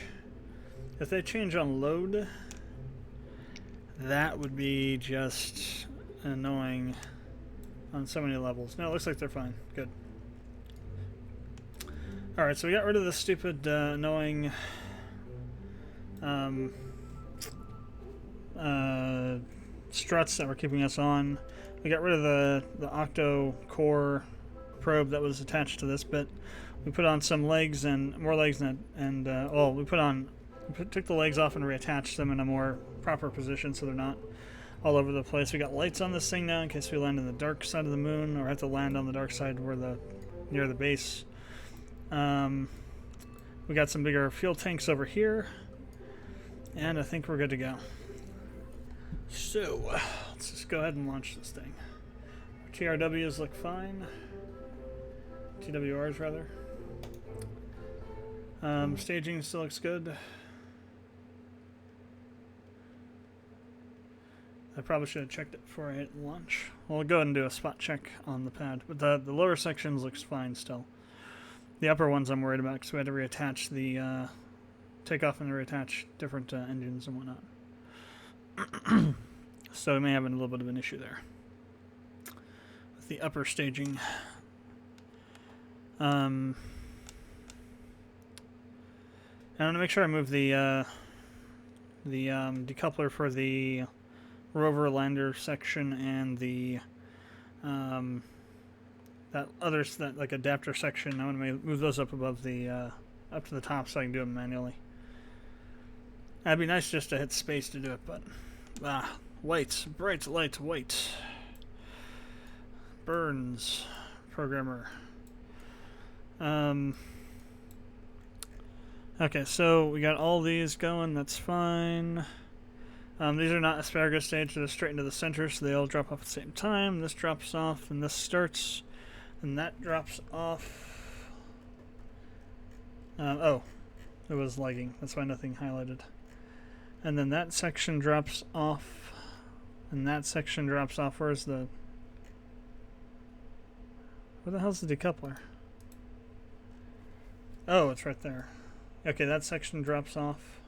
[SPEAKER 1] If they change on load, that would be just annoying on so many levels. No, it looks like they're fine. Good. Alright, so we got rid of the stupid, annoying struts that were keeping us on. We got rid of the octo core probe that was attached to this bit. We put on some legs and more legs and we took the legs off and reattached them in a more proper position so they're not all over the place. We got lights on this thing now in case we land on the dark side of the moon or have to land on the dark side near the base. We got some bigger fuel tanks over here, and I think we're good to go. So let's just go ahead and launch this thing. TRWs look fine. TWRs rather. Staging still looks good. I probably should have checked it before I hit launch. We'll go ahead and do a spot check on the pad, but the lower sections looks fine still. The upper ones I'm worried about because we had to reattach the takeoff and reattach different engines and whatnot. So we may have a little bit of an issue there with the upper staging. I want to make sure I move the decoupler for the rover lander section and the that like adapter section. I want to move those up above the up to the top so I can do them manually. That'd be nice just to hit space to do it, but white, bright light, white. Burns, programmer. Okay, so we got all these going. That's fine. These are not asparagus staged, they're straight into the center, so they all drop off at the same time. This drops off, and this starts, and that drops off. Oh, it was lagging. That's why nothing highlighted. And then that section drops off, and that section drops off. Where's the... Where the hell's the decoupler? Oh, it's right there. Okay, that section drops off.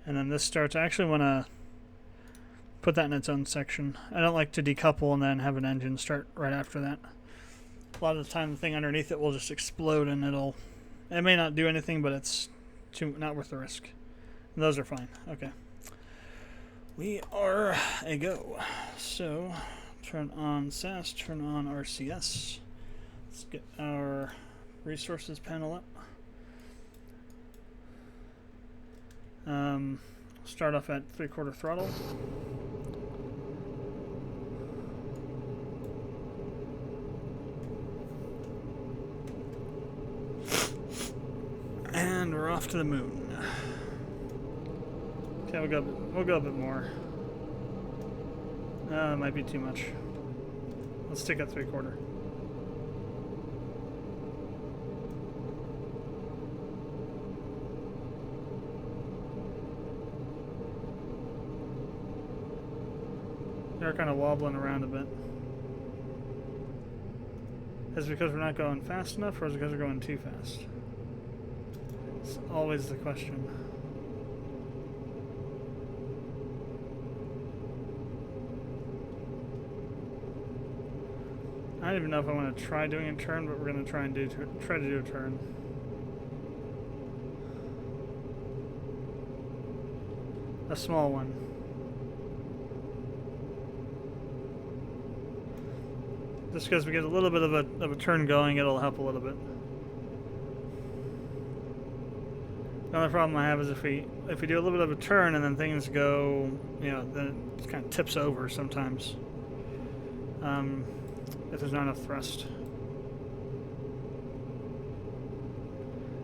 [SPEAKER 1] And then this starts. I actually want to put that in its own section. I don't like to decouple and then have an engine start right after that. A lot of the time the thing underneath it will just explode and it may not do anything, but it's not worth the risk. And those are fine. Okay. We are a go. So turn on SAS, turn on RCS. Let's get our resources panel up. Start off at 3/4 throttle. And we're off to the moon. Okay, we'll go a bit more. It might be too much. Let's stick at 3/4. They're kind of wobbling around a bit. Is it because we're not going fast enough, or is it because we're going too fast? It's always the question. I don't even know if I want to try doing a turn, but we're going to try to do a turn. A small one. Just because we get a little bit of a turn going, it'll help a little bit. The only problem I have is if we do a little bit of a turn and then things go, then it kind of tips over sometimes. If there's not enough thrust.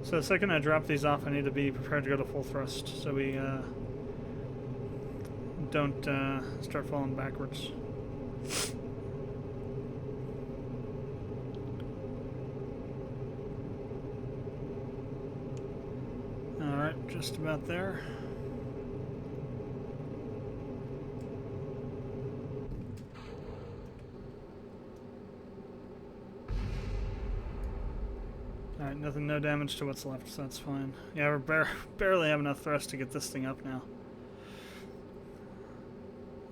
[SPEAKER 1] So the second I drop these off, I need to be prepared to go to full thrust, so we don't start falling backwards. Alright, just about there. Alright, no damage to what's left, so that's fine. Yeah, we barely have enough thrust to get this thing up now.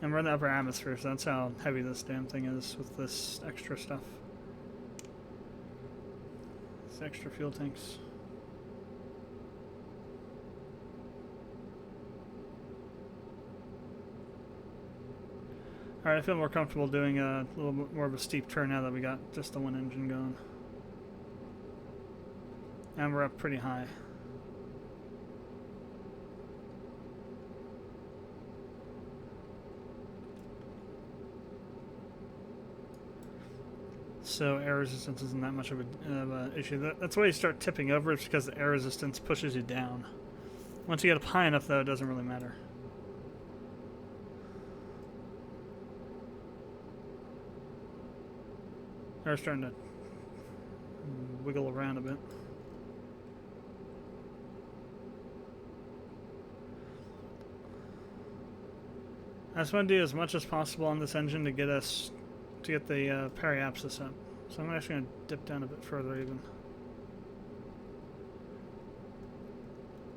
[SPEAKER 1] And we're in the upper atmosphere, so that's how heavy this damn thing is with this extra stuff. This extra fuel tanks. Alright, I feel more comfortable doing a little bit more of a steep turn now that we got just the one engine going. And we're up pretty high. So air resistance isn't that much of an issue. That's why you start tipping over. It's because the air resistance pushes you down. Once you get up high enough, though, it doesn't really matter. Air's starting to wiggle around a bit. I just want to do as much as possible on this engine to get us to get the periapsis up. So I'm actually going to dip down a bit further even.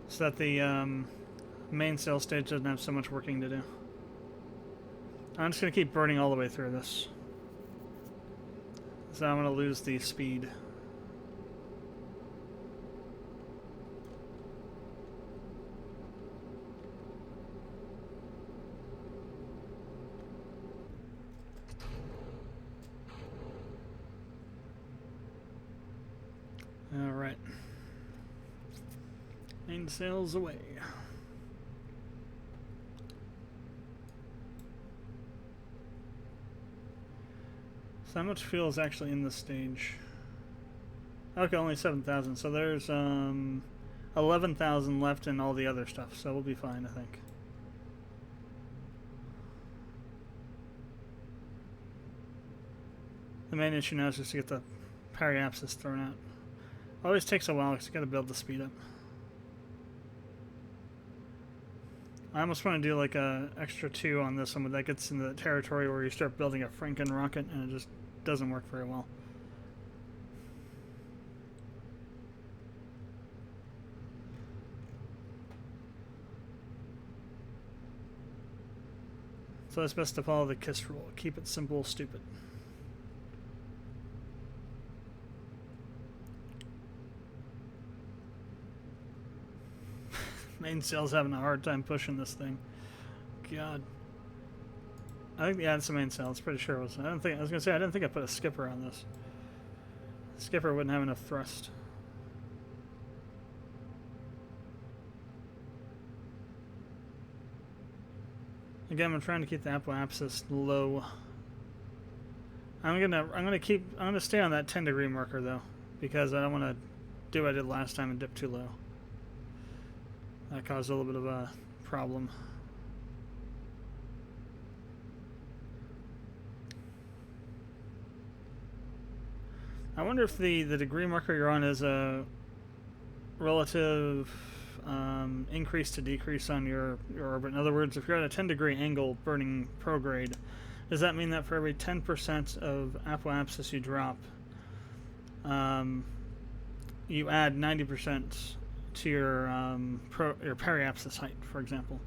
[SPEAKER 1] So that the main sail stage doesn't have so much working to do. I'm just going to keep burning all the way through this. So I'm going to lose the speed. Alright. Main sails away. So how much fuel is actually in this stage? Okay, only 7,000. So there's 11,000 left in all the other stuff. So we'll be fine, I think. The main issue now is just to get the periapsis thrown out. Always takes a while because you got to build the speed up. I almost want to do like a extra 2 on this one, but that gets into the territory where you start building a Franken rocket and it just doesn't work very well. So it's best to follow the KISS rule. Keep it simple, stupid. Main sail's having a hard time pushing this thing. God. I think, yeah, it's the main sail. It's pretty sure it was. I was gonna say, I didn't think I put a skipper on this. The skipper wouldn't have enough thrust. Again, I'm trying to keep the apoapsis low. I'm gonna stay on that 10-degree marker though, because I don't want to do what I did last time and dip too low. That caused a little bit of a problem. I wonder if the degree marker you're on is a relative increase to decrease on your orbit. In other words, if you're at a 10-degree angle burning prograde, does that mean that for every 10% of apoapsis you drop, you add 90% to your periapsis height, for example?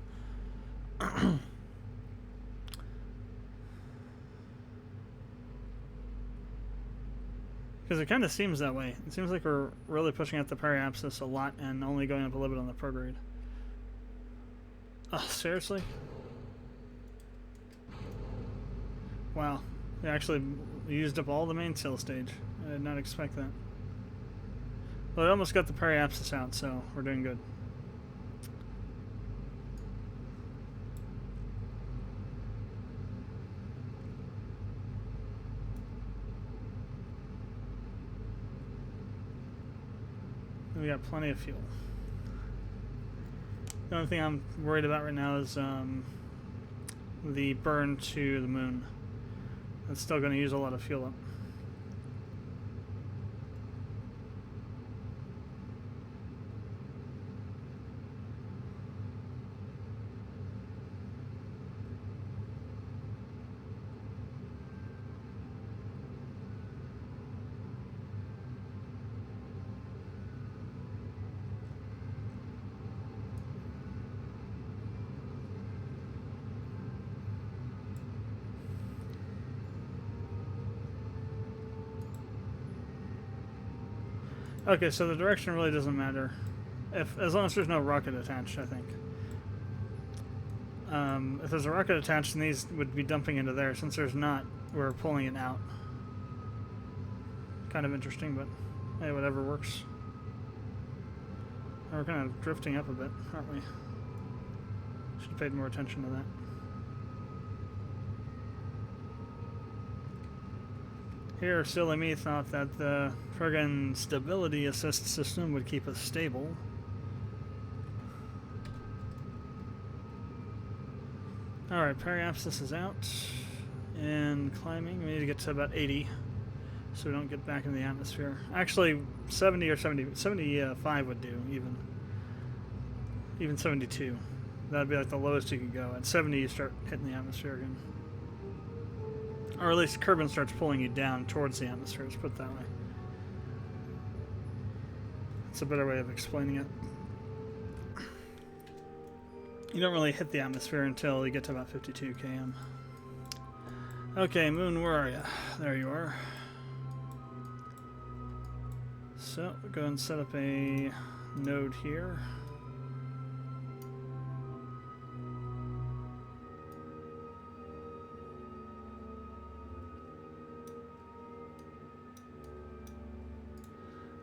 [SPEAKER 1] Because it kind of seems that way. It seems like we're really pushing out the periapsis a lot and only going up a little bit on the prograde. Oh, seriously? Wow. We actually used up all the mainsail stage. I did not expect that. Well, it almost got the periapsis out, so we're doing good. We got plenty of fuel. The only thing I'm worried about right now is the burn to the moon. It's still going to use a lot of fuel up. Okay, so the direction really doesn't matter, as long as there's no rocket attached, I think. If there's a rocket attached, then these would be dumping into there. Since there's not, we're pulling it out. Kind of interesting, but hey, whatever works. We're kind of drifting up a bit, aren't we? Should have paid more attention to that. Here, silly me thought that the friggin' stability assist system would keep us stable. Alright, periapsis is out. And climbing, we need to get to about 80 so we don't get back in the atmosphere. Actually, 70 or 75 would do, even 72. That'd be like the lowest you could go. At 70, you start hitting the atmosphere again. Or at least Kerbal starts pulling you down towards the atmosphere, let's put it that way. It's a better way of explaining it. You don't really hit the atmosphere until you get to about 52 km. Okay, Moon, where are you? There you are. So, we'll go and set up a node here.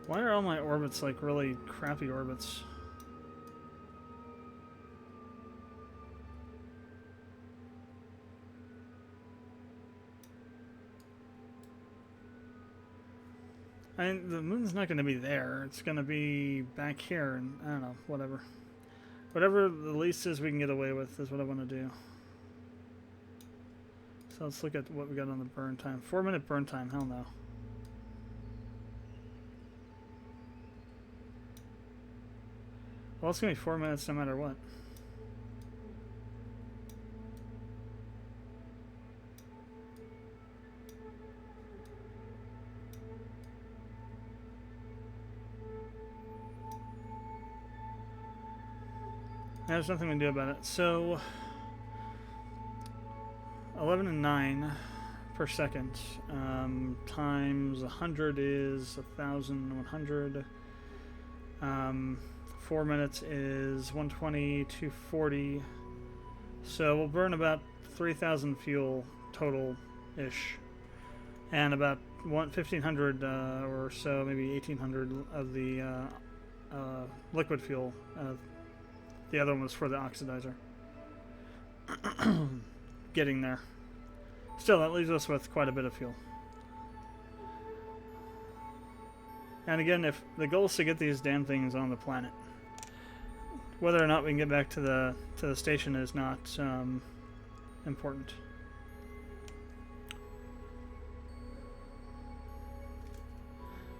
[SPEAKER 1] Why are all my orbits like really crappy orbits? I mean, the moon's not going to be there. It's going to be back here, and I don't know, whatever. Whatever the least is we can get away with is what I want to do. So let's look at what we got on the burn time. 4-minute burn time, hell no. Well, it's going to be 4 minutes no matter what. There's nothing we can do about it. So, 11 and 9 per second times 100 is 1,100. 4 minutes is 120, 240. So we'll burn about 3,000 fuel total-ish, and about 1,500 or so, maybe 1,800 of the liquid fuel. The other one was for the oxidizer. Getting there. Still, that leaves us with quite a bit of fuel. And again, if the goal is to get these damn things on the planet, whether or not we can get back to the station is not important.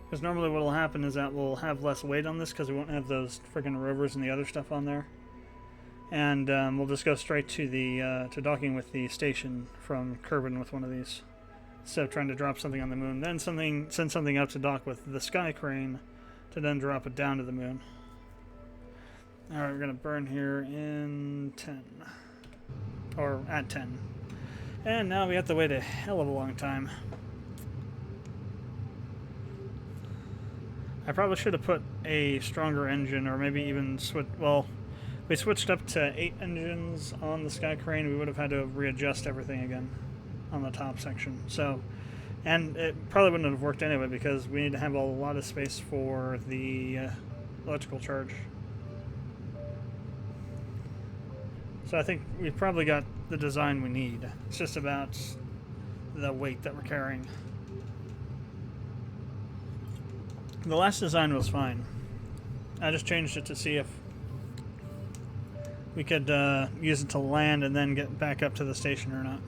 [SPEAKER 1] Because normally what will happen is that we'll have less weight on this because we won't have those friggin' rovers and the other stuff on there. And we'll just go straight to the to docking with the station from Kerbal with one of these, instead of trying to drop something on the moon. Then send something out to dock with the sky crane to then drop it down to the moon. All right, we're gonna burn here in 10, or at 10, and now we have to wait a hell of a long time. I probably should have put a stronger engine, or maybe even switch. Well, we switched up to 8 engines on the sky crane. We would have had to readjust everything again on the top section. So, and it probably wouldn't have worked anyway because we need to have a lot of space for the electrical charge. So I think we've probably got the design we need. It's just about the weight that we're carrying. The last design was fine. I just changed it to see if we could use it to land and then get back up to the station or not.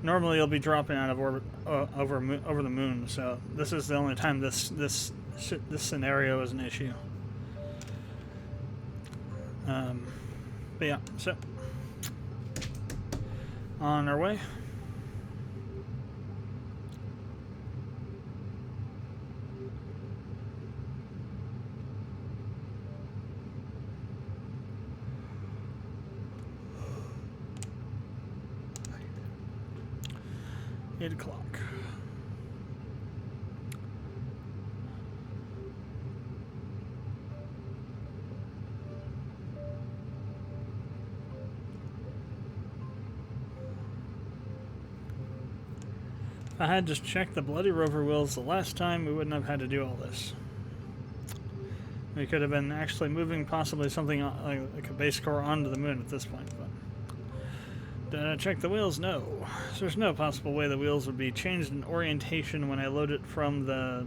[SPEAKER 1] Normally you'll be dropping out of orbit over the moon, so this is the only time this scenario is an issue. But yeah, so on our way. Eight o'clock. If I had just checked the Bloody Rover wheels the last time, we wouldn't have had to do all this. We could have been actually moving possibly something like a base core onto the moon at this point, but did I check the wheels? No. So there's no possible way the wheels would be changed in orientation when I load it from the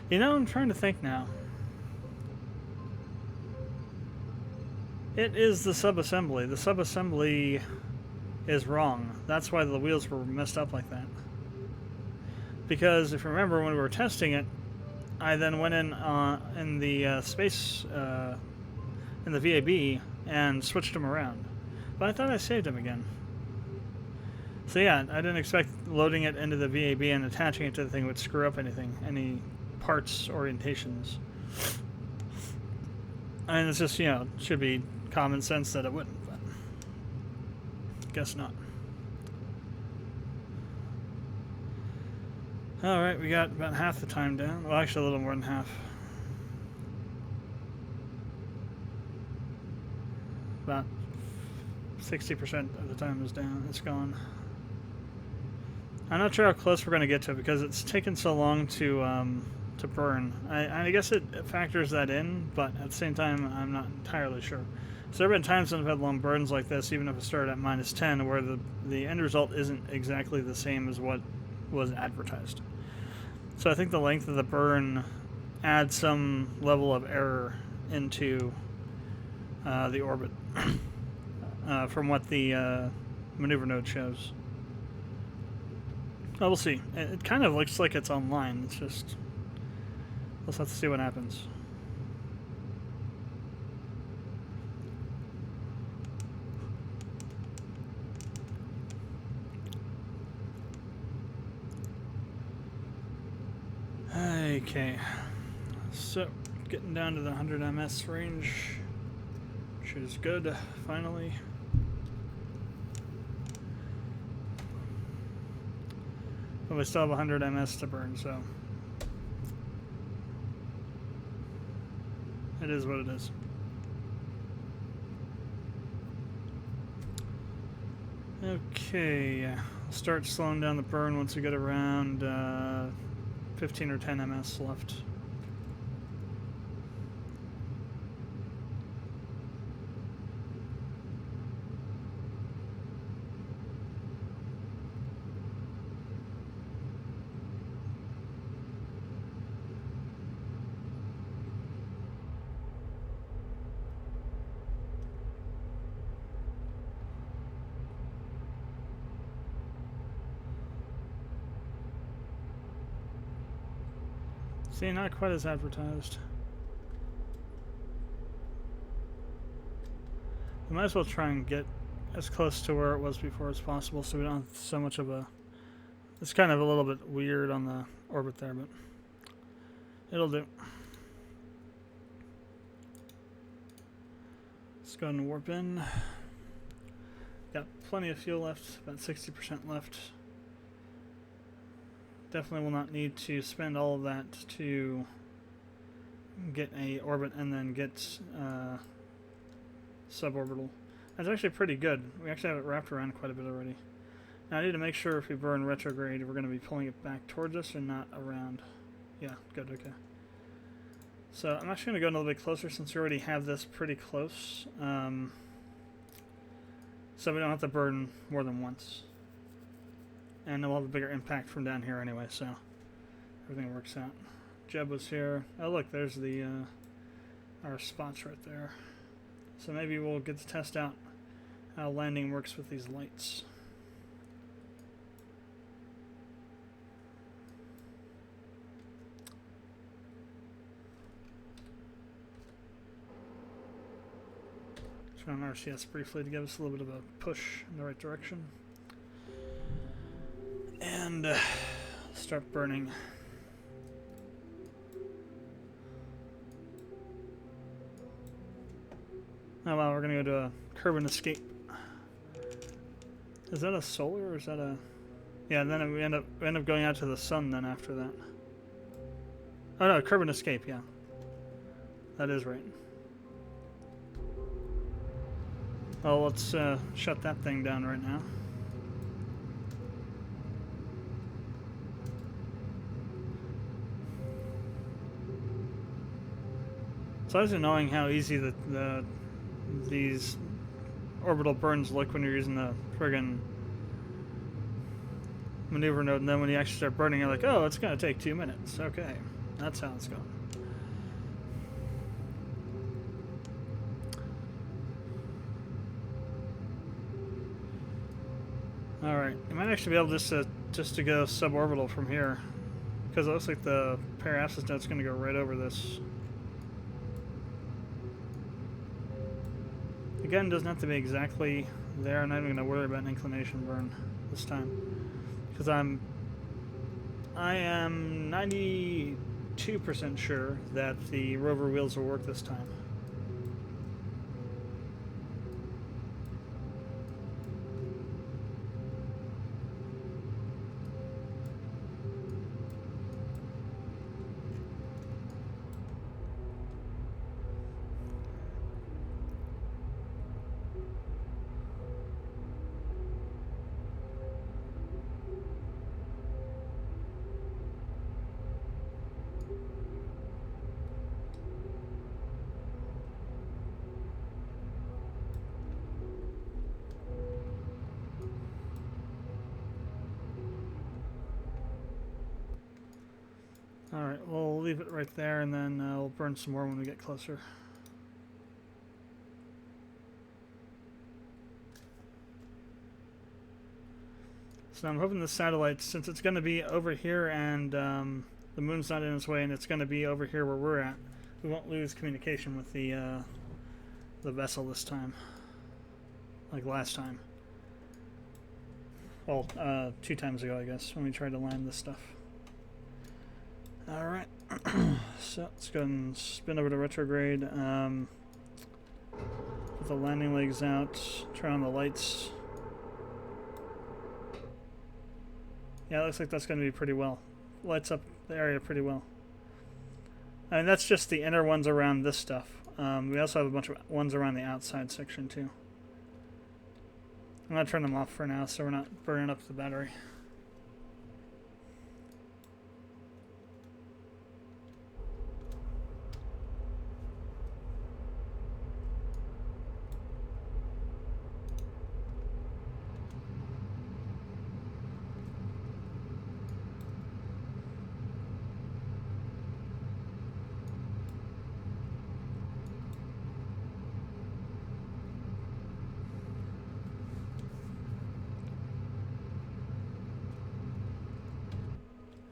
[SPEAKER 1] you know, I'm trying to think now. It is the subassembly. The subassembly is wrong. That's why the wheels were messed up like that. Because if you remember when we were testing it, I then went in the space in the VAB and switched them around. But I thought I saved them again. So yeah, I didn't expect loading it into the VAB and attaching it to the thing would screw up anything, any parts orientations. I mean, it's just, you know, should be common sense that it wouldn't, but guess not. Alright, we got about half the time down. Well, actually a little more than half. About 60% of the time is down. It's gone. I'm not sure how close we're going to get to it because it's taken so long to burn. I guess it factors that in, but at the same time, I'm not entirely sure. So there have been times when I've had long burns like this, even if it started at -10, where the end result isn't exactly the same as what was advertised. So I think the length of the burn adds some level of error into the orbit from what the maneuver node shows. Oh, we'll see. It kind of looks like it's online. It's just... let's have to see what happens. Okay. So, getting down to the 100 ms range, which is good, finally. But we still have 100 ms to burn, so it is what it is. Okay, I'll start slowing down the burn once we get around 15 or 10 ms left. See, not quite as advertised. We might as well try and get as close to where it was before as possible so we don't have so much of a... It's kind of a little bit weird on the orbit there, but it'll do. Let's go ahead and warp in. Got plenty of fuel left, about 60% left. Definitely will not need to spend all of that to get a orbit and then get suborbital. That's actually pretty good. We actually have it wrapped around quite a bit already. Now I need to make sure if we burn retrograde, we're going to be pulling it back towards us and not around. Yeah, good, okay. So I'm actually going to go a little bit closer since we already have this pretty close. So we don't have to burn more than once. And we'll have a bigger impact from down here anyway, so everything works out. Jeb was here. Oh look, there's the our spots right there. So maybe we'll get to test out how landing works with these lights. Turn on RCS briefly to give us a little bit of a push in the right direction. And start burning. Oh wow, we're gonna go to a Kerbal escape. Is that a solar or is that a... Yeah, and then we end up going out to the sun then after that. Oh no, Kerbal escape, yeah. That is right. Well, let's shut that thing down right now. It's always annoying how easy these orbital burns look when you're using the friggin' maneuver node, and then when you actually start burning, you're like, oh, it's gonna take 2 minutes. Okay, that's how it's going. Alright, you might actually be able just to go suborbital from here, because it looks like the periapsis node's going to go right over this. Again, doesn't have to be exactly there. I'm not even going to worry about an inclination burn this time, because I am 92% sure that the rover wheels will work this time. Alright, we'll leave it right there, and then we'll burn some more when we get closer. So I'm hoping the satellite, since it's going to be over here and the moon's not in its way and it's going to be over here where we're at, we won't lose communication with the vessel this time. Like last time. Well, 2 times ago, I guess, when we tried to land this stuff. Alright, so let's go and spin over to retrograde. Put the landing legs out, turn on the lights. Yeah, it looks like that's going to be pretty well. Lights up the area pretty well. I mean, that's just the inner ones around this stuff. We also have a bunch of ones around the outside section, too. I'm going to turn them off for now so we're not burning up the battery.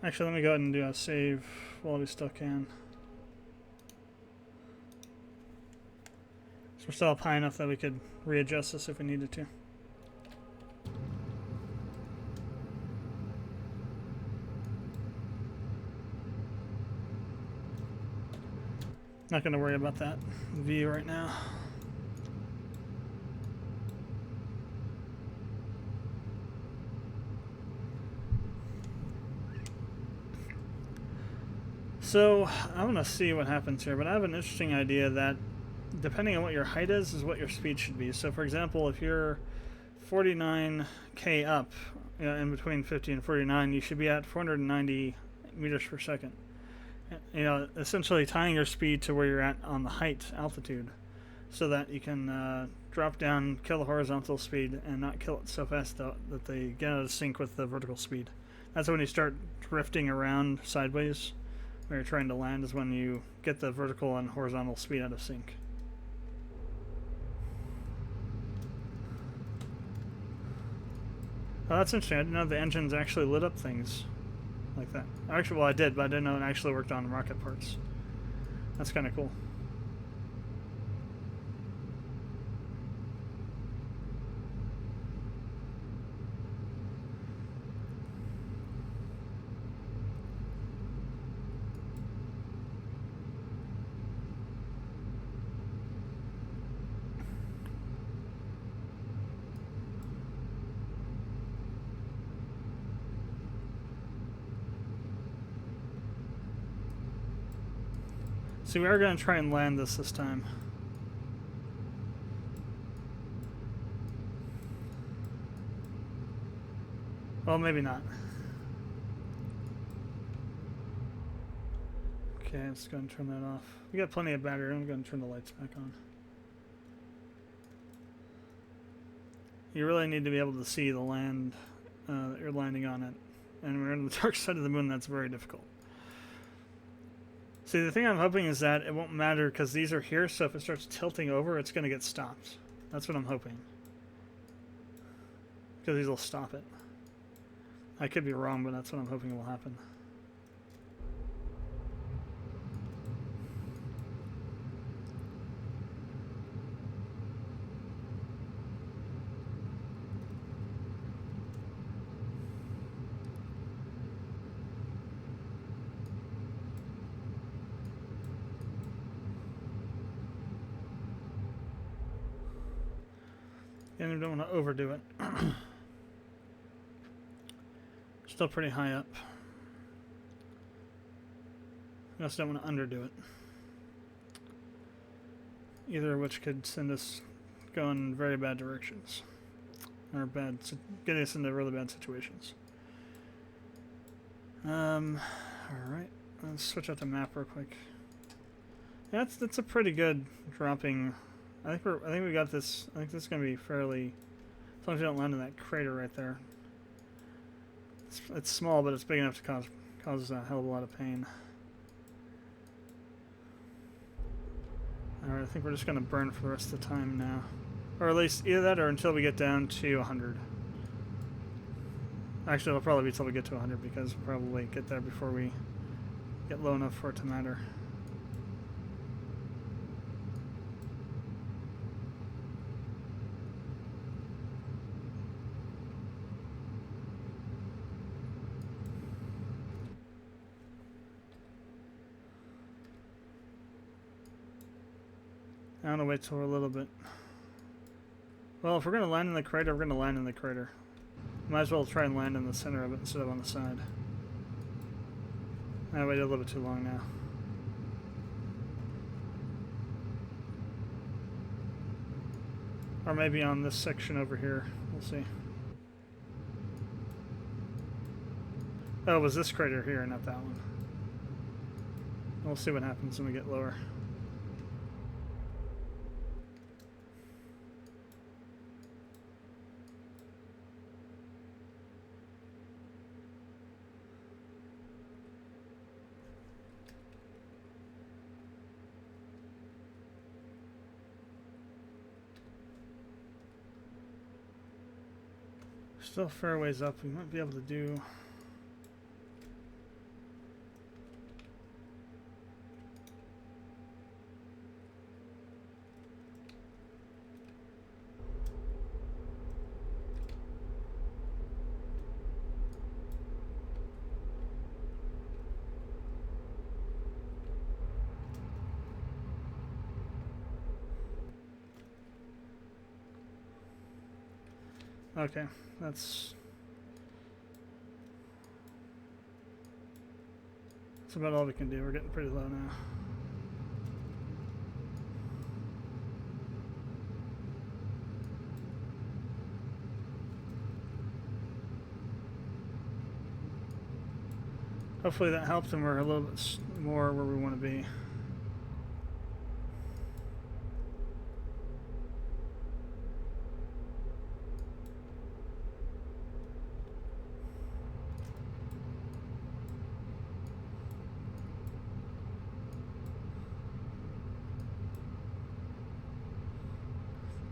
[SPEAKER 1] Actually, let me go ahead and do a save while we still can. So we're still up high enough that we could readjust this if we needed to. Not going to worry about that view right now. So I'm going to see what happens here, but I have an interesting idea that depending on what your height is what your speed should be. So for example, if you're 49k up, in between 50 and 49, you should be at 490 meters per second. Essentially tying your speed to where you're at on the height altitude, so that you can drop down, kill the horizontal speed, and not kill it so fast that they get out of sync with the vertical speed. That's when you start drifting around sideways, where you're trying to land, is when you get the vertical and horizontal speed out of sync. Oh, that's interesting. I didn't know the engines actually lit up things like that. Actually, well, I did, but I didn't know it actually worked on rocket parts. That's kind of cool. So we are going to try and land this time. Well, maybe not. Okay, let's go and turn that off. We got plenty of battery. I'm going to turn the lights back on. You really need to be able to see the land that you're landing on it. And we're on the dark side of the moon, that's very difficult. See, the thing I'm hoping is that it won't matter because these are here, so if it starts tilting over, it's going to get stopped. That's what I'm hoping. Because these will stop it. I could be wrong, but that's what I'm hoping will happen. And I don't want to overdo it. Still pretty high up. I also don't want to underdo it. Either of which could send us going in very bad directions. Or get us into really bad situations. Alright. Let's switch out the map real quick. Yeah, that's a pretty good dropping. I think we got this. I think this is gonna be fairly. As long as you don't land in that crater right there. It's small, but it's big enough to cause a hell of a lot of pain. Alright, I think we're just gonna burn for the rest of the time now, or at least either that or until we get down to 100. Actually, it'll probably be until we get to 100 because we'll probably get there before we get low enough for it to matter. I'm gonna wait till we're a little bit. Well, if we're gonna land in the crater, we're gonna land in the crater. Might as well try and land in the center of it instead of on the side. I waited a little bit too long now. Or maybe on this section over here. We'll see. Oh, it was this crater here, not that one. We'll see what happens when we get lower. Still a fair ways up. We might be able to do. Okay, that's about all we can do. We're getting pretty low now. Hopefully that helps and we're a little bit more where we want to be.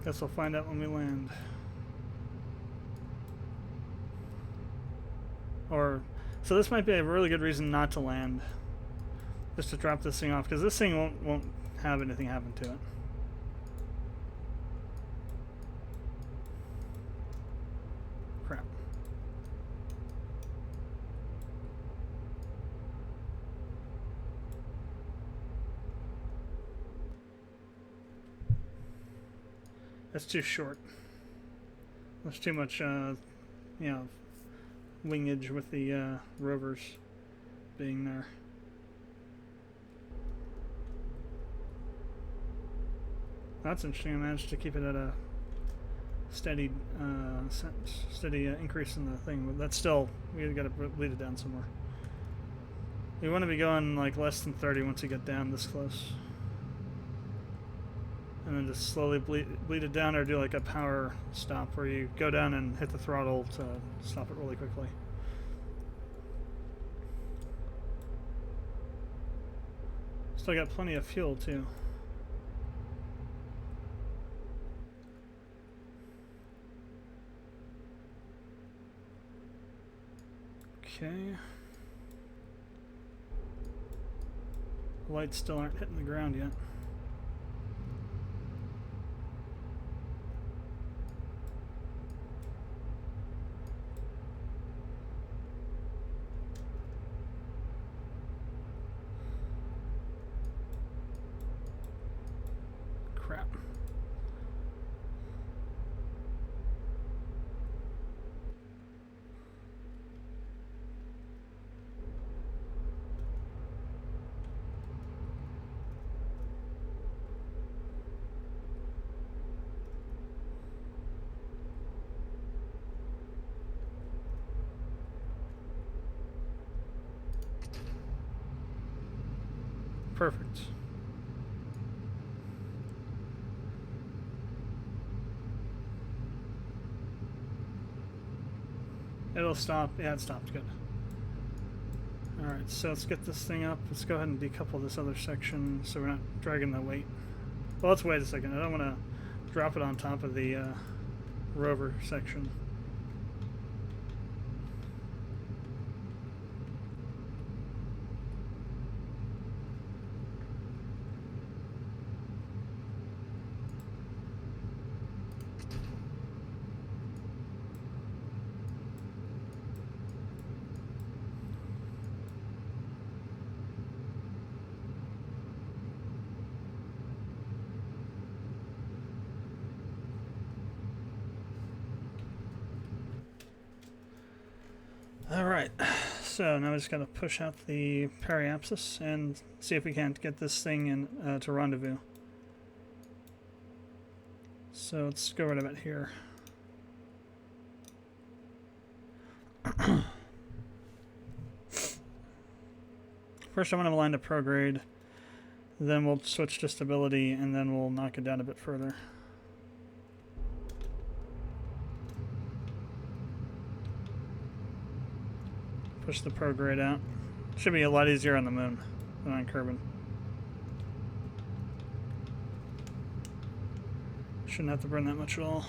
[SPEAKER 1] Guess we'll find out when we land. So this might be a really good reason not to land. Just to drop this thing off, because this thing won't have anything happen to it. Crap. That's too short. There's too much, you know, wingage with the rovers being there. That's interesting. I managed to keep it at a steady, steady increase in the thing, but that's still, we gotta bleed it down somewhere. We want to be going like less than 30 once you get down this close. And then just slowly bleed it down, or do like a power stop where you go down and hit the throttle to stop it really quickly. Still got plenty of fuel too. Okay. The lights still aren't hitting the ground yet. Crap. Perfect. It'll stop. Yeah, it stopped. Good. Alright, so let's get this thing up. Let's go ahead and decouple this other section so we're not dragging the weight. Well, let's wait a second. I don't want to drop it on top of the rover section. Alright, so now we just gotta push out the periapsis and see if we can't get this thing in to rendezvous. So let's go right about here. First I'm going to align to prograde, then we'll switch to stability, and then we'll knock it down a bit further. Push the prograde out. Should be a lot easier on the moon than on Kerbal. Shouldn't have to burn that much at all.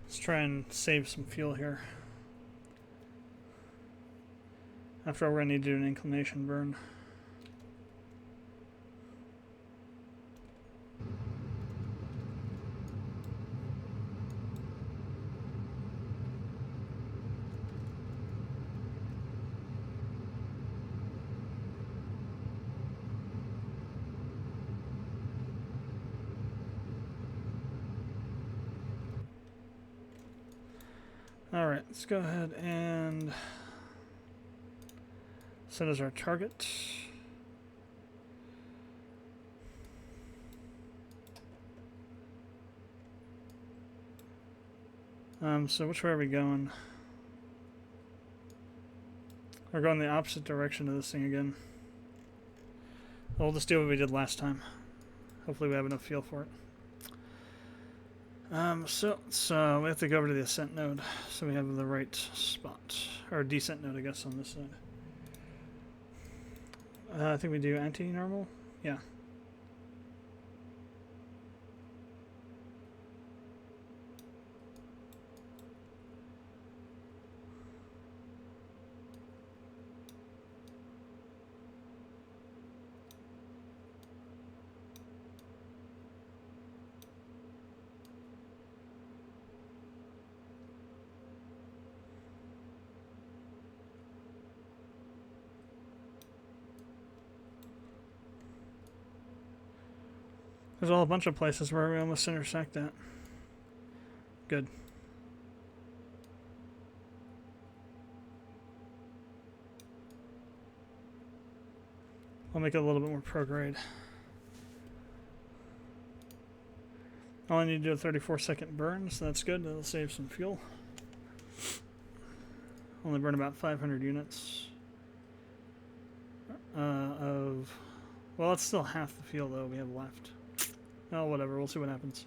[SPEAKER 1] Let's try and save some fuel here. After all, we're going to need to do an inclination burn. Alright, let's go ahead and set as our target. So which way are we going? We're going the opposite direction of this thing again. We'll just do what we did last time. Hopefully we have enough fuel for it. So we have to go over to the ascent node, so we have the right spot, or descent node, I guess, on this side. I think we do anti-normal. Yeah. There's a whole bunch of places where we almost intersect at. Good. I'll make it a little bit more pro-grade. All I need to do a 34-second burn, so that's good. That'll save some fuel. Only burn about 500 units of... Well, that's still half the fuel, though, we have left. Oh, whatever. We'll see what happens.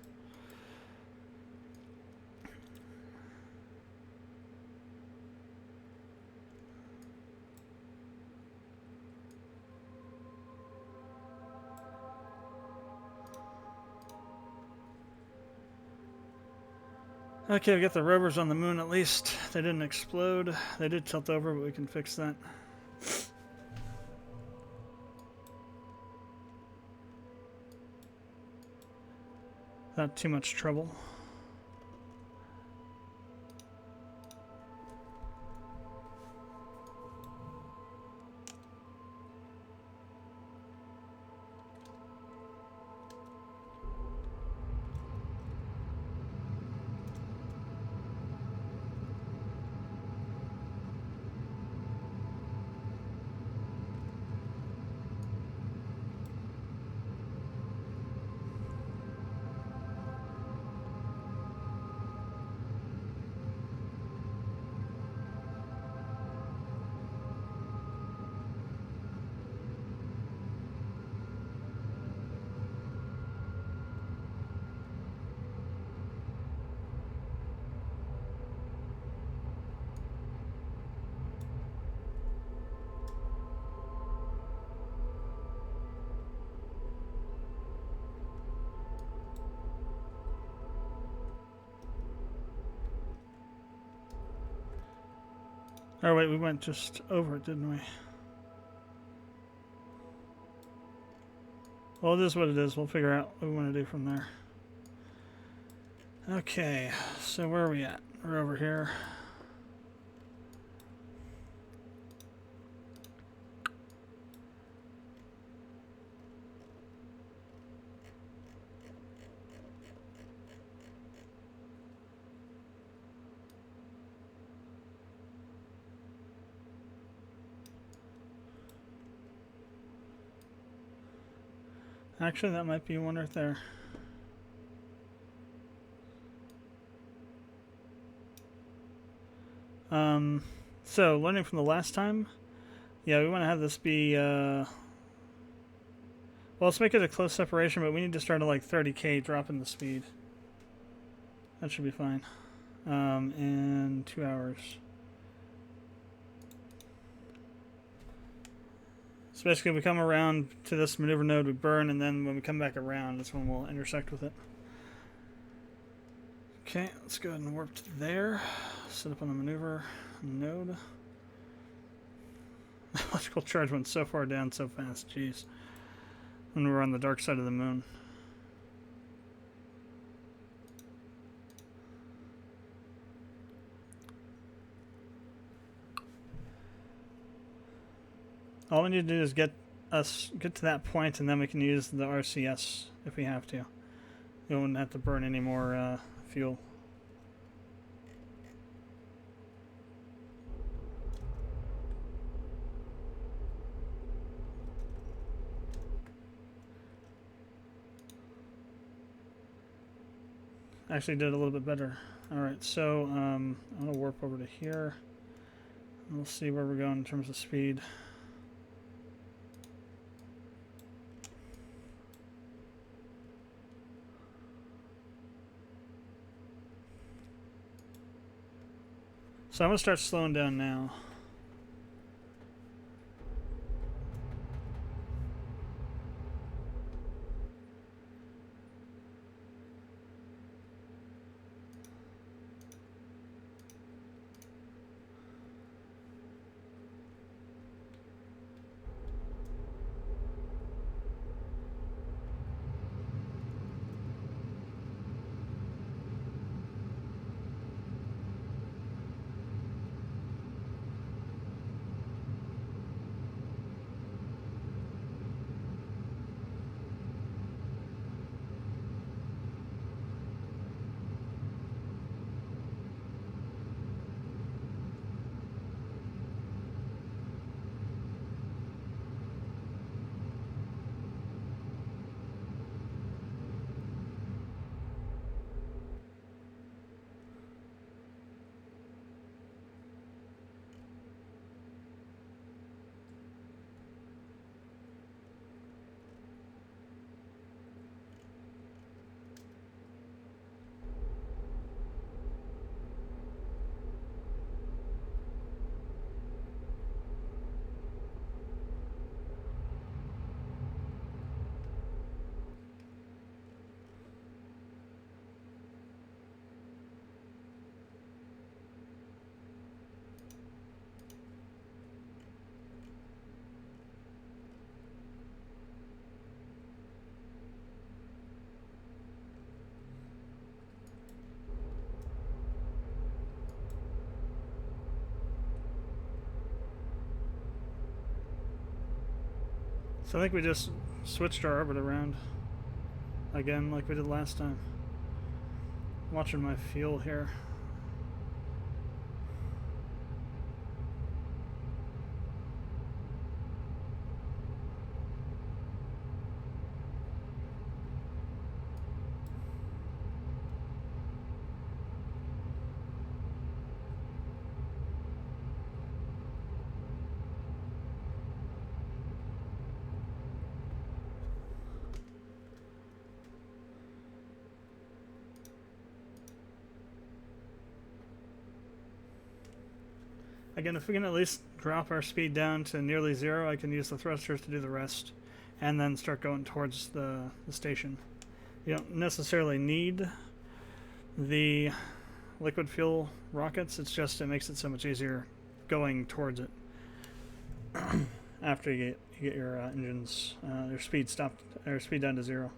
[SPEAKER 1] Okay, we got the rovers on the moon at least. They didn't explode. They did tilt over, but we can fix that. Not too much trouble. Oh wait, we went just over it, didn't we? Well, it is what it is. We'll figure out what we want to do from there. Okay, so where are we at? We're over here. Actually, that might be one right there. So, learning from the last time, yeah, we want to have this be, well, let's make it a close separation, but we need to start at like 30k, dropping the speed. That should be fine. In 2 hours. So basically we come around to this maneuver node, we burn, and then when we come back around, that's when we'll intersect with it. Okay, let's go ahead and warp to there. Set up on the maneuver node. Electrical charge went so far down so fast, jeez. When we were on the dark side of the moon. All we need to do is get to that point, and then we can use the RCS if we have to. We won't have to burn any more fuel. Actually did a little bit better. Alright, so I'm going to warp over to here. We'll see where we're going in terms of speed. So I'm going to start slowing down now. So I think we just switched our orbit around again like we did last time. I'm watching my fuel here. Again, if we can at least drop our speed down to nearly 0, I can use the thrusters to do the rest and then start going towards the station. You don't necessarily need the liquid fuel rockets, it's just it makes it so much easier going towards it after you get your engines, your speed stopped, or speed down to 0.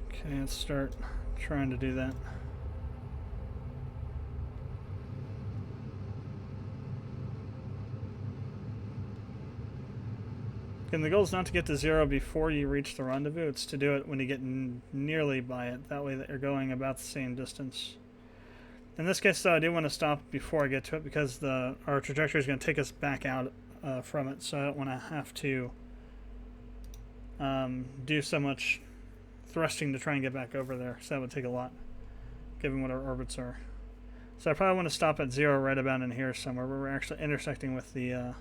[SPEAKER 1] Okay, let's start trying to do that. And the goal is not to get to 0 before you reach the rendezvous, it's to do it when you get nearly by it, that way that you're going about the same distance. In this case, though, I do want to stop before I get to it because our trajectory is going to take us back out from it, so I don't want to have to do so much thrusting to try and get back over there, so that would take a lot, given what our orbits are. So I probably want to stop at 0 right about in here somewhere, where we're actually intersecting with the...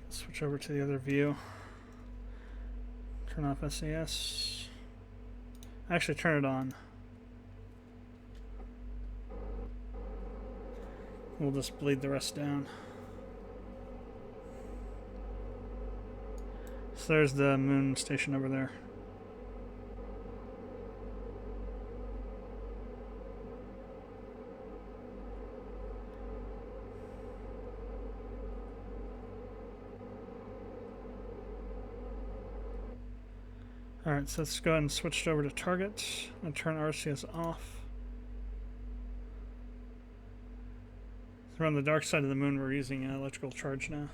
[SPEAKER 1] Switch over to the other view. Turn off SAS. Actually, turn it on. We'll just bleed the rest down. So there's the moon station over there. Alright, so let's go ahead and switch it over to target and turn RCS off. So we're on the dark side of the moon, we're using electrical charge now.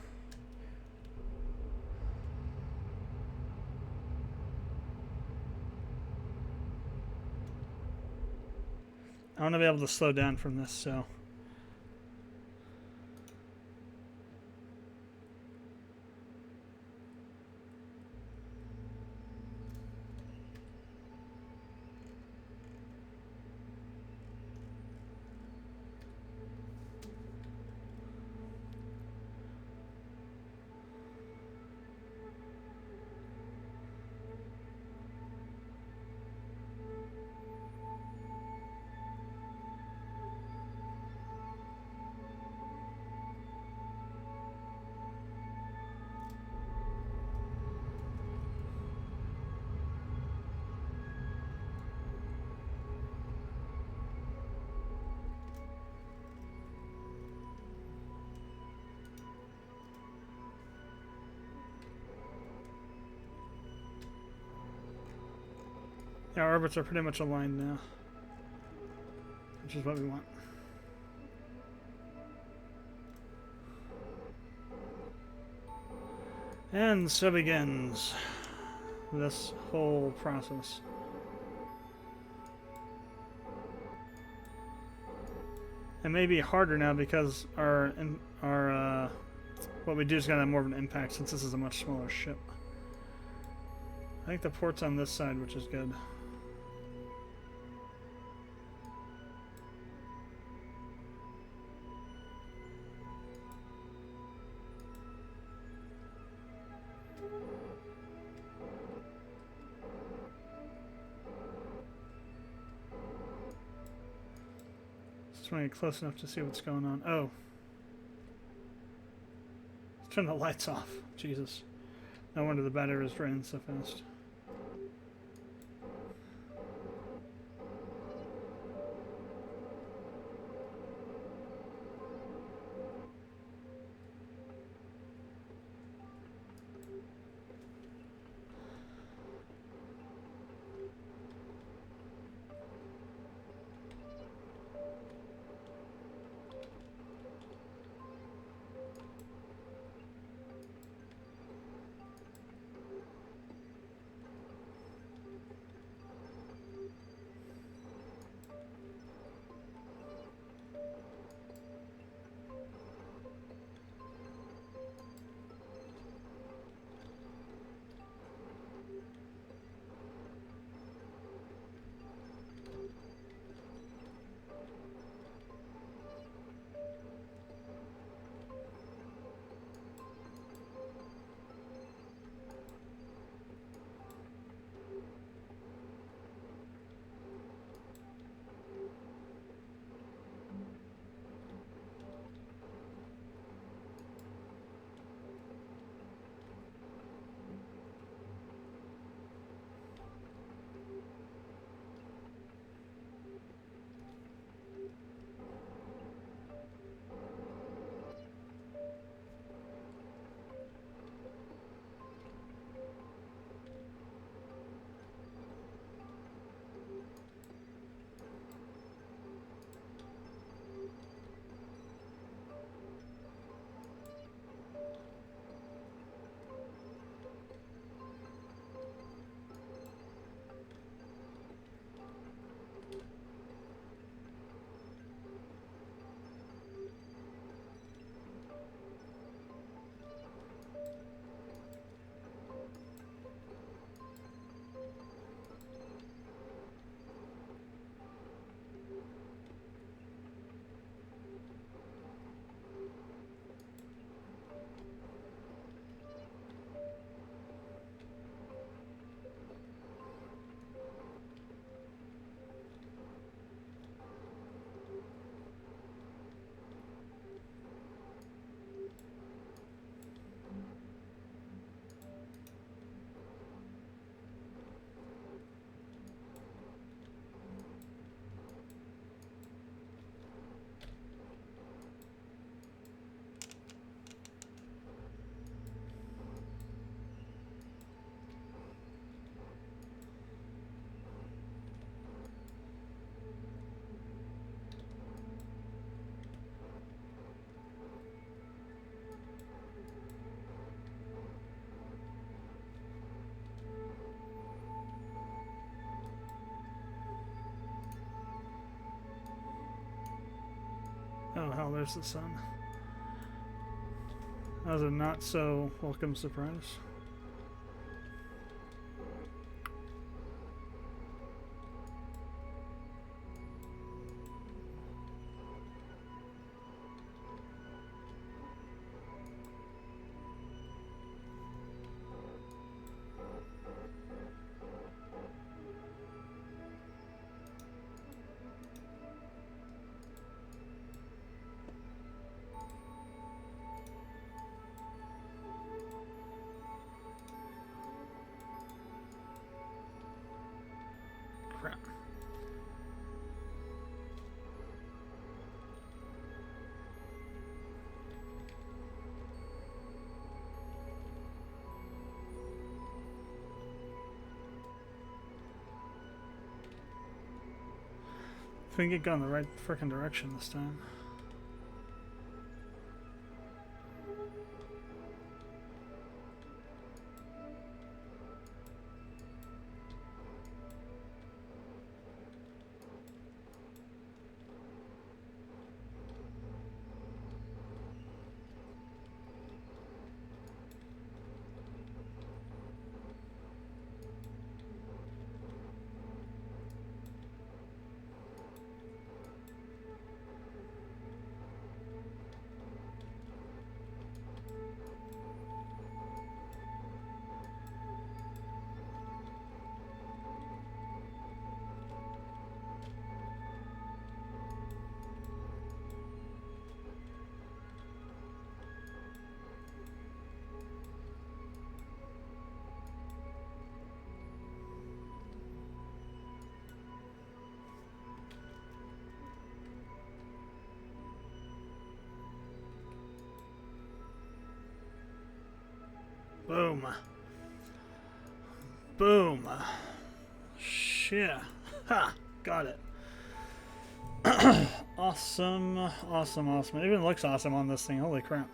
[SPEAKER 1] I want to be able to slow down from this, so... Yeah, our orbits are pretty much aligned now, which is what we want. And so begins this whole process. It may be harder now because our what we do is going to have more of an impact since this is a much smaller ship. I think the port's on this side, which is good. Just want to get close enough to see what's going on. Oh. Let's turn the lights off. Jesus. No wonder the battery is draining so fast. Oh hell, there's the sun. That was a not so welcome surprise. Crap. If we can get going the right frickin' direction this time. Boom. Boom. Shit. Ha! Got it. Awesome. Awesome, awesome. It even looks awesome on this thing. Holy crap.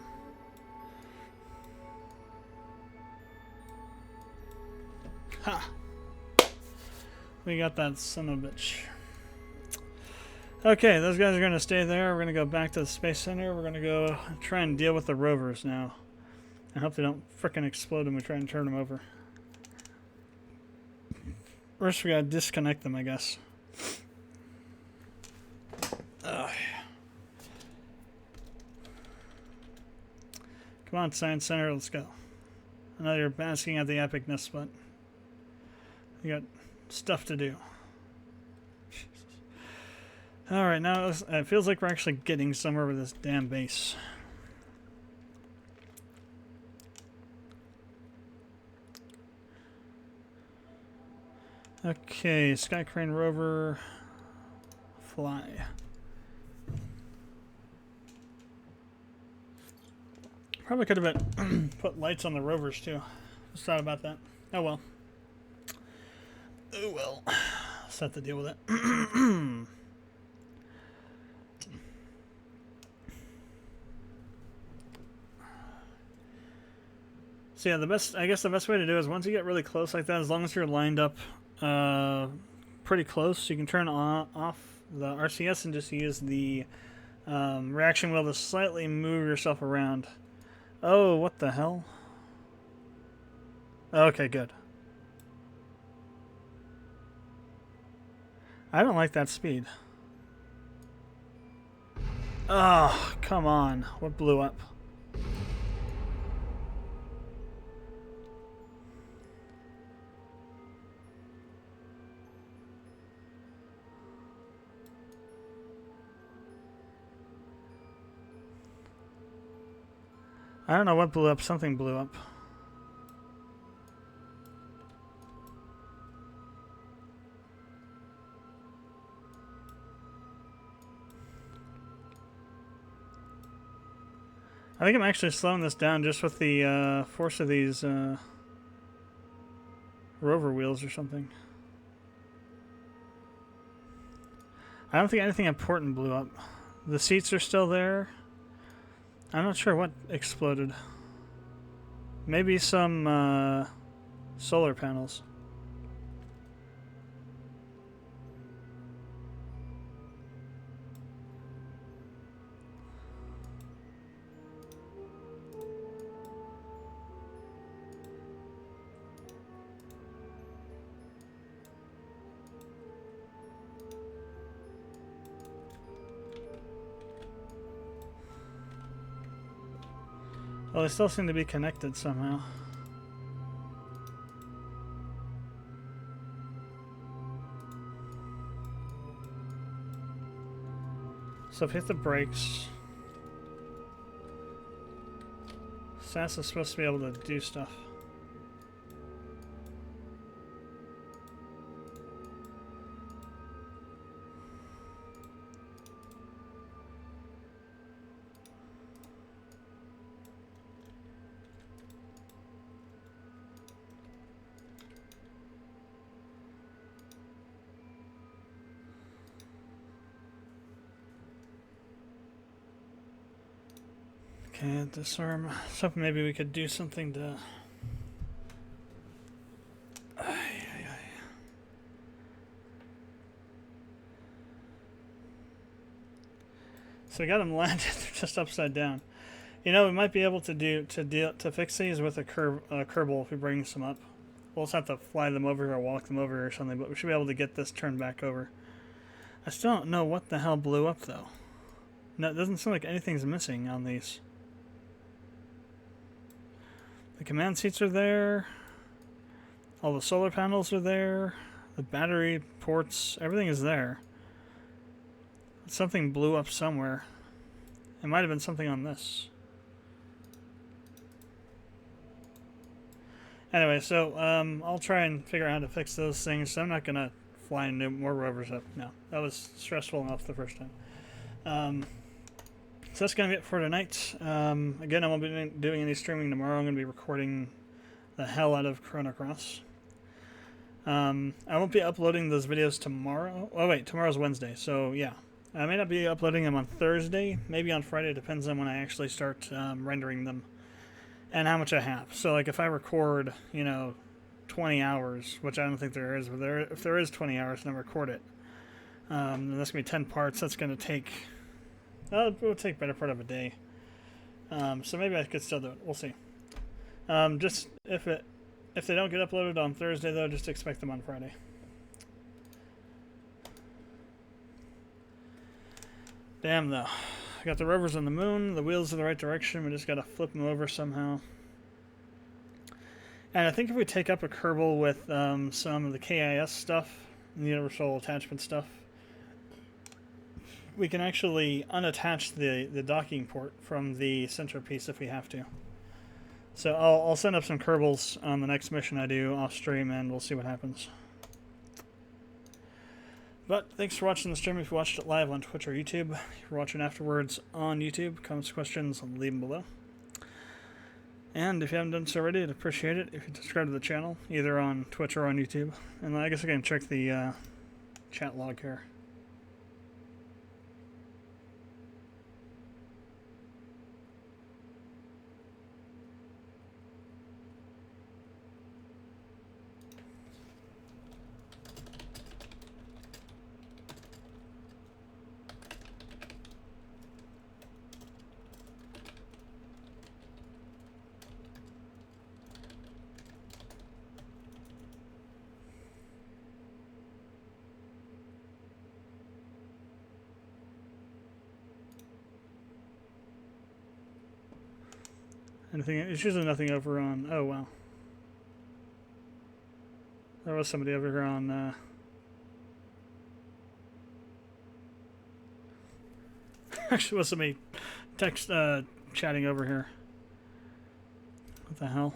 [SPEAKER 1] Ha! We got that son of a bitch. Okay, those guys are going to stay there. We're going to go back to the Space Center. We're going to go try and deal with the rovers now. I hope they don't frickin' explode when we try and turn them over. First, we gotta disconnect them, I guess. Ugh. Come on, Science Center, let's go. I know you're basking at the epicness, but you got stuff to do. Alright, now it feels like we're actually getting somewhere with this damn base. Okay, Sky Crane rover, fly. Probably could have been put lights on the rovers too. Just thought about that. Oh well. Oh well. Just have to deal with it. So yeah, I guess the best way to do it is once you get really close like that, as long as you're lined up pretty close, you can turn off the RCS and just use the reaction wheel to slightly move yourself around. Oh, what the hell? Okay, good. I don't like that speed. Oh, come on. What blew up? I don't know what blew up. Something blew up. I think I'm actually slowing this down just with the force of these rover wheels or something. I don't think anything important blew up. The seats are still there. I'm not sure what exploded. Maybe some solar panels. Well, they still seem to be connected somehow. So if you hit the brakes, SAS is supposed to be able to do stuff. Okay, disarm. I was hoping maybe we could do something to... So we got them landed just upside down. You know, we might be able to fix these with a Kerbal if we bring some up. We'll just have to fly them over or walk them over or something, but we should be able to get this turned back over. I still don't know what the hell blew up though. No, it doesn't seem like anything's missing on these. The command seats are there. All the solar panels are there. The battery ports, everything is there. Something blew up somewhere. It might have been something on this. Anyway, so I'll try and figure out how to fix those things. So I'm not going to fly into more rovers up. No, that was stressful enough the first time. So that's going to be it for tonight. Again, I won't be doing any streaming tomorrow. I'm going to be recording the hell out of Chrono Cross. I won't be uploading those videos tomorrow. Oh, wait, tomorrow's Wednesday. So, yeah. I may not be uploading them on Thursday. Maybe on Friday. It depends on when I actually start rendering them and how much I have. So, like, if I record, 20 hours, which I don't think there is, but if there is 20 hours and I record it, then that's going to be 10 parts. That's going to take... it will take better part of a day. So maybe I could still do it. We'll see. Just if they don't get uploaded on Thursday, though, just expect them on Friday. Damn, though. I got the rovers on the moon. The wheels are the right direction. We just got to flip them over somehow. And I think if we take up a Kerbal with some of the KIS stuff, the universal attachment stuff, we can actually unattach the docking port from the centerpiece if we have to. So I'll send up some Kerbals on the next mission I do off stream, and we'll see what happens. But thanks for watching the stream. If you watched it live on Twitch or YouTube, if you're watching afterwards on YouTube, comments, questions, leave them below. And if you haven't done so already, I'd appreciate it if you subscribe to the channel, either on Twitch or on YouTube. And I guess I can check the chat log here. Anything? It's usually nothing over on... Oh, wow. There was somebody over here on... Actually, was somebody chatting over here. What the hell?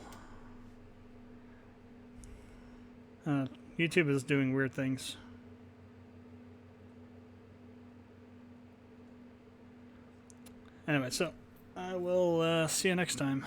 [SPEAKER 1] YouTube is doing weird things. Anyway, so I will see you next time.